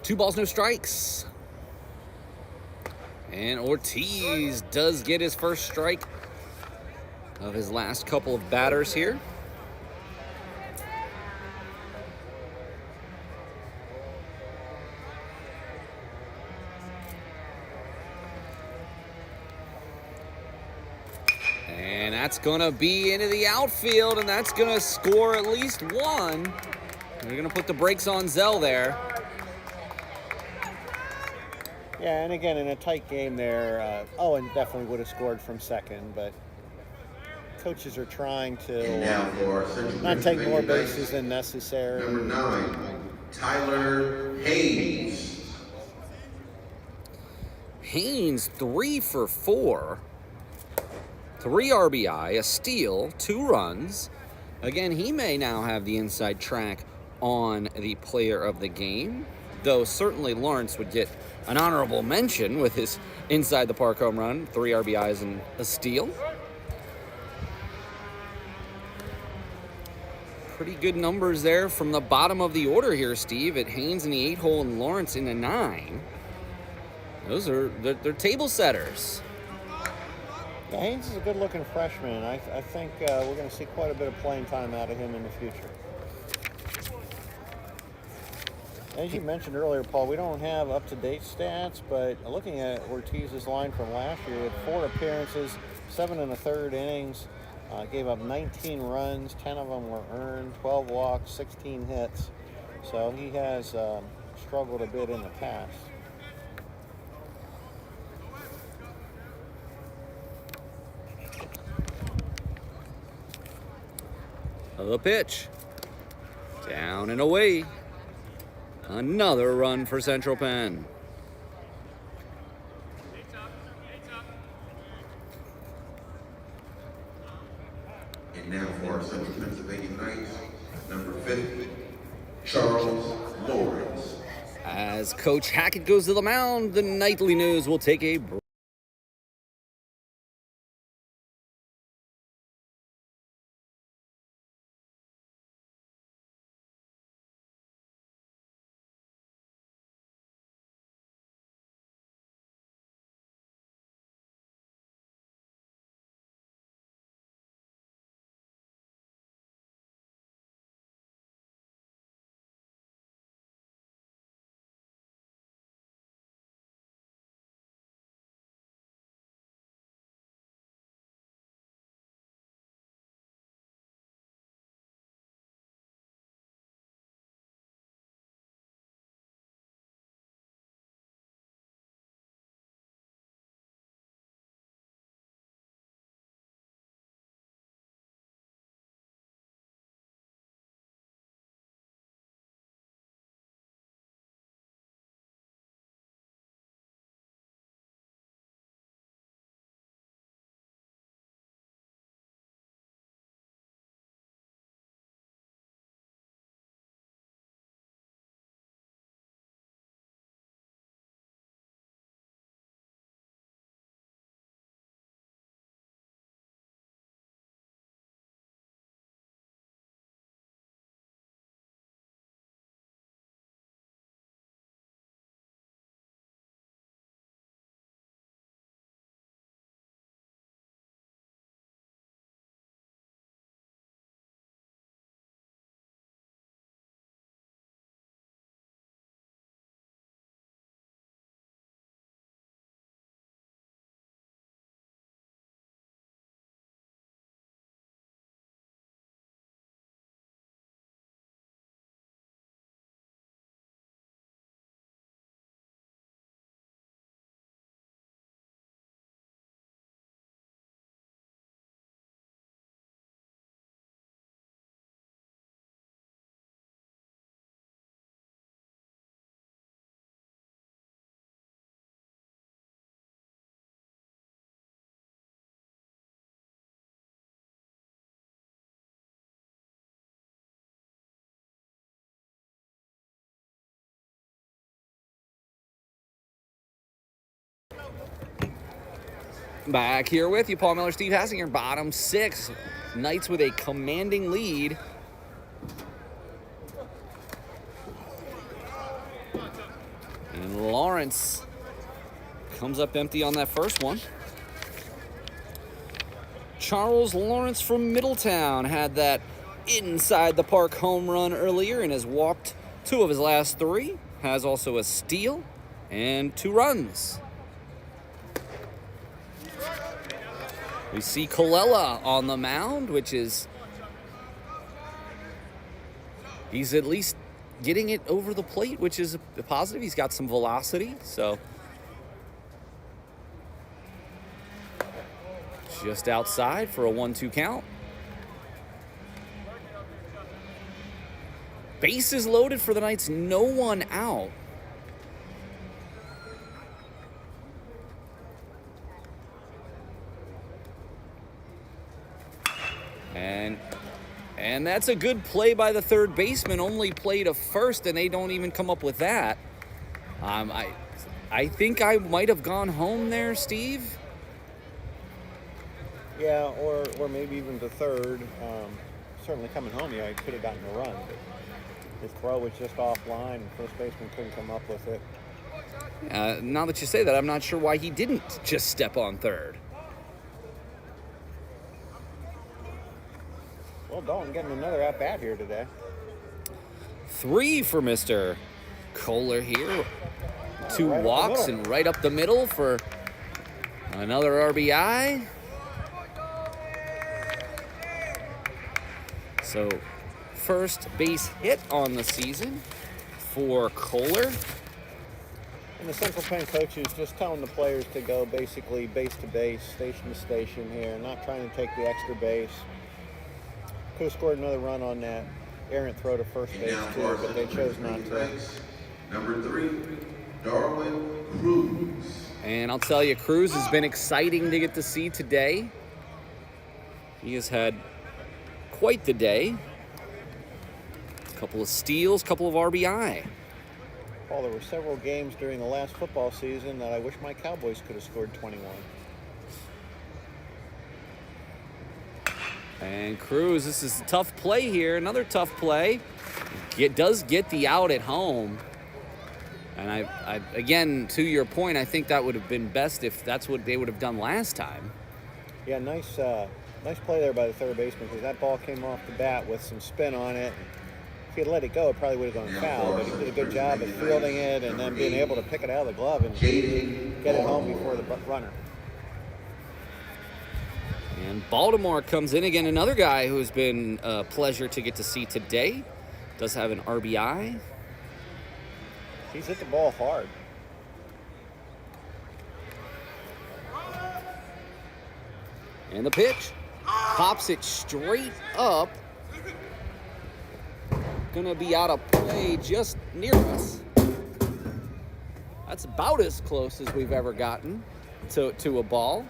S2: Two balls, no strikes. And Ortiz does get his first strike of his last couple of batters here. And that's going to be into the outfield, and that's going to score at least one. They're going to put the brakes on Zell there.
S3: Yeah, and again, in a tight game there, Owen definitely would have scored from second, but coaches are trying
S4: And
S3: to
S4: now for our Central
S3: not take more
S4: Pennsylvania
S3: bases
S4: Knights,
S3: than necessary.
S4: number 9, Tyler Haynes.
S2: Haynes 3 for 4. 3 RBI, a steal, 2 runs. Again, he may now have the inside track on the player of the game, though certainly Lawrence would get an honorable mention with his inside the park home run, 3 RBIs and a steal. Pretty good numbers there from the bottom of the order here, Steve, at Haynes in the 8 hole and Lawrence in the 9. They're table setters.
S3: Yeah, Haynes is a good-looking freshman. I think we're going to see quite a bit of playing time out of him in the future. As you mentioned earlier, Paul, we don't have up-to-date stats, but looking at Ortiz's line from last year, he had 4 appearances, 7 1/3 innings, gave up 19 runs, 10 of them were earned, 12 walks, 16 hits. So he has struggled a bit in the past.
S2: The pitch. Down and away. Another run for Central Penn.
S4: And now for our Central Pennsylvania Knights, number 50, Charles Lawrence.
S2: As Coach Hackett goes to the mound, the Nightly News will take a break. Back here with you, Paul Miller, Steve Hassinger, bottom 6. Knights with a commanding lead. And Lawrence comes up empty on that first one. Charles Lawrence from Middletown had that inside the park home run earlier and has walked 2 of his last 3. Has also a steal and 2 runs. We see Colella on the mound, which is, he's at least getting it over the plate, which is a positive. He's got some velocity, so just outside for a 1-2 count. Bases loaded for the Knights, no one out. And that's a good play by the third baseman. Only play to first, and they don't even come up with that. I think I might have gone home there, Steve.
S3: Yeah, or maybe even to third. Certainly coming home, yeah, he could have gotten a run. But his throw was just offline, and first baseman couldn't come up with it.
S2: Now that you say that, I'm not sure why he didn't just step on third.
S3: Well, Dalton getting another at-bat here today.
S2: 3 for Mr. Kohler here. 2
S3: right
S2: walks and right up the middle for another RBI. So, first base hit on the season for Kohler.
S3: And the Central Penn coaches just telling the players to go basically base to base, station to station here, not trying to take the extra base. Could have scored another run on that errant throw to first base too, but they chose not to.
S4: Number 3, Darwin Cruz.
S2: And I'll tell you, Cruz has been exciting to get to see today. He has had quite the day. A couple of steals, couple of RBI.
S3: Paul, there were several games during the last football season that I wish my Cowboys could have scored 21.
S2: And Cruz, this is a tough play here. Another tough play. Does get the out at home. And I again, to your point, I think that would have been best if that's what they would have done last time.
S3: Yeah, nice play there by the third baseman, because that ball came off the bat with some spin on it. If he had let it go, it probably would have gone foul, but he did a good job of fielding it and then being able to pick it out of the glove and get it home before the runner.
S2: And Baltimore comes in again, another guy who's been a pleasure to get to see today. Does have an RBI.
S3: He's hit the ball hard.
S2: And the pitch. Pops it straight up. Gonna be out of play just near us. That's about as close as we've ever gotten to a ball.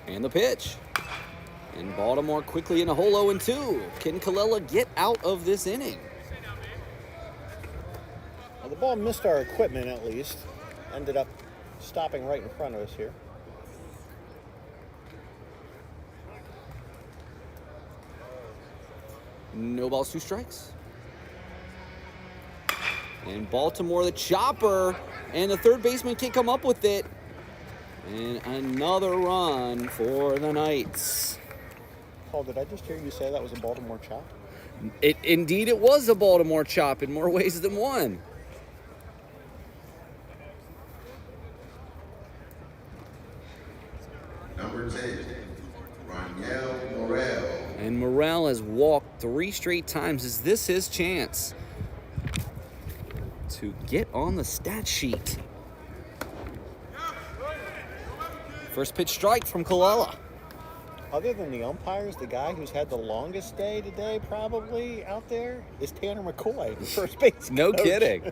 S2: And the pitch. And Baltimore quickly in a hole 0-2. Can Colella get out of this inning?
S3: Well, the ball missed our equipment at least. Ended up stopping right in front of us here.
S2: No balls, 2 strikes. And Baltimore, the chopper. And the third baseman can't come up with it. And another run for the Knights.
S3: Paul, did I just hear you say that was a Baltimore chop?
S2: Indeed, it was a Baltimore chop in more ways than one.
S4: Number 10, Roniel Morel.
S2: And Morel has walked 3 straight times. Is this his chance to get on the stat sheet? First pitch strike from Colella.
S3: Other than the umpires, the guy who's had the longest day today probably out there is Tanner McCoy, the first base
S2: No
S3: coach.
S2: kidding.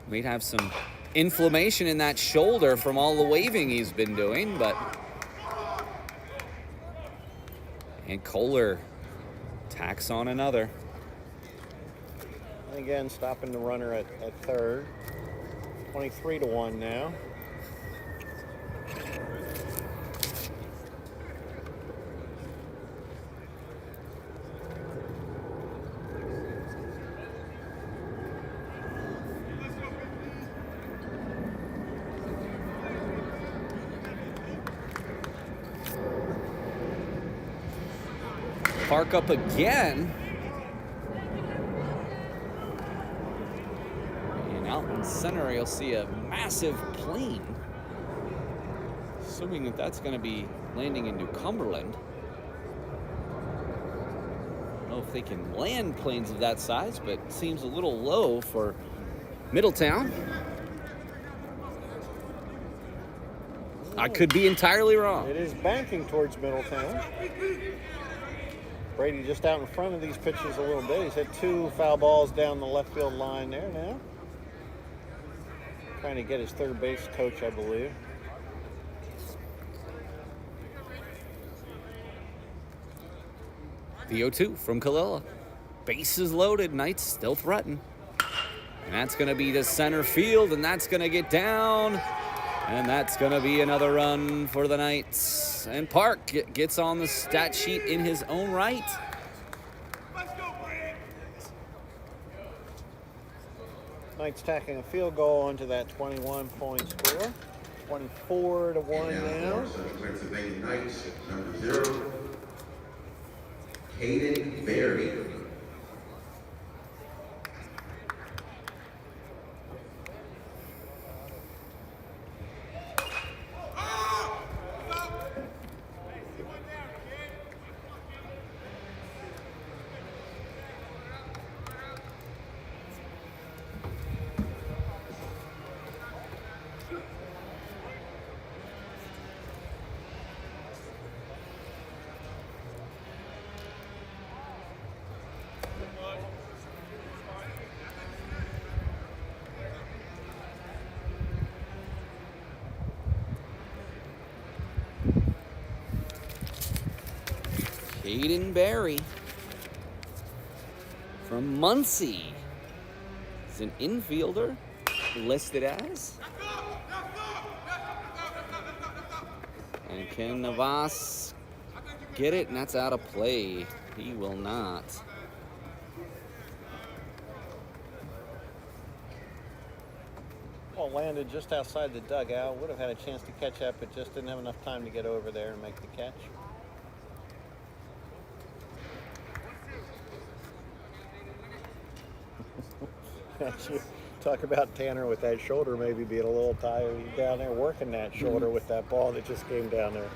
S2: We'd have some inflammation in that shoulder from all the waving he's been doing, but... And Kohler tacks on another.
S3: And again, stopping the runner at third. 23-1 now.
S2: Park up again. And out in center, you'll see a massive plane. Assuming that that's going to be landing in New Cumberland. I don't know if they can land planes of that size, but it seems a little low for Middletown. I could be entirely wrong.
S3: It is banking towards Middletown. Brady just out in front of these pitches a little bit. He's hit 2 foul balls down the left field line there now. Trying to get his third base coach, I believe.
S2: The 0-2 from Kalila. Bases loaded. Knights still threaten. And that's going to be to center field, and that's going to get down. And that's going to be another run for the Knights. And Park gets on the stat sheet in his own right.
S3: Knights tacking a field goal onto that 21-point score. 24-1 now.
S4: Central Pennsylvania Knights, number 0, Hayden Berry.
S2: Hayden Berry from Muncie. He's an infielder listed as. And can Navas get it? And that's out of play. He will not.
S3: Well, landed just outside the dugout. Would have had a chance to catch up, but just didn't have enough time to get over there and make the catch. Talk about Tanner with that shoulder maybe being a little tired. He's down there working that shoulder with that ball that just came down there.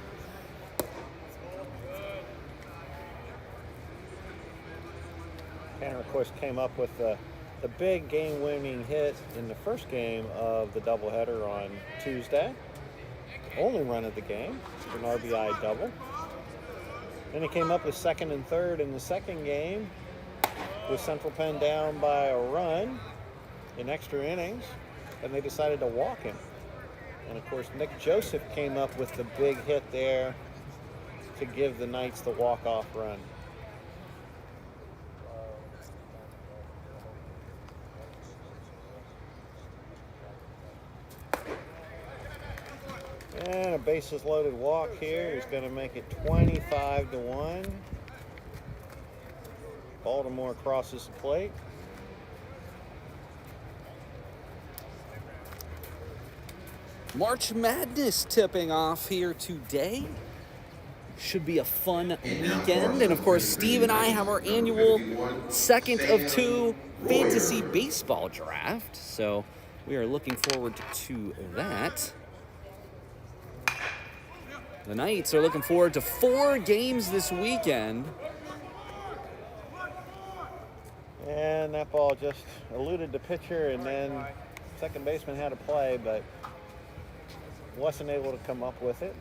S3: Tanner, of course, came up with the big game-winning hit in the first game of the doubleheader on Tuesday. Only run of the game, an RBI double. Then he came up with second and third in the second game with Central Penn down by a run in extra innings, and they decided to walk him. And of course, Nick Joseph came up with the big hit there to give the Knights the walk-off run. And a bases loaded walk here. He's going to make it 25-1. Baltimore crosses the plate.
S2: March Madness tipping off here today. Should be a fun weekend. And of course, Steve and I have our annual second of 2 fantasy baseball draft. So we are looking forward to that. The Knights are looking forward to 4 games this weekend.
S3: And that ball just eluded the pitcher, and then second baseman had a play, but wasn't able to come up with it.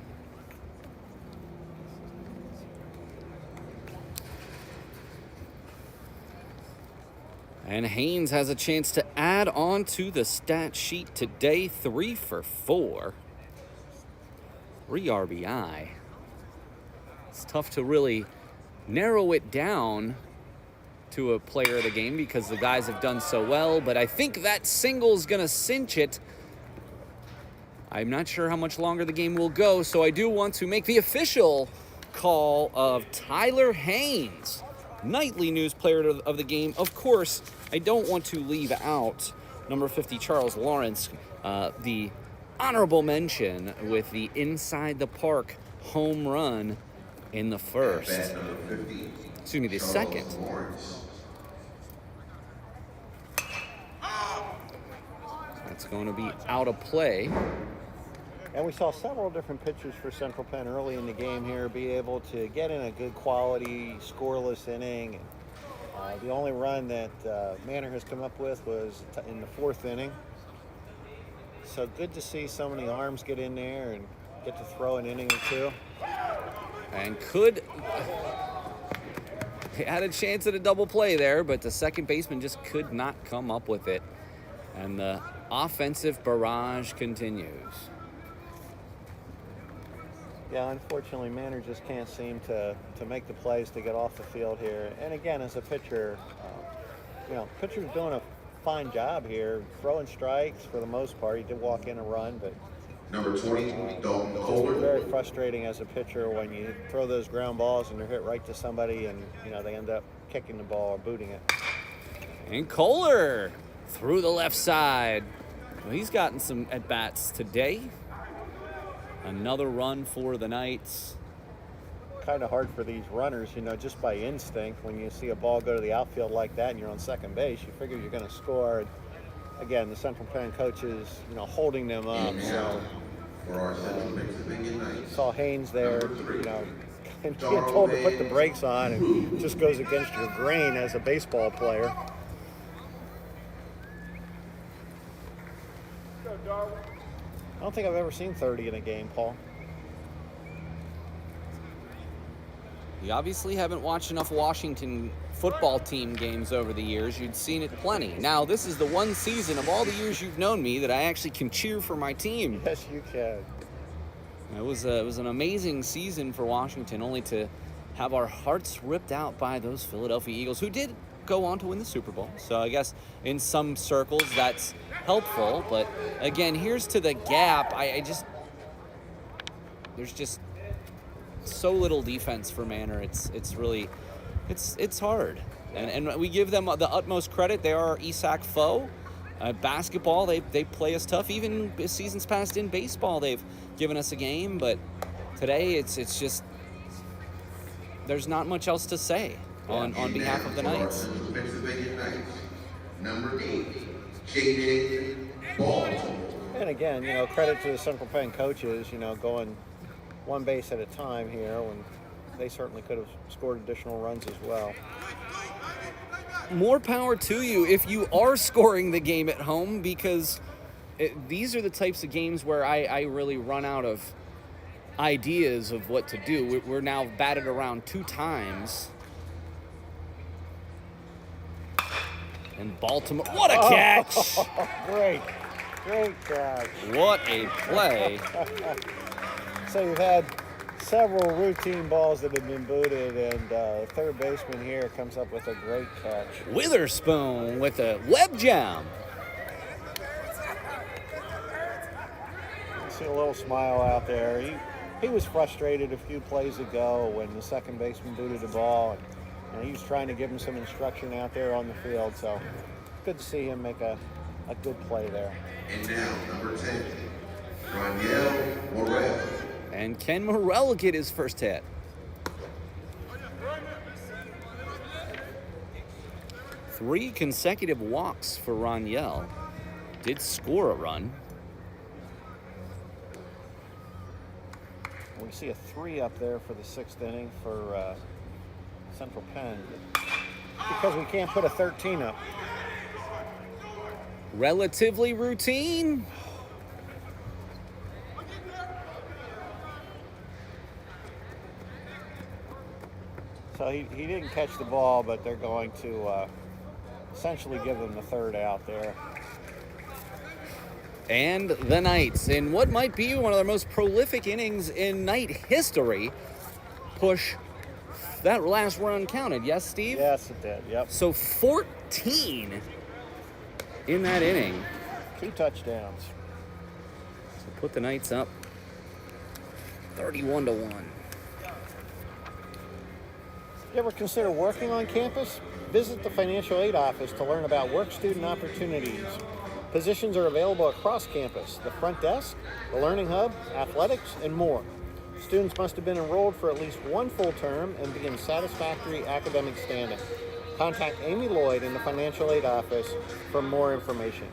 S2: And Haynes has a chance to add add on to the stat sheet today, 3 for 4. 3 RBI. It's tough to really narrow it down to a player of the game because the guys have done so well, but I think that single's gonna cinch it. I'm not sure how much longer the game will go, so I do want to make the official call of Tyler Haynes, nightly news player of the game. Of course, I don't want to leave out number 50, Charles Lawrence, the honorable mention with the inside the park home run in the first. Excuse me, the second. That's going to be out of play.
S3: And we saw several different pitchers for Central Penn early in the game here be able to get in a good quality, scoreless inning. The only run that Manor has come up with was in the 4th inning. So good to see so many arms get in there and get to throw an inning or two.
S2: And they had a chance at a double play there, but the second baseman just could not come up with it. And the offensive barrage continues.
S3: Yeah, unfortunately, Manor just can't seem to make the plays to get off the field here. And again, as a pitcher, pitcher's doing a fine job here, throwing strikes for the most part. He did walk in a run, but
S4: number 20, Dalton Kohler.
S3: It's very frustrating as a pitcher when you throw those ground balls and they're hit right to somebody, and they end up kicking the ball or booting it.
S2: And Kohler through the left side. Well, he's gotten some at-bats today. Another run for the Knights.
S3: Kind of hard for these runners, just by instinct. When you see a ball go to the outfield like that and you're on second base, you figure you're going to score. And again, the Central Penn coaches, holding them up. So
S4: for our Central Pennsylvania Knights,
S3: saw Haynes there, and being told to put the brakes on, and it just goes against your grain as a baseball player. I don't think I've ever seen 30 in a game, Paul.
S2: You obviously haven't watched enough Washington football team games over the years. You'd seen it plenty. Now, this is the one season of all the years you've known me that I actually can cheer for my team.
S3: Yes, you can.
S2: It was an amazing season for Washington, only to have our hearts ripped out by those Philadelphia Eagles, who did go on to win the Super Bowl. So I guess in some circles that's helpful. But again, here's to the gap. There's just so little defense for Manor. It's really hard. And we give them the utmost credit. They are our ESAC foe. Basketball, they play us tough. Even seasons past in baseball, they've given us a game. But today, it's just there's not much else to say on behalf of the Knights.
S4: Pennsylvania Knights, number 8, J.J. Baltimore.
S3: And again, credit to the Central Penn coaches, going one base at a time here when they certainly could have scored additional runs as well.
S2: More power to you if you are scoring the game at home, because these are the types of games where I really run out of ideas of what to do. We're now batted around 2 times. And Baltimore, what a catch!
S3: Great catch.
S2: What a play.
S3: So you've had several routine balls that have been booted, and the third baseman here comes up with a great catch.
S2: Witherspoon with a web jam.
S3: You see a little smile out there. He was frustrated a few plays ago when the second baseman booted the ball, and he was trying to give him some instruction out there on the field. So good to see him make a good play there.
S4: And now, number 10, Roniel Morel.
S2: And can Morel get his first hit? Three consecutive walks for Roniel. Did score a run.
S3: We see a 3 up there for the 6th inning for Central Penn, because we can't put a 13 up.
S2: Relatively routine.
S3: So he didn't catch the ball, but they're going to essentially give them the 3rd out there.
S2: and the Knights, in what might be one of their most prolific innings in Knight history, push that last run counted. Yes, Steve?
S3: Yes, it did. Yep.
S2: So 14 in that inning.
S3: 2 touchdowns.
S2: So put the Knights up 31-1.
S3: You ever consider working on campus? Visit the financial aid office to learn about work-student opportunities. Positions are available across campus, the front desk, the learning hub, athletics, and more. Students must have been enrolled for at least 1 full term and be in satisfactory academic standing. Contact Amy Lloyd in the financial aid office for more information.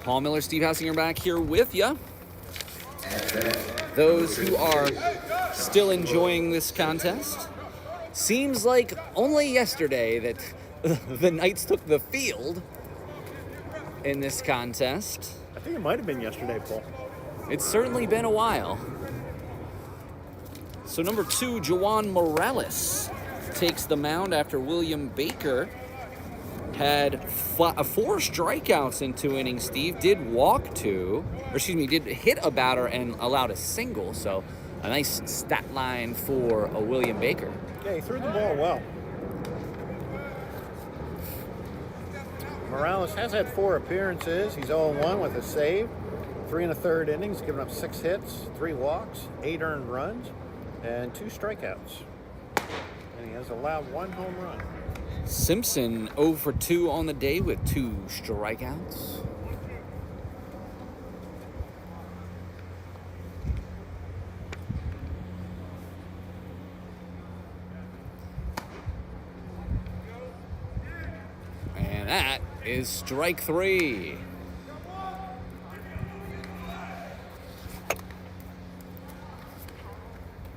S2: Paul Miller, Steve Hassinger back here with you. Those who are still enjoying this contest, seems like only yesterday that the Knights took the field in this contest.
S3: I think it might have been yesterday, Paul.
S2: It's certainly been a while. So number 2, Juwan Morales takes the mound after William Baker had 4 strikeouts in 2 innings. Steve did did hit a batter and allowed a single. So a nice stat line for a William Baker.
S3: Yeah, he threw the ball well. Morales has had 4 appearances. He's 0-1 with a save, 3 1/3 innings, giving up 6 hits, 3 walks, 8 earned runs, and 2 strikeouts. And he has allowed 1 home run.
S2: Simpson 0 for 2 on the day with 2 strikeouts. And that is strike 3.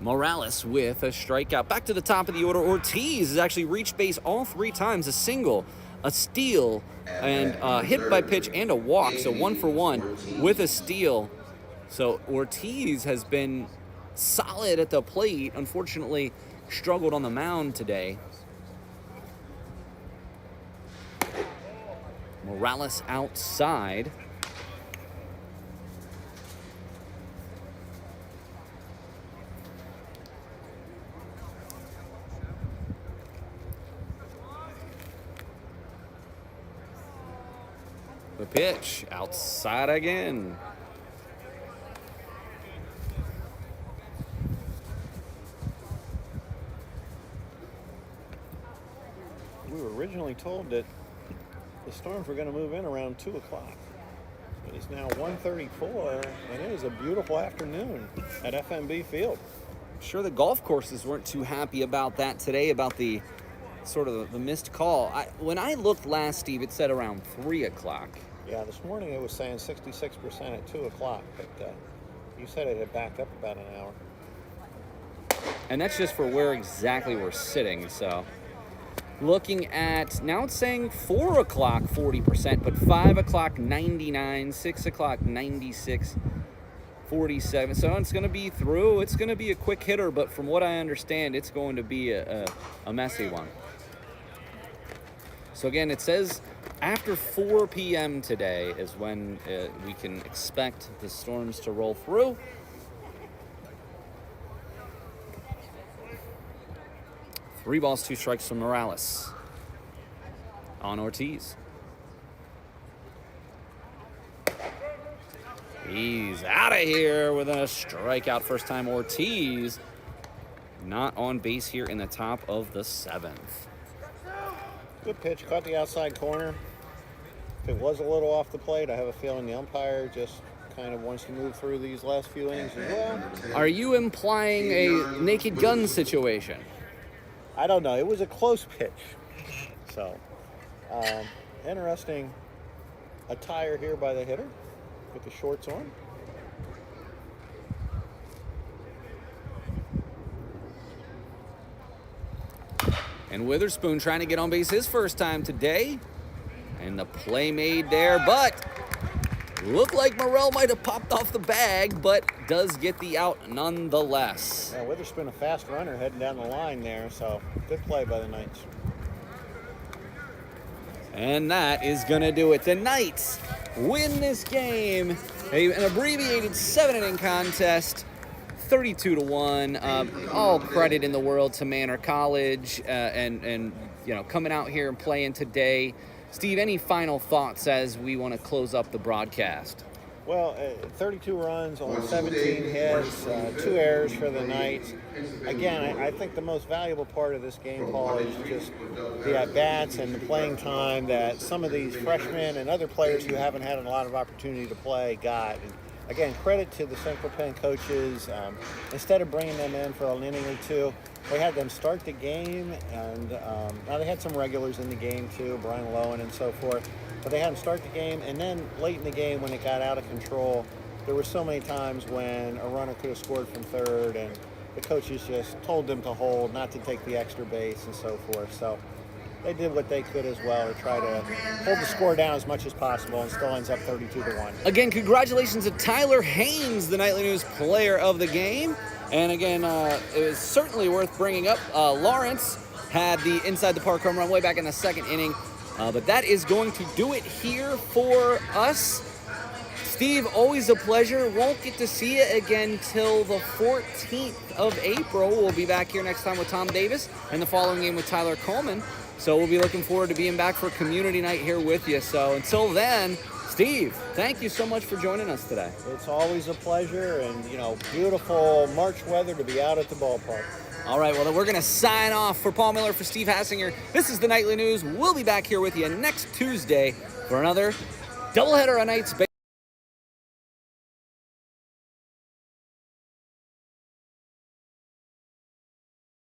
S2: Morales with a strikeout. Back to the top of the order. Ortiz has actually reached base all 3 times. A single, a steal, and a hit by pitch and a walk. So 1 for 1 with a steal. So Ortiz has been solid at the plate. Unfortunately, struggled on the mound today. Morales outside. The pitch outside again.
S3: originally told that the storms were going to move in around 2 o'clock. It is now 1:34, and it is a beautiful afternoon at FMB Field.
S2: I'm sure the golf courses weren't too happy about that today, about the sort of the missed call. When I looked last, Steve, it said around 3 o'clock.
S3: Yeah, this morning it was saying 66% at 2 o'clock, but you said it had backed up about an hour.
S2: And that's just for where exactly we're sitting, so. Looking at, now it's saying 4 o'clock 40%, but 5 o'clock 99, 6 o'clock 96, 47. So it's going to be through. It's going to be a quick hitter, but from what I understand, it's going to be a messy one. So again, it says after 4 p.m. today is when we can expect the storms to roll through. Three balls, 2 strikes from Morales on Ortiz. He's out of here with a strikeout. First time Ortiz not on base here in the top of the 7th.
S3: Good pitch, caught the outside corner. If it was a little off the plate, I have a feeling the umpire just kind of wants to move through these last few innings as well.
S2: Are you implying a naked gun situation?
S3: I don't know. It was a close pitch. So, interesting attire here by the hitter with the shorts on.
S2: And Witherspoon trying to get on base his first time today. And the play made there, but looked like Morel might have popped off the bag, but does get the out nonetheless.
S3: Yeah, Witherspoon, a fast runner heading down the line there, so good play by the Knights.
S2: And that is going to do it. The Knights win this game, an abbreviated 7-inning contest, 32-1. All credit in the world to Manor College and you know, coming out here and playing today. Steve, any final thoughts as we want to close up the broadcast?
S3: Well, 32 runs on 17 hits, 2 errors for the Knights. Again, I think the most valuable part of this game, Paul, is just the at-bats and the playing time that some of these freshmen and other players who haven't had a lot of opportunity to play got. And again, credit to the Central Penn coaches. Instead of bringing them in for an inning or two, they had them start the game, and now they had some regulars in the game too, Brian Lowen and so forth. But they had them start the game, and then late in the game when it got out of control, there were so many times when a runner could have scored from third, and the coaches just told them to hold, not to take the extra base and so forth. So they did what they could as well to try to hold the score down as much as possible, and still ends up 32-1.
S2: Again, congratulations to Tyler Haynes, the Nightly News Player of the game. And again, it was certainly worth bringing up. Lawrence had the inside the park home run way back in the 2nd inning. But that is going to do it here for us. Steve, always a pleasure. Won't get to see you again till the 14th of April. We'll be back here next time with Tom Davis and the following game with Tyler Coleman. So we'll be looking forward to being back for community night here with you. So until then, Steve, thank you so much for joining us today.
S3: It's always a pleasure, and, you know, beautiful March weather to be out at the ballpark.
S2: All right, well, then we're going to sign off. For Paul Miller, for Steve Hassinger, this is the Nightly News. We'll be back here with you next Tuesday for another doubleheader on Knights Baseball.